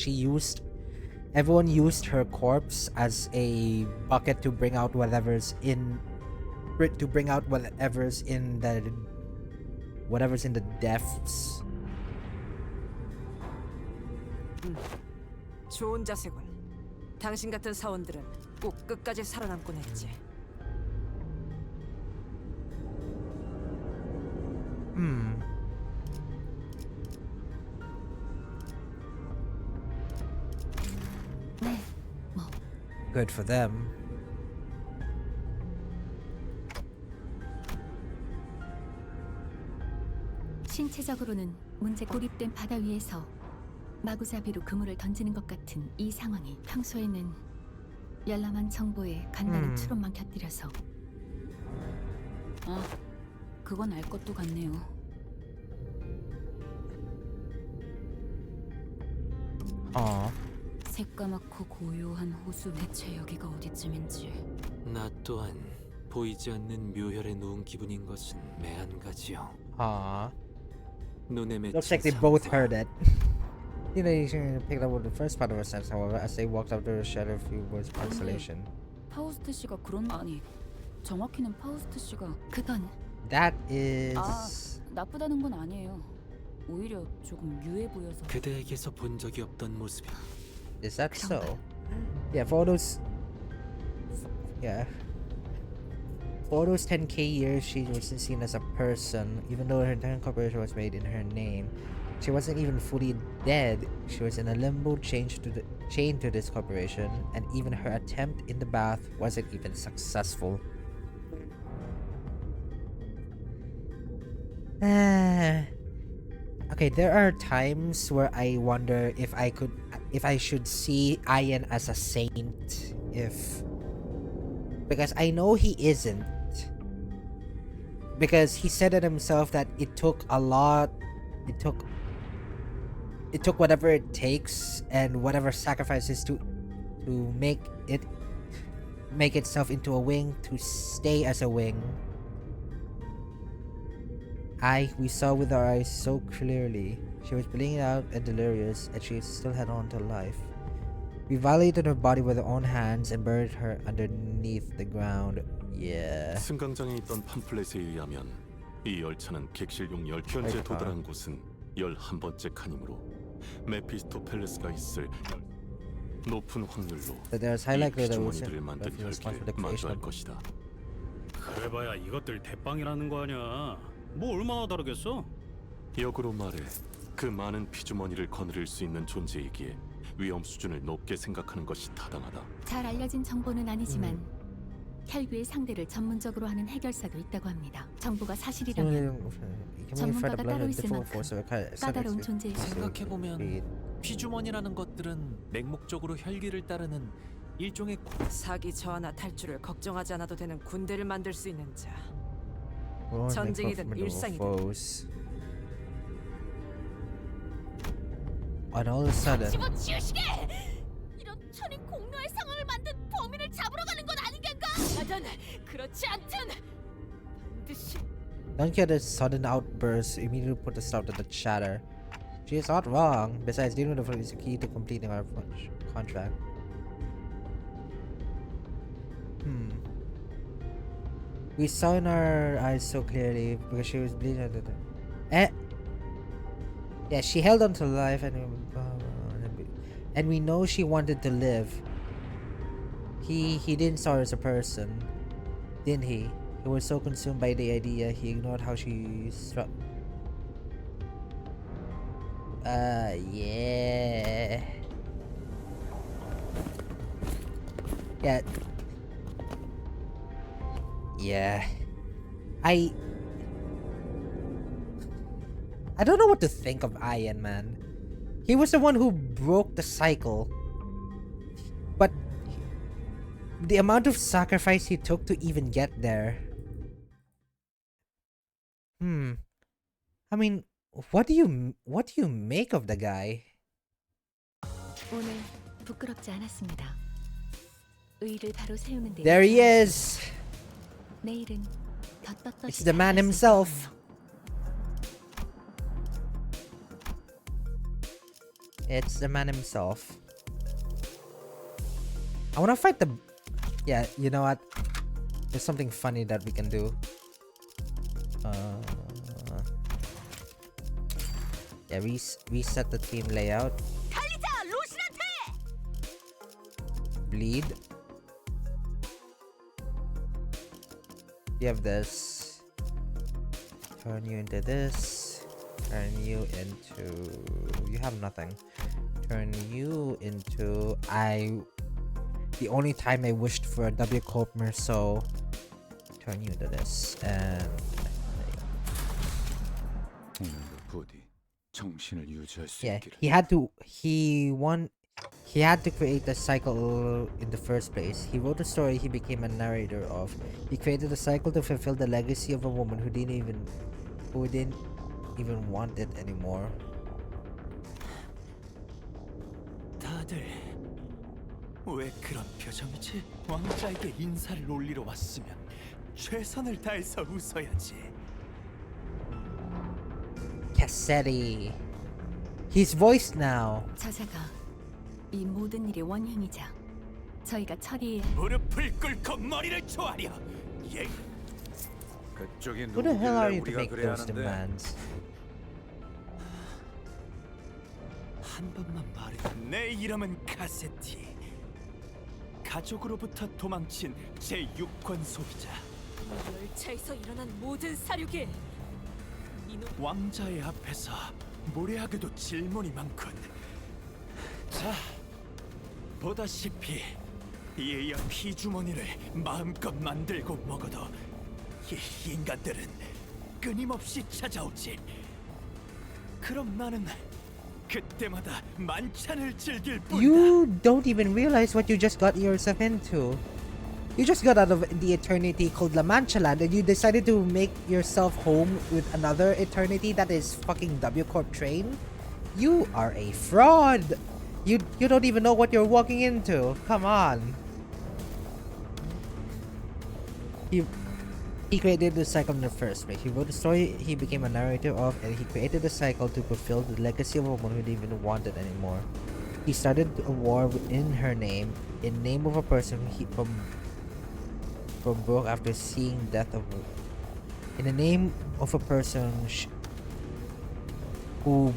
everyone used her corpse as a bucket to bring out whatever's in the depths. 좋은 자세군. 당신 같은 사원들은 꼭 끝까지 살아남곤 했지. 네, 뭐 Good for them. 신체적으로는 문제 고립된 바다 위에서 마구잡이로 그물을 던지는 것 같은 이 상황이 평소에는 열람한 정보에 간단한 추론만 곁들여서 아, 그건 알 것도 같네요. 새까맣고 고요한 호수 대체 여기가 어디쯤인지. 나 또한 보이지 않는 묘혈에 누운 기분인 것은 매한가지요. 눈에 Looks 맺힌 like they both 삶과 heard it. You know, you should pick up with the first part of her sense, however, as they walked up to her shadow a few words of consolation. 파우스트 씨가 그런 아니 정확히는 파우스트 씨가 그건 That is... 나쁘다는 건 아니에요. 오히려 조금 유해 보여서. 그대에게서 본 적이 없던 모습이. Is that so? Yeah, for those 10k years she wasn't seen as a person, even though her entire corporation was made in her name. She wasn't even fully dead. She was in a limbo chained to this corporation, and even her attempt in the bath wasn't even successful. Okay, there are times where I wonder if I should see Ian as a saint, because I know he isn't, because he said it himself that it took whatever it takes and whatever sacrifices to make itself into a wing, to stay as a wing. We saw with our eyes so clearly. She was bleeding out and delirious, and she still had on to life. We violated her body with our own hands and buried her underneath the ground. Yeah. 승강장에 있던 팜플렛에 의하면 이 열차는 객실용 현재 도달한 곳은 11번째 칸이므로 메피스토 팰레스가 있을 높은 확률로 There's 이 high likelihood that 피주머니들을 만든 혈기를 마주할 것이다. 그래봐야 이것들 대빵이라는 거 아니야. 뭐 얼마나 다르겠어? 역으로 말해 그 많은 피주머니를 거느릴 수 있는 존재이기에 위험 수준을 높게 생각하는 것이 타당하다. 잘 알려진 정보는 아니지만 혈귀의 상대를 전문적으로 하는 해결사도 있다고 합니다. 정보가 사실이라면 전문가가 따로 있을 만큼 까다로운 존재일 수 생각해보면 피주머니라는 것들은 맹목적으로 혈기를 따르는 일종의 사기 저하나 탈출을 걱정하지 않아도 되는 군대를 만들 수 있는 자. Ruin my 전쟁이든 formidable 일상이든. foes. And all of a sudden, 집어치우시게! 이런 천인 공로의 상황을 만든 범인을 잡으러 가는 건 아닌 건가? 하여튼 그렇지 않든 반드시 don't get a sudden outburst. Immediately put a stop to the chatter. She is not wrong. Besides, dealing with the food is the key to completing our contract. We saw in our eyes so clearly because she was bleeding. Yeah, she held on to life and we know she wanted to live. He didn't saw her as a person, didn't he? He was so consumed by the idea he ignored how she struck. Yeah. Yeah. Yeah. I don't know what to think of Ian, man. He was the one who broke the cycle. But the amount of sacrifice he took to even get there. I mean, what do you make of the guy? 오늘 부끄럽지 않았습니다. 의를 바로 세우는 데 There he is. 내일은 더 떳떳이 It's the man himself. It's the man himself. I wanna fight the... Yeah, you know what? There's something funny that we can do. Yeah, reset the team layout. Bleed. You have this. Turn you into this. Turn you into... You have nothing. Turn you into... The only time I wished for a W Corpmer, so... Turn you into this. And... 부디 정신을 유지할 수 Yeah, 있기를. he had to create the cycle in the first place. He wrote a story he became a narrator of. He created a cycle to fulfill the legacy of a woman who didn't even want it anymore. 다들 왜 그런 표정이지? 왕자에게 인사를 올리러 왔으면 최선을 다해서 웃어야지. Cassetti. He's voiced now. 저자가 이 모든 일의 원흉이자 저희가 처리해야 무릎을 꿇고 머리를 조아려. 예. 그쪽이 Who the hell are 누구길래 you to 우리가 make 그래야 those 하는데? demands? 한 번만 말해. 내 이름은 카세티. 가족으로부터 도망친 제6권 소비자. 열차에서 일어난 모든 사륙에 왕자의 앞에서 무례하게도 질문이 많군. 자, 보다시피 이에야 피주머니를 마음껏 만들고 먹어도 이 인간들은 끊임없이 찾아오지. 그럼 나는 그때마다 만찬을 즐길 뿐이다. You don't even realize what you just got yourself into. You just got out of the eternity called La Mancha Land and you decided to make yourself home with another eternity that is fucking W Corp train? You are a fraud! You don't even know what you're walking into. Come on. He created the cycle in the first place. He wrote a story he became a narrator of, and he created the cycle to fulfill the legacy of a woman who didn't even want it anymore. He started a war in her name, in name of a person from broke after seeing death of... In the name of a person who...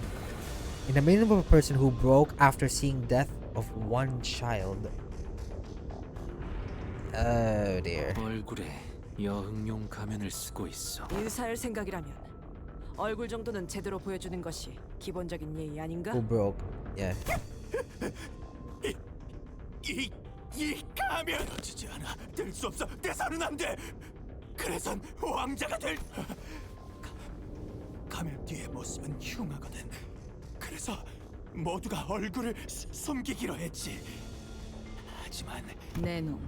In the name of a person who broke after seeing death of one child. Oh dear. 얼굴에 여흥용 가면을 쓰고 있어. 인사할 생각이라면 얼굴 정도는 제대로 보여주는 것이 기본적인 예의 아닌가? Who broke? Yeah. 이 가면 어지지 않아. 될 수 없어. 대사는 안 돼. 그래선 왕자가 될. 가면 뒤의 모습은 흉하거든. 그래서 모두가 얼굴을 숨기기로 했지. 하지만 내놈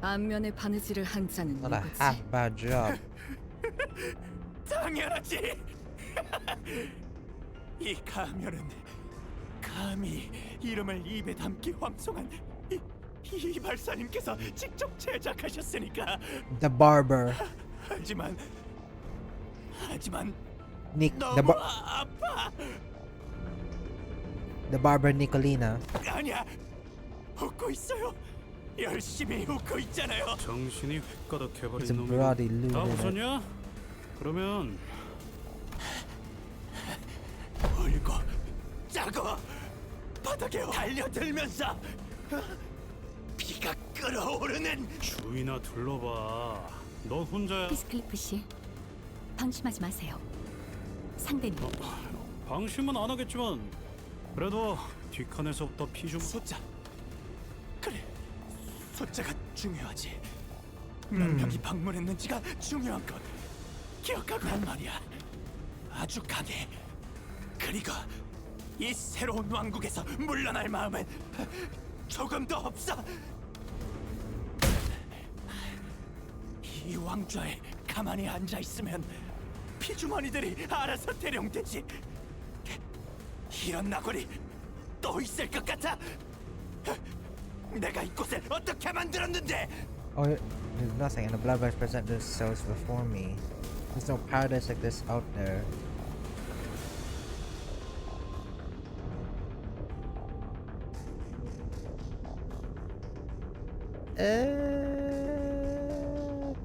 안면에 바느질을 한 자는 Not a 누구지? half bad job. 당연하지. 이 가면은 감히 이름을 입에 담기 황송한 이 발사님께서 직접 제작하셨으니까. The barber. 하지만 Nick, 너무 아파. the barber Nicolina. 아니야, 웃고 있어요. 열심히 웃고 있잖아요. 정신이 It's 휘가닥해버린 a bloody 놈이 다 loot. 웃었냐? 그러면 울고 짜고 바닥에 달려들면서 피가 끓어오르는. 주위나 둘러봐. 너 혼자야. 피스클리프 씨, 방심하지 마세요. 상대는 방심은 안 하겠지만 그래도 뒷칸에서부터 피 좀. 숫자. 그래, 숫자가 중요하지. 몇 명이 방문했는지가 중요한 것. 기억하고 한 말이야. 아주 강해. 그리고 이 새로운 왕국에서 물러날 마음은 조금도 없어. 이 왕좌에 가만히 앉아 있으면 피주머니들이 알아서 대령되지. 이런 나골이 또 있을 것 같아. 내가 이곳을 어떻게 만들었는데? Oh, there's nothing, and the blood vibes present themselves before me. There's no paradise like this out there.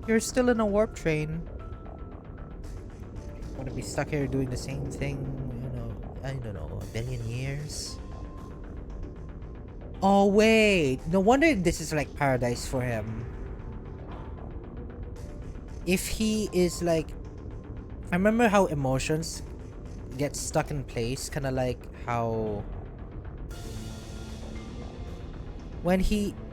You're still in a warp train. Want to be stuck here doing the same thing, you know, I don't know, a billion years? Oh wait, no wonder this is like paradise for him. If he is like, I remember how emotions get stuck in place, kind of like how when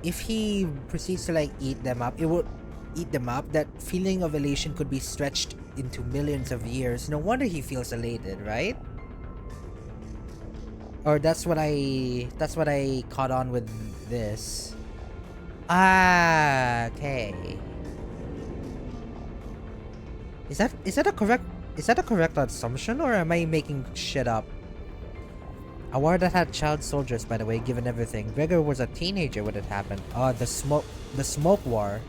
if he proceeds to like eat them up, it would eat them up. That feeling of elation could be stretched into millions of years. No wonder he feels elated, right? Or that's what I caught on with this. Ah, okay. Is that a correct assumption, or am I making shit up? A war that had child soldiers, by the way, given everything. Gregor was a teenager when it happened. The smoke war.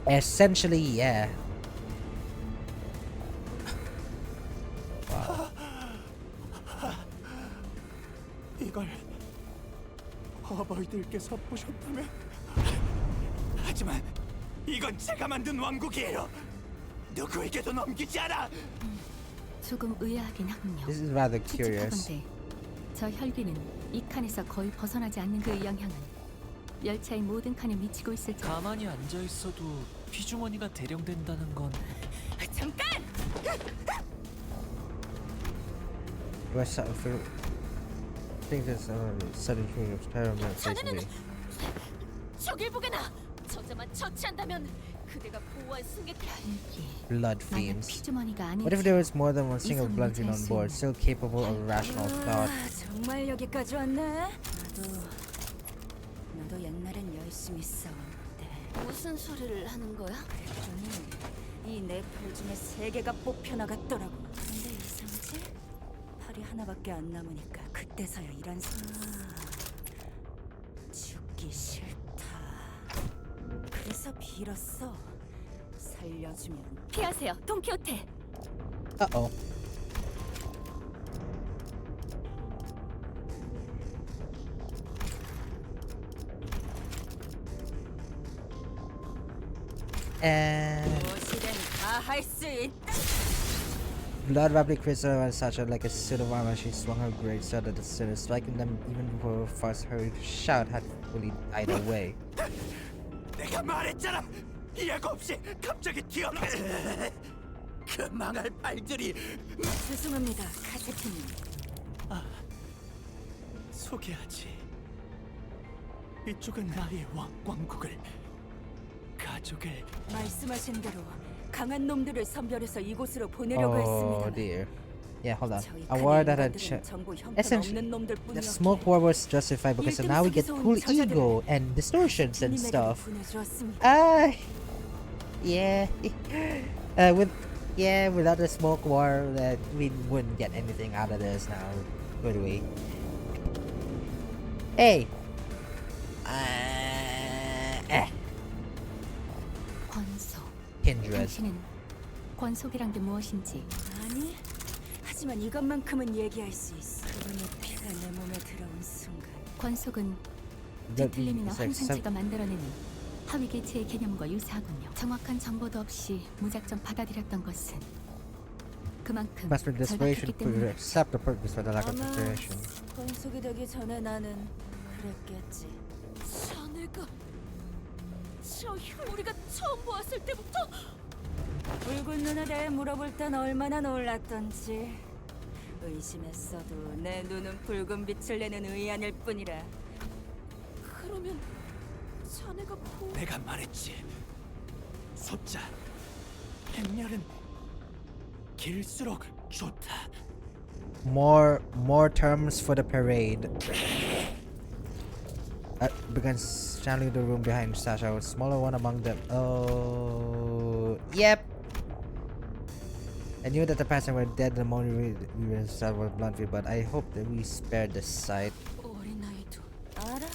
Essentially, yeah. Wow. 이걸 어버이들께서 보셨다면. 하지만 이건 제가 만든 왕국이에요. 누구에게도 넘기지 않아. 조금 의아하긴 하군요. This is rather curious. 추측하건대 저 혈기는 이 칸에서 거의 벗어나지 않는 그의 영향은 열차의 모든 칸에 미치고 있을 줄. 가만히 앉아 있어도 피주머니가 대령된다는 건. 잠깐! think this sudden feeling of terror might face me. 저길 보게나. 저자만 처치한다면 그대가 보호할 승객. Blood fiends. 피주머니가 아닌. What if there was more than one single blood fiend on board, still capable of rational thought? 정말 여기까지 왔네. 나도 옛날엔 열심히 싸웠는데. 무슨 소리를 하는 거야? 그랬더니 이 네 팔 중에 세 개가 뽑혀 나갔더라고. 근데 이상하지? 팔이 하나밖에 안 남으니까 그때서야 이런 죽기 싫다. 그래서 빌었어. 살려주면. 피하세요, 돈키호테. Uh-oh. And blood rapidly crystallized on Sasha like a suit of armor. She swung her great sword at the sinners, striking them even before Fast hurried to shout had fully died away. 내가 말했잖아. 예고 없이 갑자기 튀어나. 그 망할 발들이. 죄송합니다, 카제트님. 소개하지. 이쪽은 나의 왕국을, 가족을. 말씀하신 대로 강한 놈들을 선별해서 이곳으로 보내려고 Oh 했습니다. dear. Yeah, hold on. A war that had essentially the smoke war was justified because now we get cool ego and distortions and stuff. Yeah. Without the smoke war, that we wouldn't get anything out of this now, would we? Hey. 권속. Kindred. 당신은 권속이란 게 무엇인지. 아니, 하지만 이것만큼은 얘기할 수 있어. 그분의 피가 내 몸에 들어온 순간. 권속은 뒤틀림이나 환상체가 만들어내는 하위 개체의 개념과 유사하군요. 정확한 정보도 없이 무작정 받아들였던 것은 그만큼 Must be desperation 절박했기 to 때문에 accept the purpose for the lack of 아마 preparation. 권속이 되기 전에 나는 그랬겠지. 자네가 우리가 처음 보았을 때부터 붉은 눈에 대해 물어볼 땐 얼마나 놀랐던지. 의심했어도 내 눈은 붉은 빛을 내는 의안일 뿐이라. 그러면 자네가 내가 말했지. 숫자 행렬은 길수록 좋다. More terms for the parade. Begins channeling the room behind Sasha, a smaller one among them. Oh, yep. I knew that the passing were dead the moment we were several bluntly, but I hope that we spared the sight. 어린아이도 알아.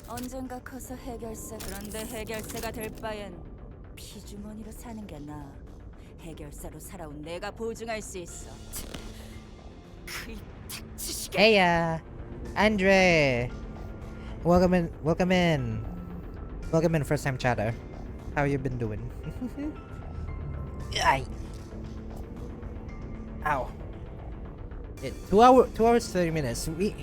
언젠가 커서 해결사. 그런데 해결사가 될 바엔 피주머니로 사는 게 나아. 해결사로 살아온 내가 보증할 수 있어. Hey, Andre. Welcome in. First time chatter. How you been doing? Ay. Ow. 2 hours 30 minutes. We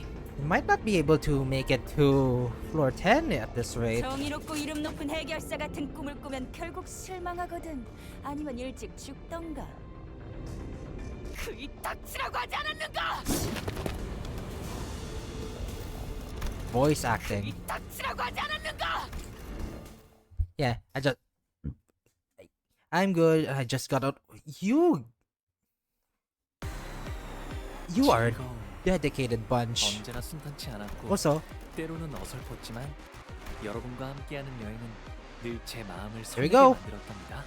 might not be able to make it to floor 10 at this rate. 정의롭고 이름 높은 해결사 같은 꿈을 꾸면 결국 실망하거든. 아니면 일찍 죽던가. 그이 닥치라고 하지 않았는가? Voice acting. 이 닥치라고 하지 않았는가? Yeah, I'm good. I just got out. You are a dedicated bunch. 언제나 순탄치 않았고 Also, 때로는 어설펐지만 여러분과 함께하는 여행은 늘 제 마음을 Here we 설레게 go. 만들었답니다.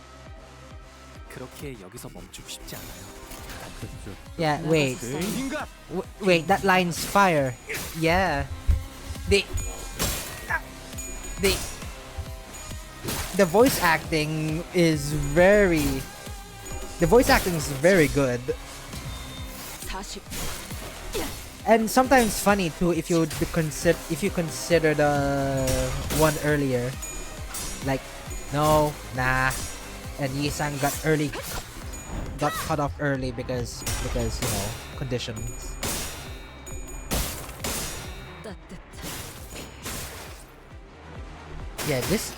그렇게 여기서 멈추고 싶지 않아요. yeah, wait, that line's fire. Yeah. The voice acting is very good. 40. And sometimes funny too if you consider the one earlier, like no, nah, and Yi-sang got cut off early because conditions. Yeah, this.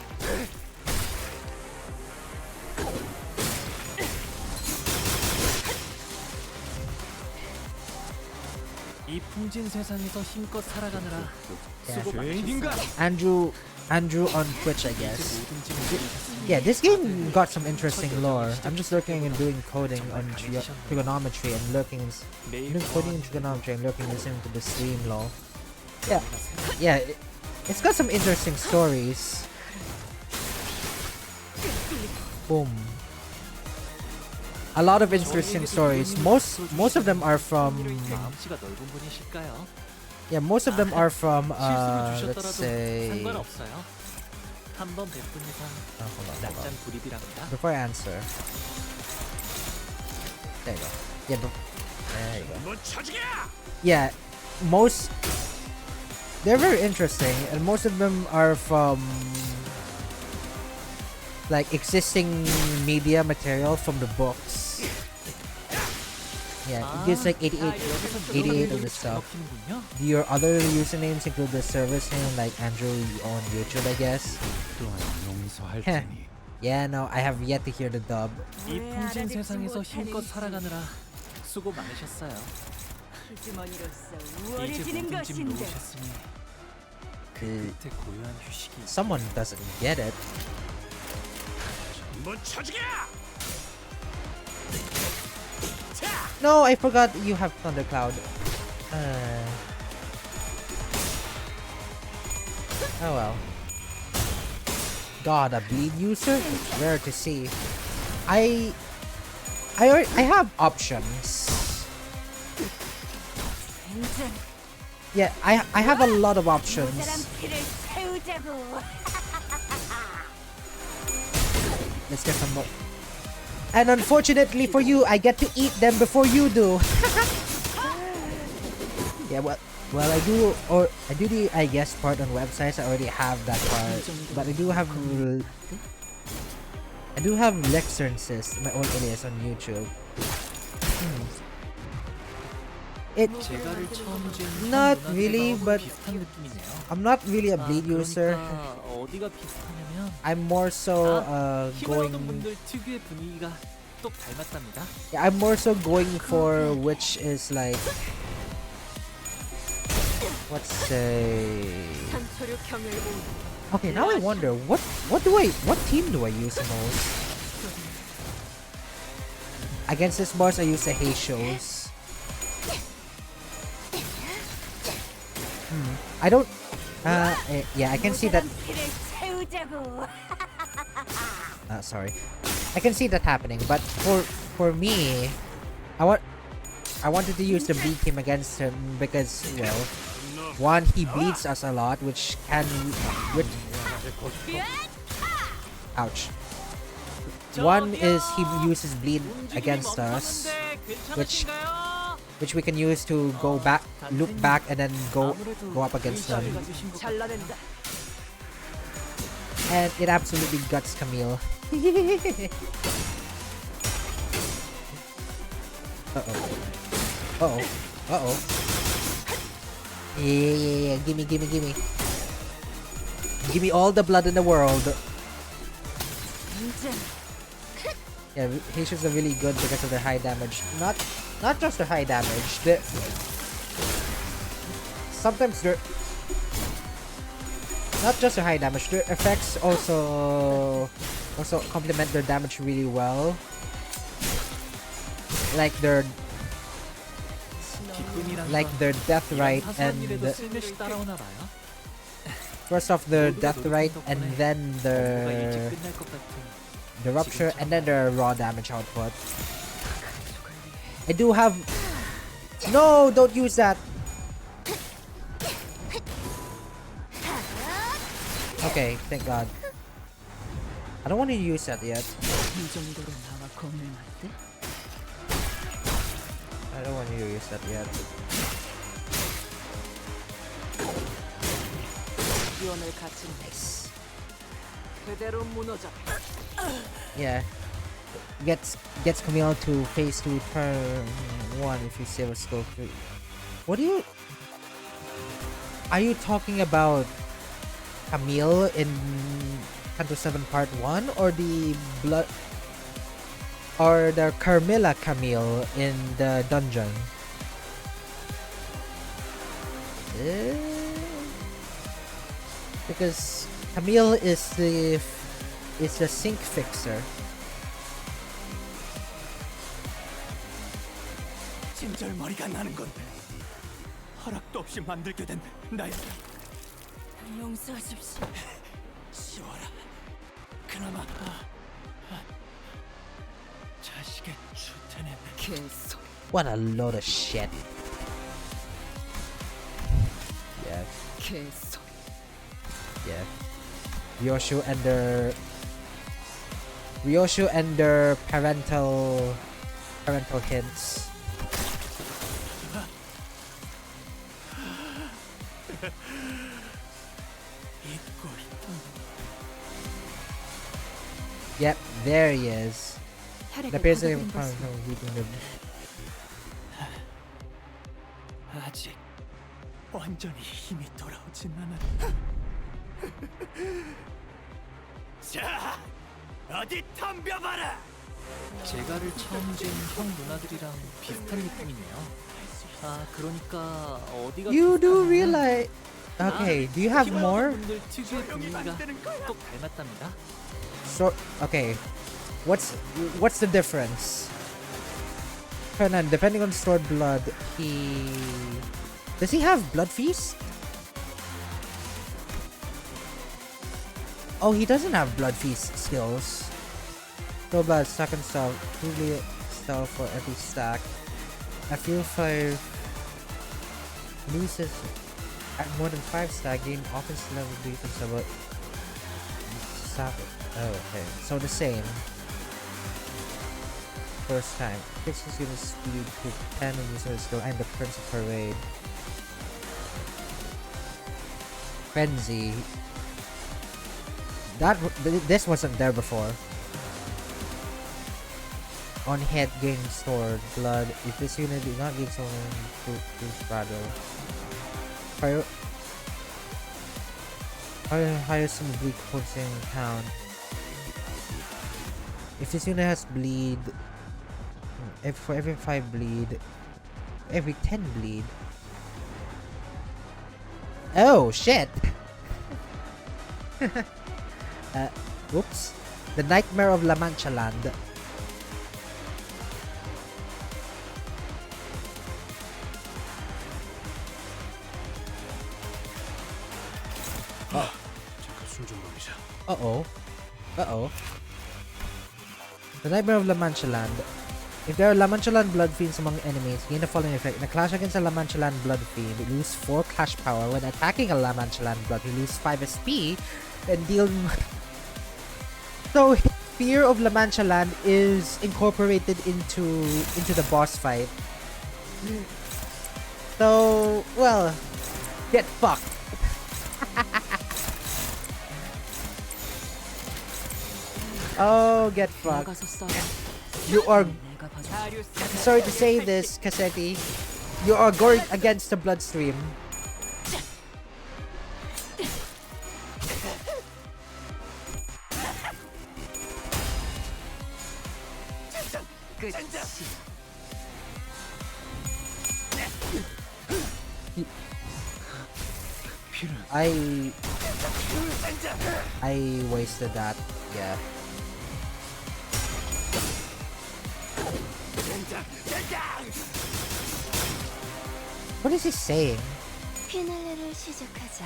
이 풍진 세상에서 힘껏 살아가느라 수고 죄인인가? Andrew on Twitch, I guess. Yeah, this game got some interesting lore. I'm just looking and doing coding on trigonometry and doing coding and trigonometry and listening to the stream lore. Yeah, it's got some interesting stories. Boom. A lot of interesting stories. Most of them are from. 마음씨가 넓은 분이실까요? Yeah, most of them are from. 실수를 Let's 주셨더라도 say. 상관없어요. 한번 베푼 이상 Hold on. 낯짠 불입이랍니다. Before I answer. There you go. Yeah, there you go. Yeah, most. They're very interesting, and most of them are from. Like existing media material from the books. Yeah, it gives like 88 of the stuff. Your other usernames include the service name like Andrew on YouTube, I guess. Yeah, no, I have yet to hear the dub. 이 풍진 세상에서 힘껏 살아가느라 수고 많으셨어요. 피주머니로서 이제 우월해지는 모든 짐 것인데. 놓으셨으니 그 끝에 고요한 휴식이 Someone doesn't get it. No, I forgot you have Thundercloud. Oh well. God, a bleed user? Rare to see. I have options. Yeah, I have a lot of options. Let's get some more. And unfortunately for you, I get to eat them before you do. Yeah, well, I do the I guess part on websites. I already have that part, but I do have Lexernsis, my old alias on YouTube. It not really, but I'm not really a bleed user. 어디가 비슷하냐면 I'm more so 히말라던 going. 분들 특유의 분위기가 똑 닮았답니다. Yeah, I'm more so going for which is like, let's say. Okay, now I wonder what team do I use the most? Against this boss, I use the Heishos. I don't. Yeah, I can see that. Sorry, I can see that happening. But for me, I wanted to use the bleed team against him because, well, one, he bleeds us a lot, which ouch. One is he uses bleed against us, which we can use to go back, loop back, and then go up against them. And it absolutely guts Camille. Uh-oh. Yeah. Gimme. Give me all the blood in the world. Yeah, Haitians are really good because of their high damage. Not just their high damage. Sometimes they're not just their high damage. Their effects also complement their damage really well. Like their death right and first off their death right and then the rupture and then their raw damage output. I do have. No, don't use that. Okay, thank God. I don't want to use that yet. I don't want to use that yet. Nice. Yeah. Gets Camille to phase 2 turn 1 if you save a scope 3. What do you... Are you talking about Camille in Canto 7 Part 1 or the blood... or the Carmilla Camille in the dungeon? Because Camille is the sink fixer. 진절머리가 나는 건데 허락도 없이 만들게 된 나의 용서하십시오. 치워라. 그나마 자식의 주태는 계속. What a load of shit. Yeah. 계속. Yeah. Ryoshu and their parental hints. Yep, there he is. The person in front of him. 아직 완전히 힘이 돌아오진 않아. 자, 어디 덤벼봐라. 제가를 처음 뵌 형 누나들이랑 비슷한 느낌이네요. 아, 그러니까 어디가 You do 비슷하냐면 realize. Okay, do you have more? 분들 특유의 분위기가 똑 닮았답니다. So okay, what's the difference? Fernan, depending on stored blood, does he have blood feast? Oh, he doesn't have Blood Feast skills. Go blood, stack and stuff. Usually stuff for every stack. I feel 5 loses at more than 5 stack, gain offense level, defense level. Stop it. Oh, okay. So the same. First time. Fixes unit speed to 10 and user skill and the Prince of Parade. Frenzy. This wasn't there before. On hit, gain stored blood. If this unit did not gain someone to battle. Higher some bleed posting count. If this unit has bleed, for every 5 bleed, every 10 bleed. Oh shit! Whoops. The Nightmare of La Mancha Land. Uh-oh. Uh-oh. The Nightmare of La Mancha Land. If there are La Mancha Land Blood Fiends among enemies, gain the following effect. In a clash against a La Mancha Land Blood Fiend, lose 4 clash power. When attacking a La Mancha Land Blood, you lose 5 SP and deal... So, fear of La Mancha Land is incorporated into the boss fight. So, well, get fucked. Oh, get fucked. You are... Sorry to say this, Cassetti. You are going against the bloodstream. I wasted that, yeah. What is he saying? 피날레를 시작하자.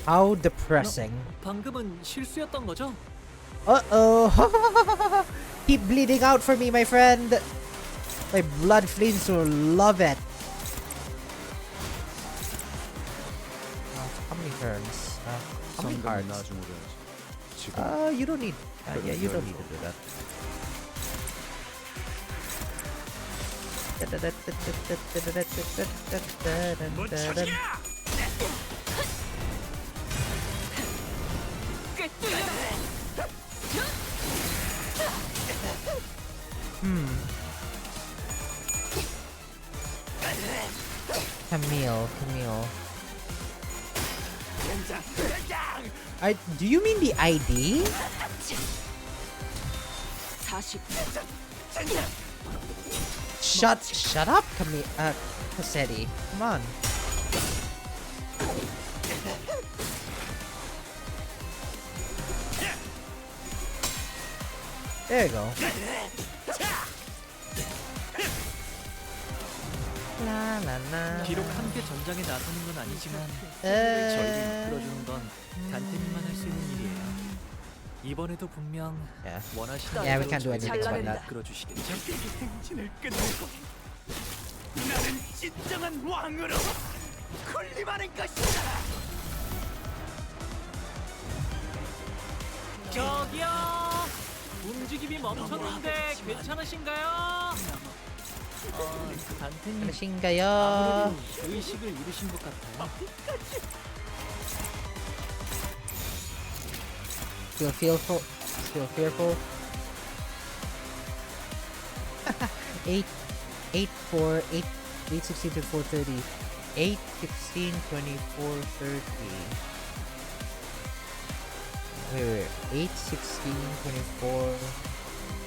How depressing. 방금은 실수였던 거죠? Uh-oh. Keep bleeding out for me, my friend. My blood fiends will love it. How many turns? How many cards? You don't need... yeah, you don't need to do that. Camille. Do you mean the ID? Shut up, Camille. Cassetti. Come on. There you go. 비록 함께 전장에 나서는 건 아니지만 저희를 이끌어주는 건 단테님만 할 수 있는 일이에요. 이번에도 분명 원하시는 Yeah, we can't do anything about that. 이끌어주시겠죠? 행진을 끝내고 나는 진정한 왕으로 군림하는 것이다. 저기요! 움직임이 멈췄는데 괜찮으신가요? 단테님 그러신가요? 아무래도 의식을 잃으신 것 같아요. Still fearful. 8, 4, 8, 16 to 430. 8, 16, 24, 30. Wait. 8, 16, 24,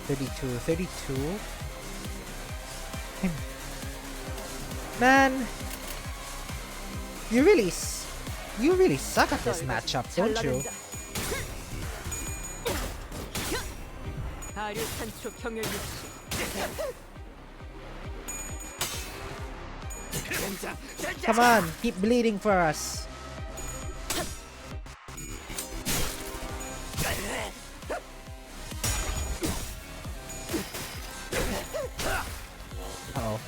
32. 32? Man, you really suck at this matchup, don't you? 사류 산초 경혈 육식. Come on, keep bleeding for us. Uh-oh.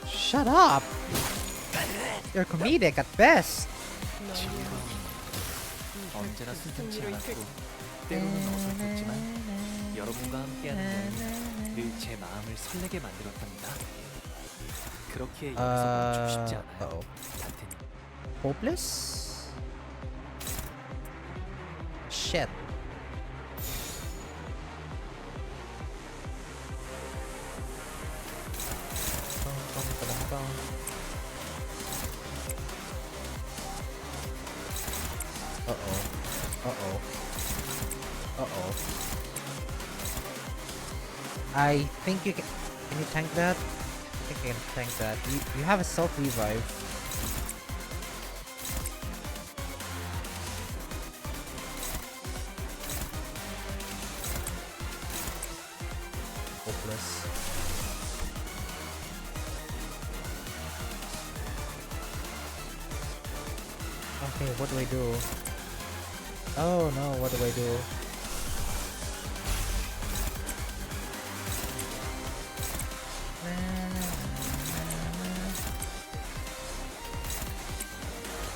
Shut up! You're comedic at best. 언제나 순탄치 않았고 때로는 어설펐지만 여러분과 함께하는 건 늘 제 마음을 설레게 만들었답니다. 그렇게 여기서 멈추고 싶지 않아요. 같은 Hopeless? Shit. Uh-oh. Uh-oh. Uh-oh. I think you can you tank that? I think I can tank that. You have a self-revive. Hopeless. Okay, what do I do? Oh no, what do I do?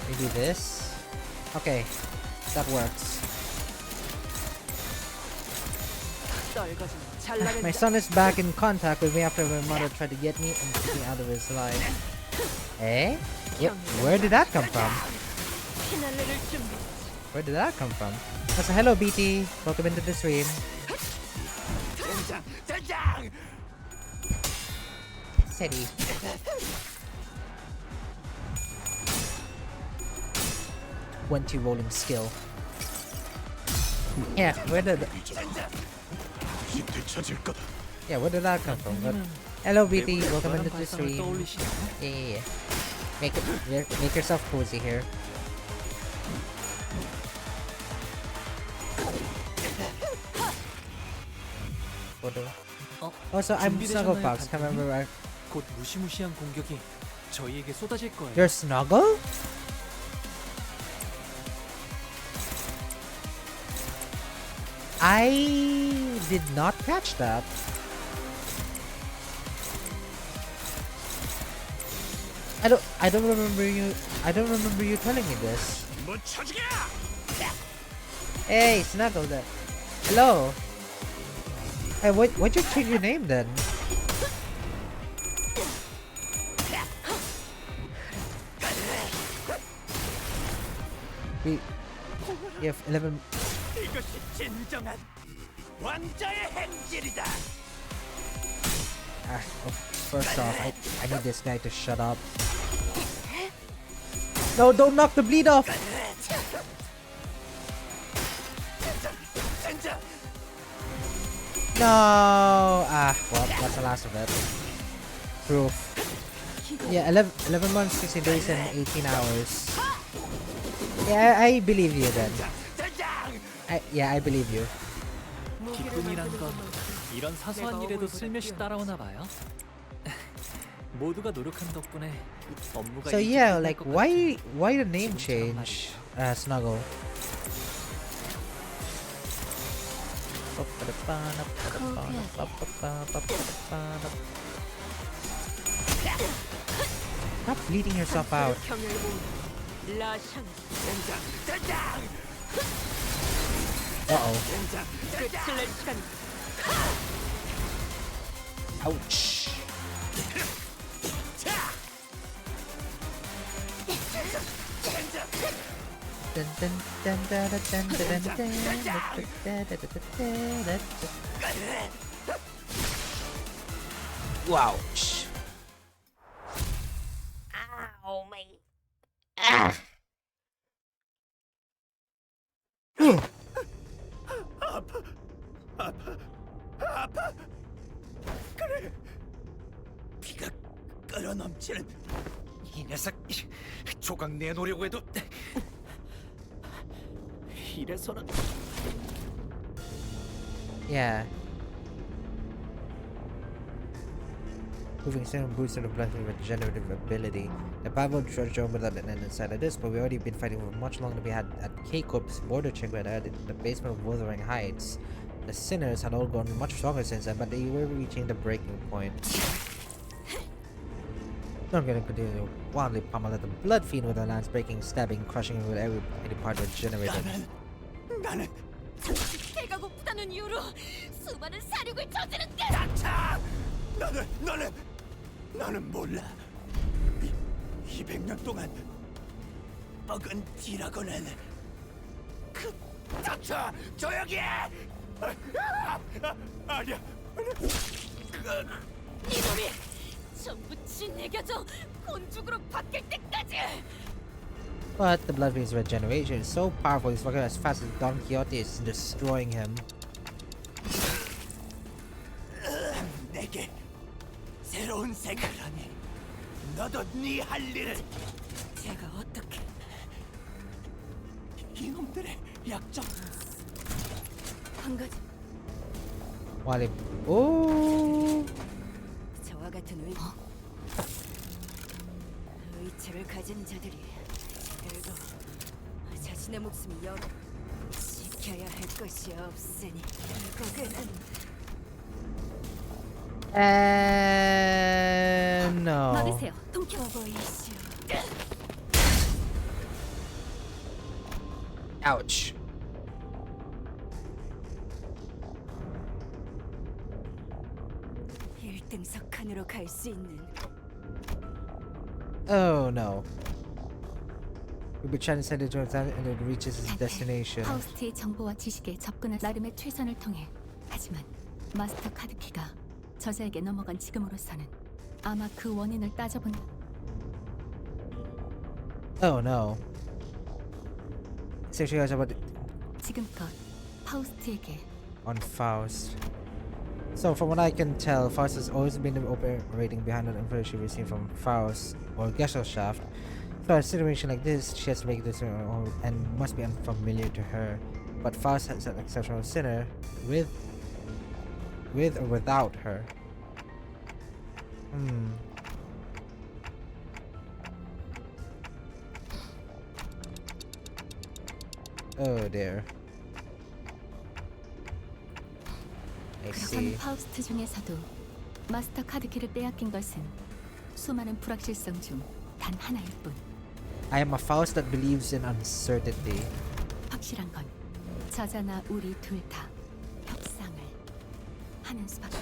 Maybe this? Okay, that works. My son is back in contact with me after my mother tried to get me and took me out of his life. Eh? Yep, where did that come from? Where did that come from? So hello BT, welcome into the stream. City. One-two rolling skill. Yeah, where did where did that come from? But, hello BT, welcome into the stream. Yeah. Make yourself cozy here. Also, I'm Snugglefox. Can't remember where. 곧 무시무시한 공격이 저희에게 쏟아질 거예요. You're Snuggle? I did not catch that. I don't remember you telling me this. Hey, Snuggle there. Hello. Hey, why'd you change your name then? You have 11. 이것이 진정한 왕자의 행진이다. First off, I need this guy to shut up. No, don't knock the bleed off. No. Well, that's the last of it. Proof. Yeah, 11 months, 60 days, and 18 hours. Yeah, I believe you then. I believe you. 기쁨이란 건 이런 사소한 일에도 슬며시 따라오나 봐요. 모두가 노력한 덕분에 업무가 So yeah, like why the name change? Snuggle. Stop bleeding yourself out. Uh-oh. Ouch. Ouch. Ow, mate. 아파. 그래. 피가 끓어넘치는 이 녀석 조각 내놓으려고 해도 이래서는 Yeah. Moving serum boosts the blood regenerative ability. The Bible treasure without an end inside of this, but we already been fighting for much longer than we had at K-Corp's border check we had in the basement of Wuthering Heights. The sinners had all gone much stronger since then, but they were reaching the breaking point. I'm gonna continue to wildly pummel at the blood fiend with a lance, breaking, stabbing, crushing him with every part regenerated. 나는 배가 고프다는 이유로 수많은 사륙을 저지른 게 닥쳐! 너는 몰라. 200년 동안 먹은 뒤라고는 그 닥쳐! 조용히 해! 아니야. 이놈이 전부 짓이겨져 곤죽으로 바뀔 때까지. But the blood fiend's regeneration is so powerful, he's working as fast as Don Quixote is destroying him. 내게 새로운 생각이라니. 너도 네 할 일을. 제가 어떻게 이놈들의 약점. 한 가지 While he... Oh! 저와 같은 의체를 가진 자들이 그래도 자신의 목숨이 지켜야 할 것이 없으니 결국에는 No. 받으세요. 보이시오. Ouch. 일등석 칸으로 갈 수 있는 Oh no. We'll be trying to send it to him and it reaches its destination. 파우스트의 정보와 지식에 접근할 나름의 최선을 통해 하지만 마스터 카드키가 저자에게 넘어간 지금으로서는 아마 그 원인을 따져본 Oh no. So she has about 지금껏 파우스트에게 on Faust. So from what I can tell, Faust has always been operating behind the information she received from Faust or Gesellschaft. So in a situation like this, she has to make this and must be unfamiliar to her. But Faust has an exceptional sinner with or without her. Oh dear. I see. 그런 파우스트 중에서도 마스터 카드키를 빼앗긴 것은 수많은 불확실성 중 단 하나일 뿐. I am a Faust that believes in uncertainty. 확실한 건 저자나 우리 둘 다 협상을 하는 수밖에.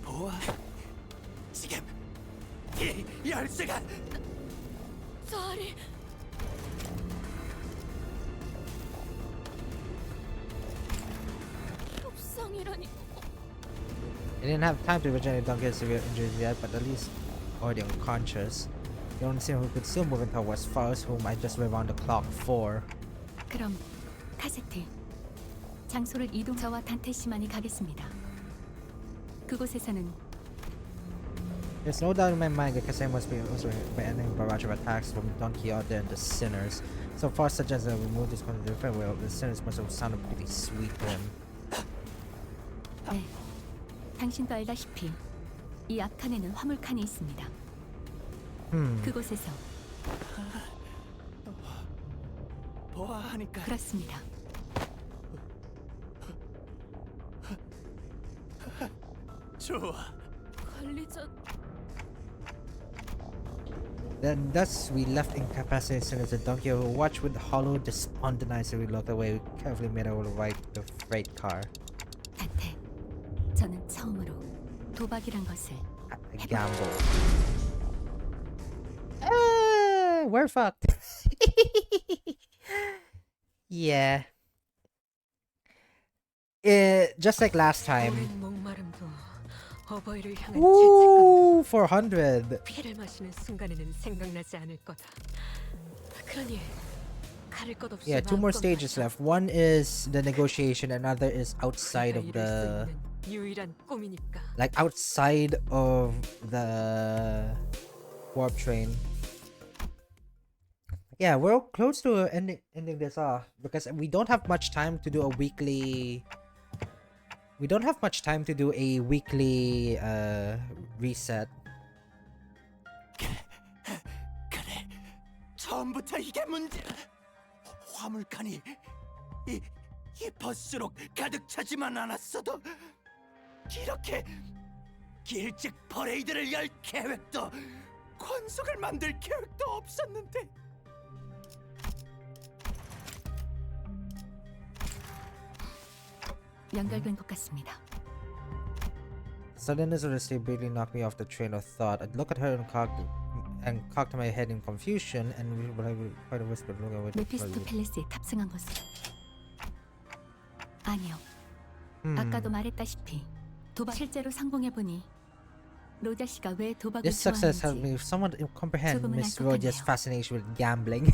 보아, 지금 이 열쇠가 자리 협상이라니. They didn't have time to regenerate Donkey's severe injuries yet, but at least already unconscious. The only thing who could still move into was Faust, whom I just rewound the clock for. 그럼 카세트 장소를 이동. 저와 단테 씨만이 가겠습니다. 그곳에서는 There's no doubt in my mind that Kasei must be also by any barrage of attacks from Don Quixote and the sinners. So far suggests that we move this one to the different way. The sinners must have sounded pretty sweet to him. 네, 당신도 알다시피 이 앞칸에는 화물칸이 있습니다. 그곳에서 보아하니까 그렇습니다. 좋아. 관리자 Then thus we left incapacitated sinners and Don Quixote, who watched with hollow, despondent eyes as we looked away. We carefully made our way to the freight car. 단테, 저는 처음으로 도박이란 것을 A gamble. We're fucked. Yeah. Just like last time. Ooh, 400. 피를 마시는 순간에는 생각나지 않을 거다. 그러니 가릴 것 없이 Yeah, two more stages left. One is the negotiation, another is outside of the 유일한 꿈이니까. like outside of the warp train. Yeah, we're close to ending this off because we don't have much time to do a weekly. We don't have much time to do a weekly reset. 그래, 처음부터 이게 문제. 화물칸이 이 버스로 가득 차지만 않았어도 이렇게 일찍 퍼레이드를 열 계획도 권속을 만들 계획도 없었는데. 연결된 것 같습니다. Suddenness of the stability knocked me off the train of thought. I'd look at her and cocked my head in confusion, and I heard a whisper, "Look away." 메피스토펠레스에 탑승한 것은 아니요. 아까도 말했다시피 도박 실제로 성공해보니 로자 씨가 왜 도박을 This success helped 좋아하는지 me somewhat comprehend 조금은 Miss 알 것 Rodia's 같네요. fascination with gambling.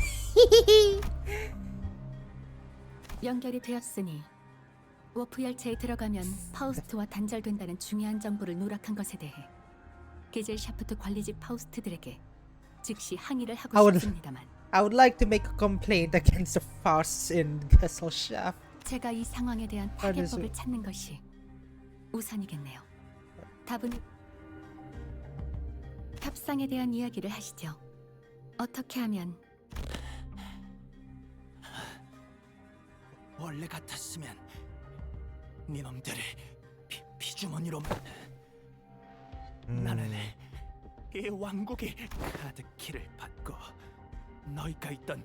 연결이 되었으니 워프 열차에 들어가면 파우스트와 단절된다는 중요한 정보를 누락한 것에 대해 게젤 샤프트 관리직 파우스트들에게 즉시 항의를 하고 싶습니다만 I would like to make a complaint against the Faust in Gesellschaft. 제가 이 상황에 대한 타개법을 찾는 것이 우선이겠네요. 답은 협상에 대한 이야기를 하시죠. 어떻게 하면 원래 같았으면 니놈들을 피주머니로만. 나는 이 왕국의 카드키를 받고 너희가 있던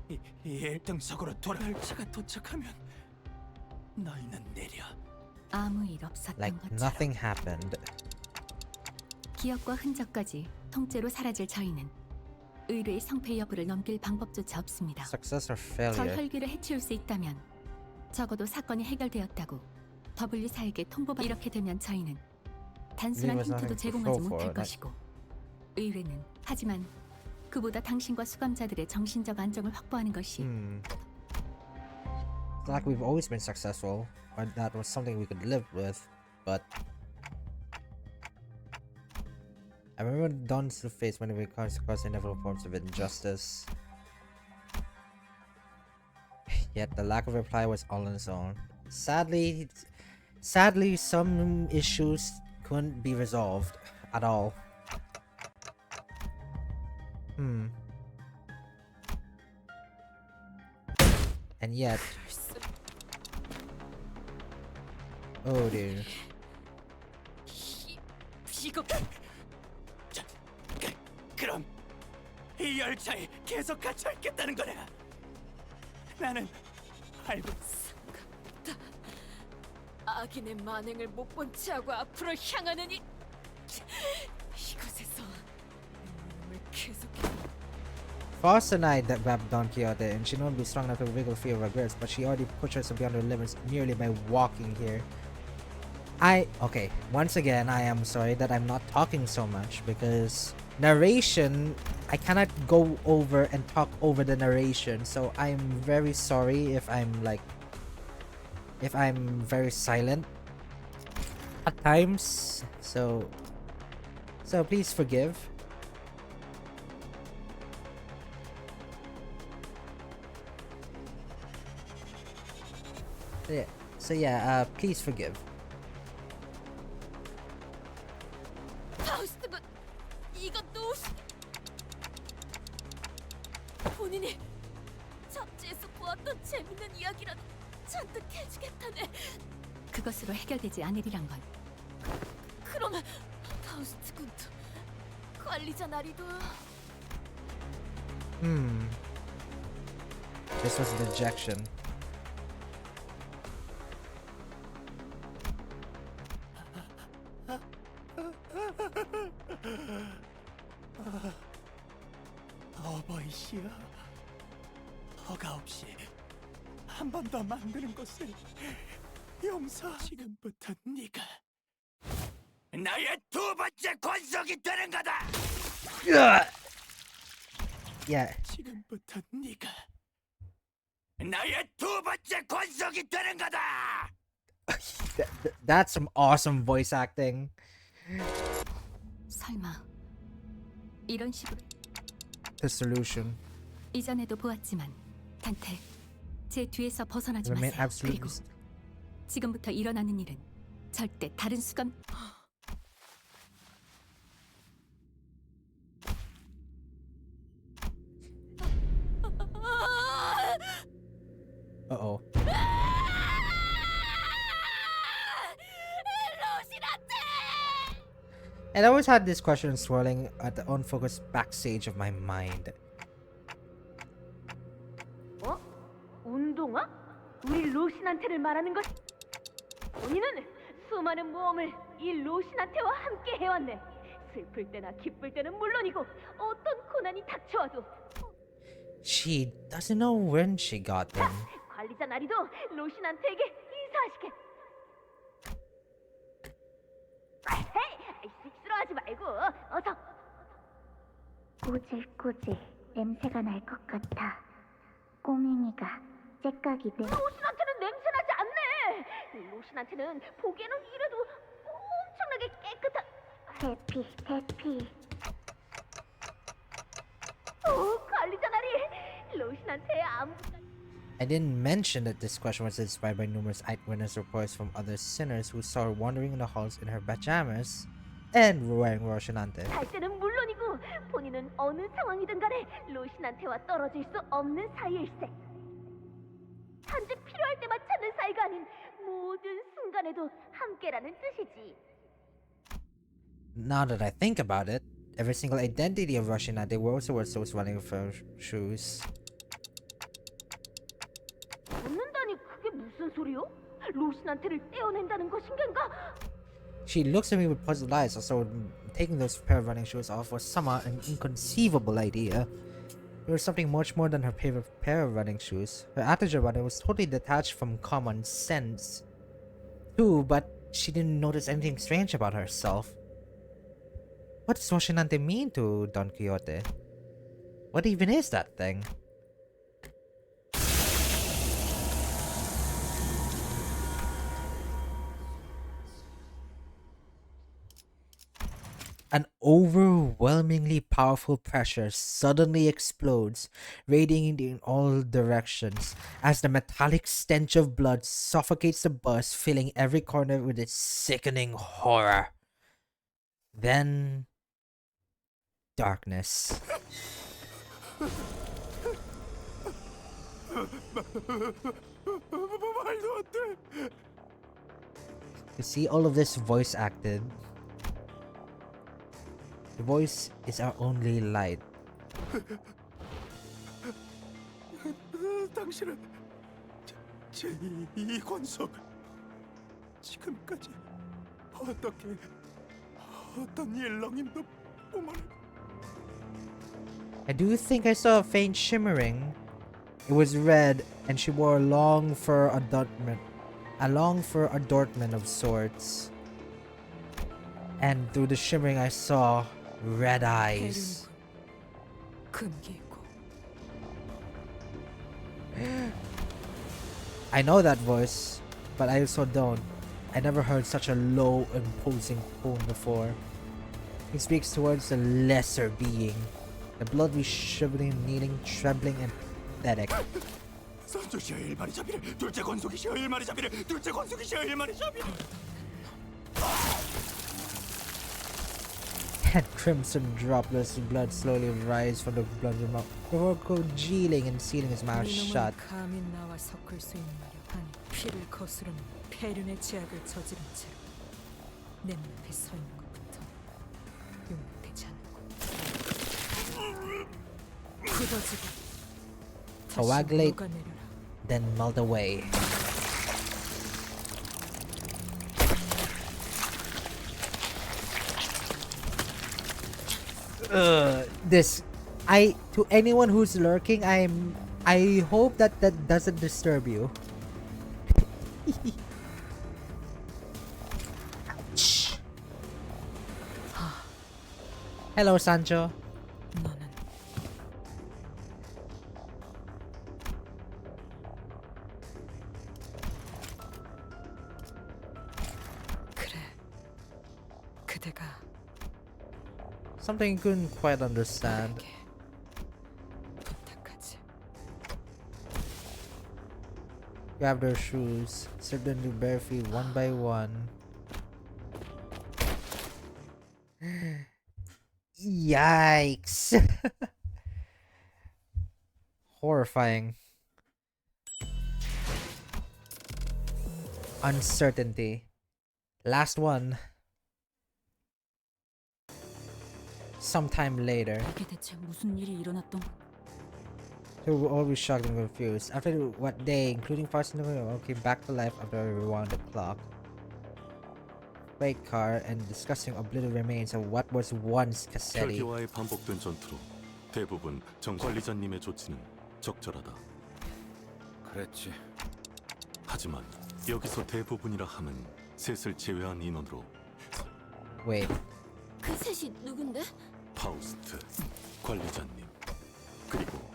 이 1등석으로 열차가 도착하면 너희는 내려. 아무 일 없었던 Like 것처럼 nothing happened. 기억과 흔적까지 통째로 사라질 저희는 의뢰의 성패 여부를 넘길 방법조차 없습니다. Success or 저 failure. 혈기를 해치울 수 있다면 적어도 사건이 해결되었다고 W사에게 통보받. 이렇게 되면 저희는 단순한 There was 힌트도 nothing to 제공하지 show for 못할 it. 것이고 의뢰는 하지만 그보다 당신과 수감자들의 정신적 안정을 확보하는 것이 It's like we've always been successful, or that was something we could live with, but I remember Dawn's face when it comes across inevitable forms of injustice. Yet the lack of reply was all on its own. Sadly, some issues couldn't be resolved at all. And yet, oh dear. 그럼 이 열차에 계속 갇혀 있겠다는 거냐? 나는 알고 있어. 악인의 만행을 못 본 채하고 앞으로 향하는 이곳에서 왜 계속해? Faust denied that grabbed Don Quixote, and she known to be strong enough to wiggle free of regrets, but she already pushed herself beyond her limits merely by walking here. Okay, once again, I am sorry that I'm not talking so much, because narration, I cannot go over and talk over the narration, so I'm very sorry if I'm very silent at times, so please forgive. Yeah, please forgive. 파우스트군, 이것도 본인이 잡지에서 보았던 재밌는 이야기라도 잔뜩 해주겠다네. 그것으로 해결되지 않으리란 건 그러면 파우스트군도 관리자 나리도 This was dejection. 어버이시여, 허가 없이 한 번 더 만드는 것을 용서. 지금부터 네가 나의 두 번째 권속이 되는 거다. Yeah. 지금부터 네가 나의 두 번째 권속이 되는 거다. That's some awesome voice acting. 설마 이런 식으로 The solution. 이전에도 보았지만 단테, 제 뒤에서 벗어나지 Remain 마세요. absolutely 그리고 지금부터 일어나는 일은 절대 다른 수감. Uh-oh. And I always had this question swirling at the unfocused backstage of my mind. 어? 운동화? 우리 로신한테를 말하는 것? 본인은 수많은 모험을 이 로신한테와 함께 해왔네. 슬플 때나 기쁠 때는 물론이고 어떤 고난이 닥쳐와도 She doesn't know when she got them. 관리자 나리도 로신한테에게 인사하시게. 헤이, 쑥스러워하지 말고 어서. 꼬질꼬질 냄새가 날 것 같아. 꼬맹이가 째깍이 내. 로신한테는 냄새 나지 않네. 로신한테는 보기에는 이래도 엄청나게 깨끗한. 대피. 관리자 나리, 로신한테 아무. I didn't mention that this question was inspired by numerous eyewitness reports from other sinners who saw her wandering in the halls in her pajamas and wearing Roshinante. 갈 때는 물론이고 본인은 어느 상황이든 간에 로신한테와 떨어질 수 없는 사이일세. 단지 필요할 때만 찾는 사이가 아닌 모든 순간에도 함께라는 뜻이지. Now that I think about it, every single identity of Roshinante also wears those running with her shoes. 웃는다니 그게 무슨 소리요? 로신한테를 떼어낸다는 것인가? She looks at me with puzzled eyes, so taking those pair of running shoes off was somehow an inconceivable idea. There was something much more than her favorite pair of running shoes. Her attitude about it was totally detached from common sense. Too, but she didn't notice anything strange about herself. What does Roshinante mean to Don Quixote? What even is that thing? An overwhelmingly powerful pressure suddenly explodes, radiating in all directions as the metallic stench of blood suffocates the bus, filling every corner with its sickening horror. Then, darkness. You see, all of this voice acted. The voice is our only light. 당신은 제2 권속 지금까지 어떤 일렁임도 뿜어내. I do think I saw a faint shimmering. It was red, and she wore a long fur adornment of sorts. And through the shimmering, I saw red eyes. I know that voice, but I also don't. I never heard such a low, imposing tone before. It speaks towards the lesser being. The blood was shivering, kneeling, trembling, and pathetic. 선조시여 일마리 자비를 둘째 권속이시여 일마리 자비를 둘째 권속이시여 일마리 자비를. And crimson droplets of blood slowly rise from the bloody mouth before congealing and sealing his mouth shut. 감히 나와 섞을 수 있느냐? 아니, 피를 거스르는 폐륜의 죄악을 저지른 채로 내 눈앞에 서 있는 것부터 용납되지 않는 것. 굳어지고 다시 Coagulate, 녹아내려라. then melt away. To anyone who's lurking, I hope that doesn't disturb you. Hello, Sancho. Something you couldn't quite understand. Grab their shoes. Slip them to bare feet one by one. Yikes! Horrifying. Uncertainty. Last one. Sometime later. 이게 대체 무슨 일이 일어났던 They were always shocked and confused. After what day, including parts of the came back to life after I rewound the clock. Great car and discussing obliterated remains of what was once Cassetti. 혈기와의 반복된 전투로 대부분 정 관리자님의 조치는 적절하다. 그랬지. 하지만 여기서 대부분이라 함은 셋을 제외한 인원으로 Wait. 그 셋이 누군데? 파우스트, 관리자님, 그리고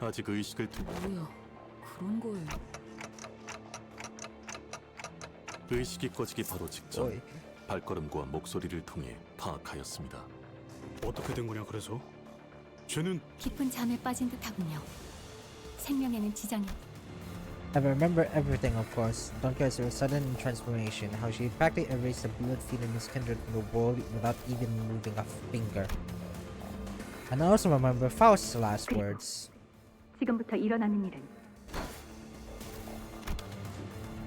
아직 의식을 뭐야? 그런 거예요. 의식이 꺼지기 바로 직전 어이. 발걸음과 목소리를 통해 파악하였습니다. 어떻게 된 거냐 그래서? 쟤는 깊은 잠에 빠진 듯하군요. 생명에는 지장이. I remember everything, of course. Don't care her sudden transformation, how she practically erased the blood feeling his kindred from the world without even moving a finger. And I also remember Faust's last words. 지금부터 일어나는 일은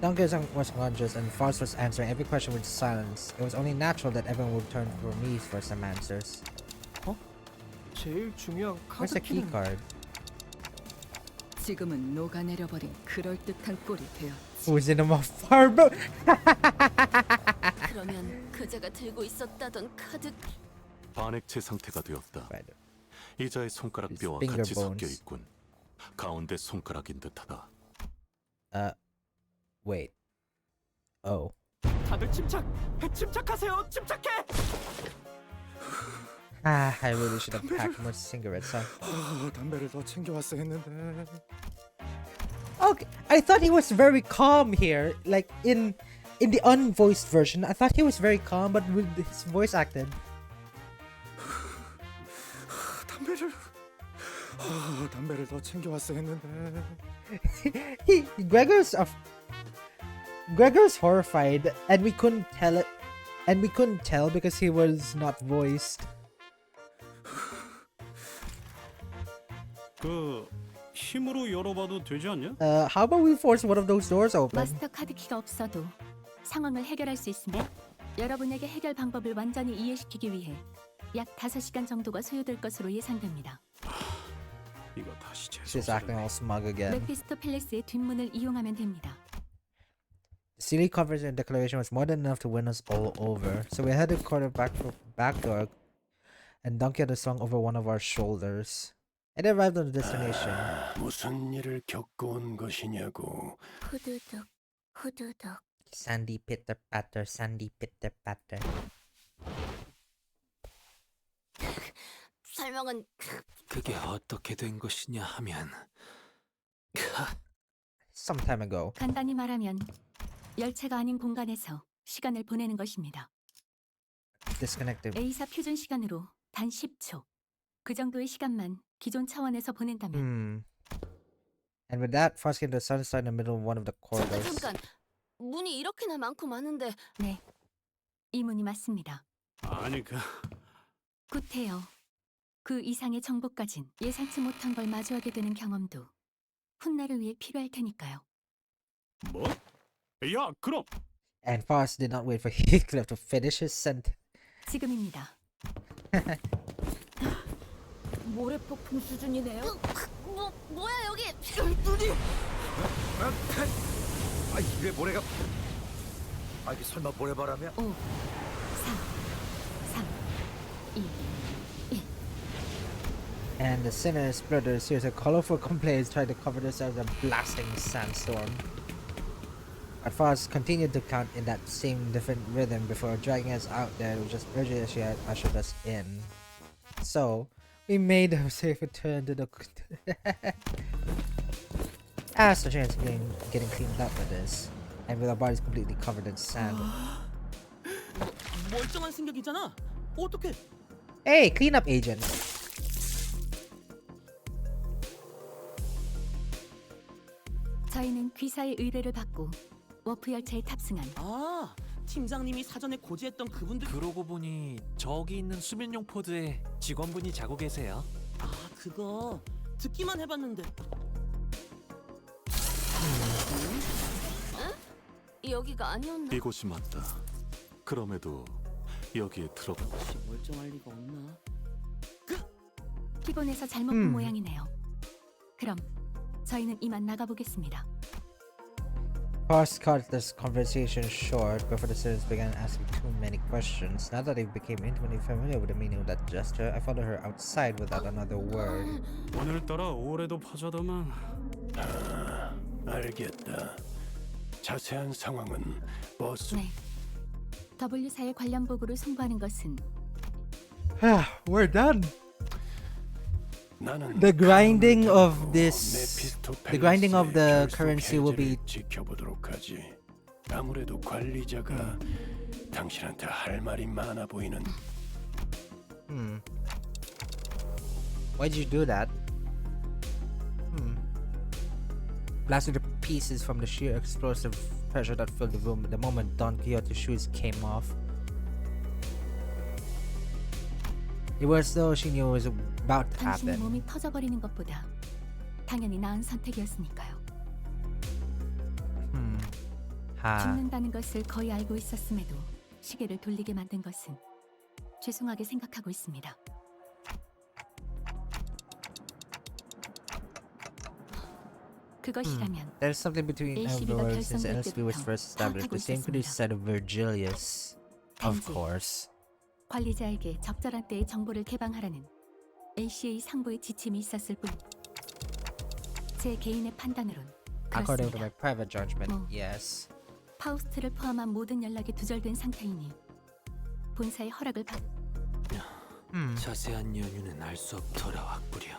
Duncan was unconscious and Faust was answering every question with silence. It was only natural that everyone would turn for me for some answers. 제일 중요한 Where's the key 카드키는 card? 지금은 녹아내려버린 그럴듯한 꼴이 되었지. Who's in a farm? 그러면 그자가 들고 있었다던 카드 반액체 상태가 되었다. Right. 이자의 손가락 His 뼈와 finger 같이 섞여 bones. 있군. 가운데 손가락인 듯하다. Wait. Oh. 다들 침착하세요. 침착해. Ah, I really should have packed more cigarettes, huh? 담배를 더 챙겨왔어야 했는데. Okay, I thought he was very calm here. Like in the unvoiced version, I thought he was very calm, but with his voice acted. 담배를 더 챙겨왔어야 했는데. Gregor's horrified, and we couldn't tell it, and we couldn't tell because he was not voiced. 그 힘으로 열어봐도 되지 않냐? How about we force one of those doors open? 마스터 카드키가 없어도 상황을 해결할 수 있습니다. 여러분에게 해결 방법을 완전히 이해시키기 위해 약 5시간 정도가 소요될 것으로 예상됩니다. 이거 다시 She's acting all smug again. 메피스토 팰리스의 뒷문을 이용하면 됩니다. The silly coverage and declaration was more than enough to win us all over, so we headed back for back door, and Duncan had swung over one of our shoulders. And arrived on the destination. 무슨 일을 겪고 온 것이냐고. 후두둑 후두둑. Sandy pitter patter, sandy pitter patter. 설명은 그게 어떻게 된 것이냐 하면 Some time ago. 간단히 말하면 열차가 아닌 공간에서 시간을 보내는 것입니다. Disconnected. A사 표준 시간으로 단 10초. 그 정도의 시간만 기존 차원에서 보낸다면 And with that, Frost came to a sunset in the middle of one of the corridors. 잠깐 문이 이렇게나 많고 많은데 네, 이 문이 맞습니다. 아니 굿해요. 그 이상의 정보까진 예상치 못한 걸 마주하게 되는 경험도 훗날을 위해 필요할 테니까요. 뭐? 야 그럼 And Frost did not wait for Heathcliff to finish his sentence. 지금입니다. 모래폭풍 수준이네요. 뭐야 여기? 눈이. 아 이게 모래가. 아 이게 설마 모래바람이야? 5, 4, 3, 2, 1. And the sinners spread a series of colorful complaints trying to cover themselves in a blasting sandstorm. But Frost continued to count in that same different rhythm before dragging us out there just urging as she had ushered us in. So, we made a safe return to the... As the chance of getting cleaned up with this, and with our bodies completely covered in sand. 멀쩡한 승객이잖아. 어떻게? Hey, cleanup agent! 저희는 귀사의 의뢰를 받고 워프 열차에 탑승한 아, 팀장님이 사전에 고지했던 그분들. 그러고 보니 저기 있는 수면용 포드에 직원분이 자고 계세요. 아, 그거 듣기만 해봤는데. 여기가 아니었나? 이곳이 맞다. 그럼에도 여기에 들어가. 멀쩡할 리가 없나? 기본에서 잘못 본 모양이네요. 그럼 저희는 이만 나가보겠습니다. Boss cut this conversation short before the students began asking too many questions. Now that they became intimately familiar with the meaning of that gesture, I followed her outside without another word. 오늘따라 올해도 파자더만. 알겠다. 자세한 상황은 버스. 네. W사의 관련 보고를 송부하는 것은 We're done. 나는 The grinding of 메피스토 the grinding of the 결속 currency will be. 해제를 지켜보도록 하지. 아무래도 관리자가 당신한테 할 말이 많아 보이는. Why'd you do that? Blasted the pieces from the sheer explosive pressure that filled the room the moment Don Quixote's shoes came off. It was though she knew it was about to 당신의 happen. 몸이 터져버리는 것보다 당연히 나은 선택이었으니까요. 죽는다는 것을 거의 알고 있었음에도 시계를 돌리게 만든 것은 죄송하게 생각하고 있습니다. 그것이라면 There's something between LCB가 Elvor since 결성될 LCB was 때부터 first established. The same could be 파악하고 said of Virgilius, of 단지 course. 관리자에게 적절한 때에 정보를 개방하라는 LCA 상부의 지침이 있었을 뿐. 제 개인의 판단으론 According to 그렇습니다. my private judgment, 뭐. yes. 파우스트를 포함한 모든 연락이 두절된 상태이니 본사의 허락을 받. 자세한 연유는 알 수 없더라, 왁구려.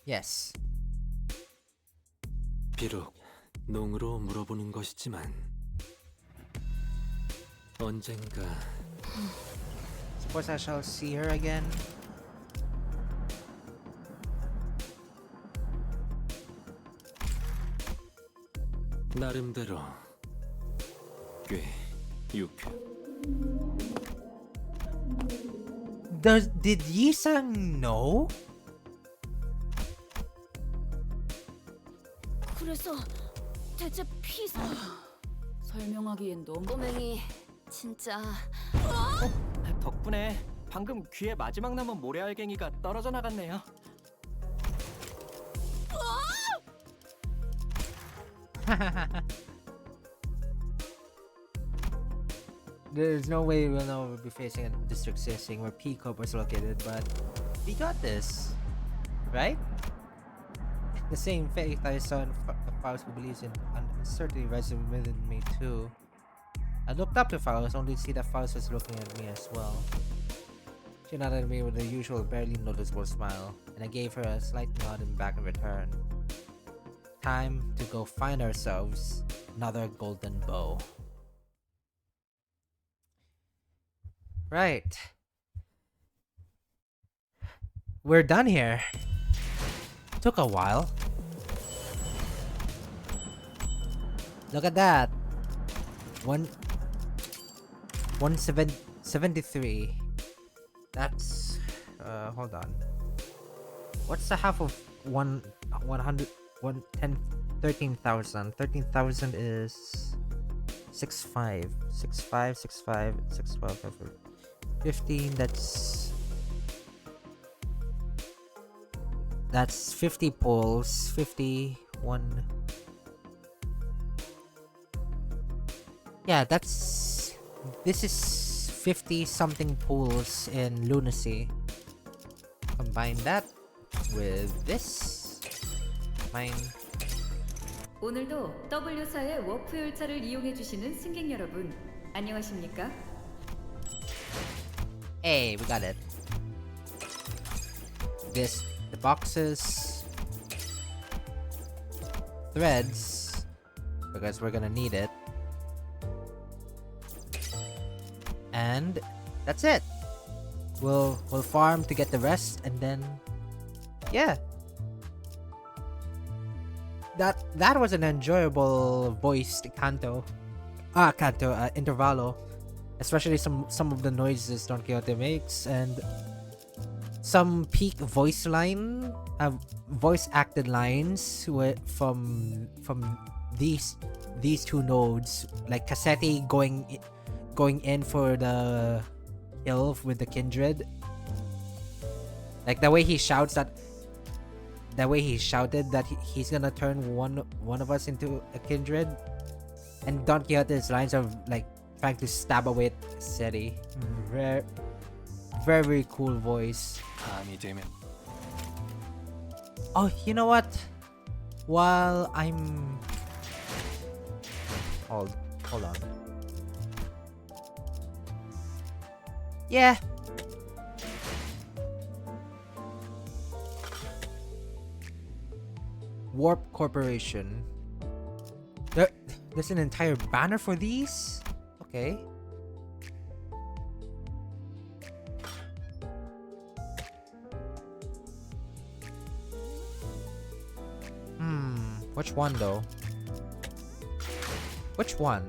Yes. 비록 농으로 물어보는 것이지만 언젠가 Suppose I shall see her again. 나름대로 꽤 유쾌. Did Yi-sang know? 그래서 대체 설명하기엔 너무. 꼬맹이 진짜 덕분에 방금 귀에 마지막 남은 모래알갱이가 떨어져 나갔네요. There's no way we'll know we'll be facing a district sitting where Peacock was located, but we got this, right? The same faith I saw in the Faust who believes in uncertainty resident within me too. I looked up to Faust only to see that Faust was looking at me as well. She nodded at me with the usual barely noticeable smile, and I gave her a slight nod in back in return. Time to go find ourselves another golden bow. Right. We're done here. Took a while. Look at that. 173. That's hold on. What's the half of 100 110 13,000? 13,000 is 65 65 65 612 15. That's 50 pulls. 51. Yeah, this is 50 something pools in lunacy. Combine that with this. Mine. 오늘도 W사의 워프 열차를 이용해 주시는 승객 여러분, 안녕하십니까? Hey, we got it. This, the boxes, threads, because we're gonna need it. And that's it. We'll farm to get the rest, and then yeah. That was an enjoyable voiced intervalo, especially some of the noises Don Quixote makes, and some peak voice acted lines from these two nodes, like Cassetti going in for the kill with the kindred, like the way he shouted that he's gonna turn one of us into a kindred, and Don Quixote's lines of like trying to stab away at Cassetti. Very, very cool voice. Oh, you know what? While I'm hold on. Yeah. Warp Corporation. There's an entire banner for these? Okay. Which one though? Which one?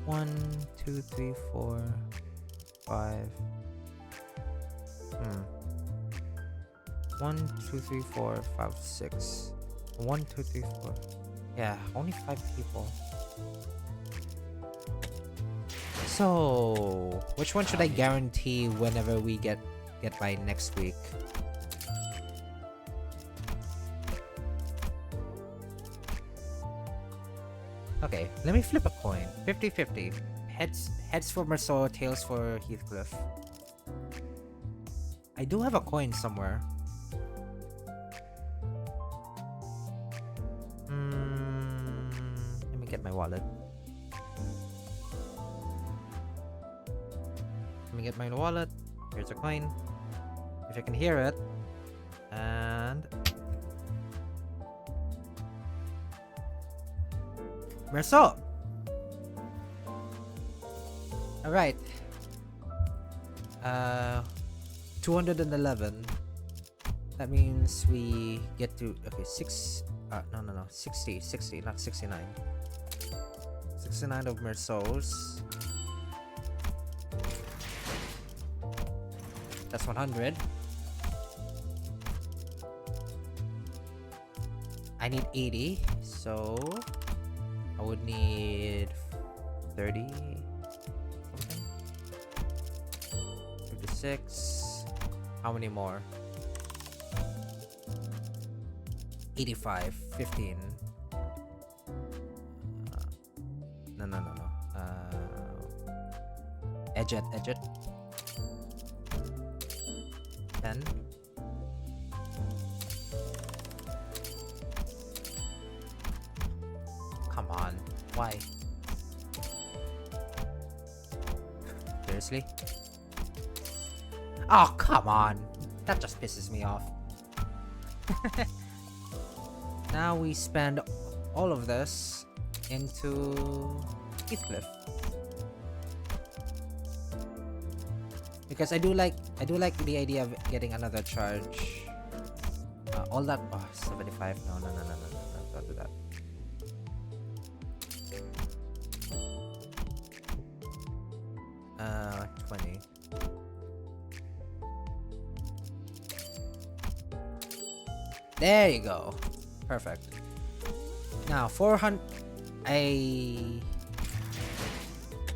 One, two, three, 4, 5. 1, 2, 3, 4, 5, 6. 1, 2, 3, 4. Yeah, only 5 people. So, which one should I guarantee whenever we get by next week? Okay, let me flip a coin. 50-50. Heads for Merceau, tails for Heathcliff. I do have a coin somewhere. Let me get my wallet. Let me get my wallet. Here's a coin. If you can hear it. And Merceau. Alright. 211. That means we get to 60, not 69. 69 of Merceau's. That's 100. I need 80, so I would need 30 something. 56. How many more? 85. 15. No. Edge it. 10. Come on. Why? Seriously? Oh, come on. That just pisses me off. Now we spend all of this into Heathcliff. Because I do like the idea of getting another charge. All that 75. No, don't do that. Uh, 20. There you go. Perfect. Now 400.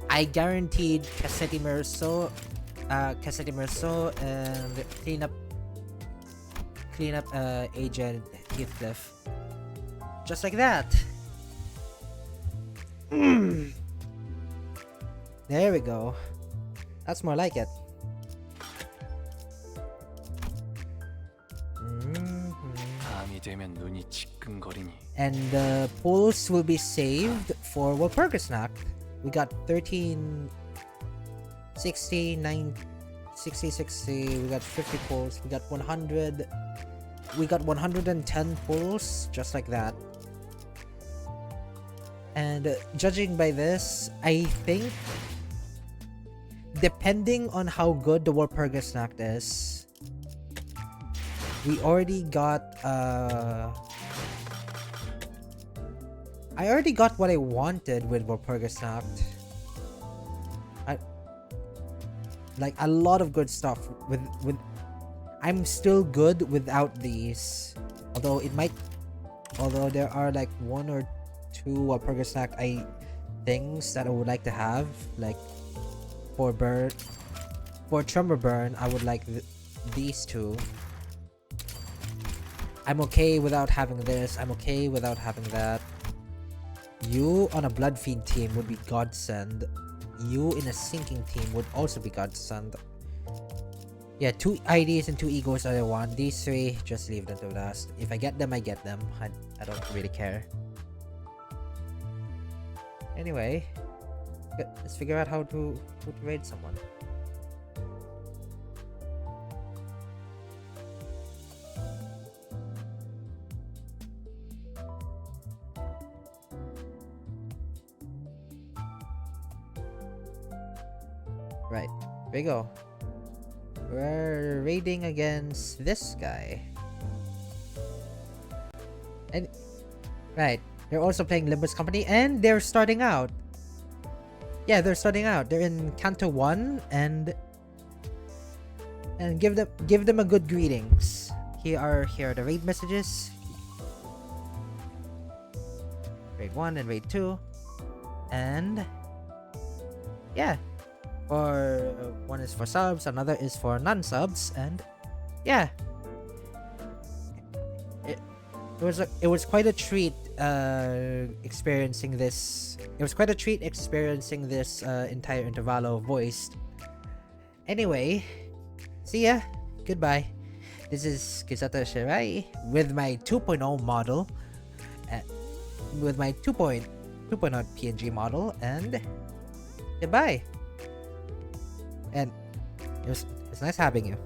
I guaranteed Cassetti Merceau and clean up Agent Heathcliff. Just like that. There we go. That's more like it. And the polls will be saved for Walpurgisnacht. We got 13, 16, 9, 60, 60. We got 50 pulls. We got 100. We got 110 pulls, just like that. And judging by this, I think, depending on how good the Walpurgis Nacht is, we already got I already got what I wanted with Walpurgis Nacht. Like a lot of good stuff with I'm still good without these. Although there are like one or two Walpurgis Nacht things that I would like to have, like for Tremor Burn, I would like these two. I'm okay without having this. I'm okay without having that. You on a Blood Fiend team would be godsend. You in a sinking team would also be godsend. Yeah, 2 IDs and 2 egos are the one. These 3, just leave them to last. If I get them, I get them. I don't really care. Anyway, let's figure out how to raid someone. Right, here we go. We're raiding against this guy. And right, they're also playing Limbus Company, and they're starting out. Yeah, they're starting out. They're in Canto 1, and give them a good greetings. Here are the raid messages. Raid 1 and raid 2. And yeah. Or one is for subs, another is for non-subs, and yeah, it was quite a treat experiencing this. It was quite a treat experiencing this entire intervallo voiced. Anyway, see ya. Goodbye. This is Kisato Shirai with my 2.0 model, with my 2.0 PNG model, and goodbye. And it's nice having you.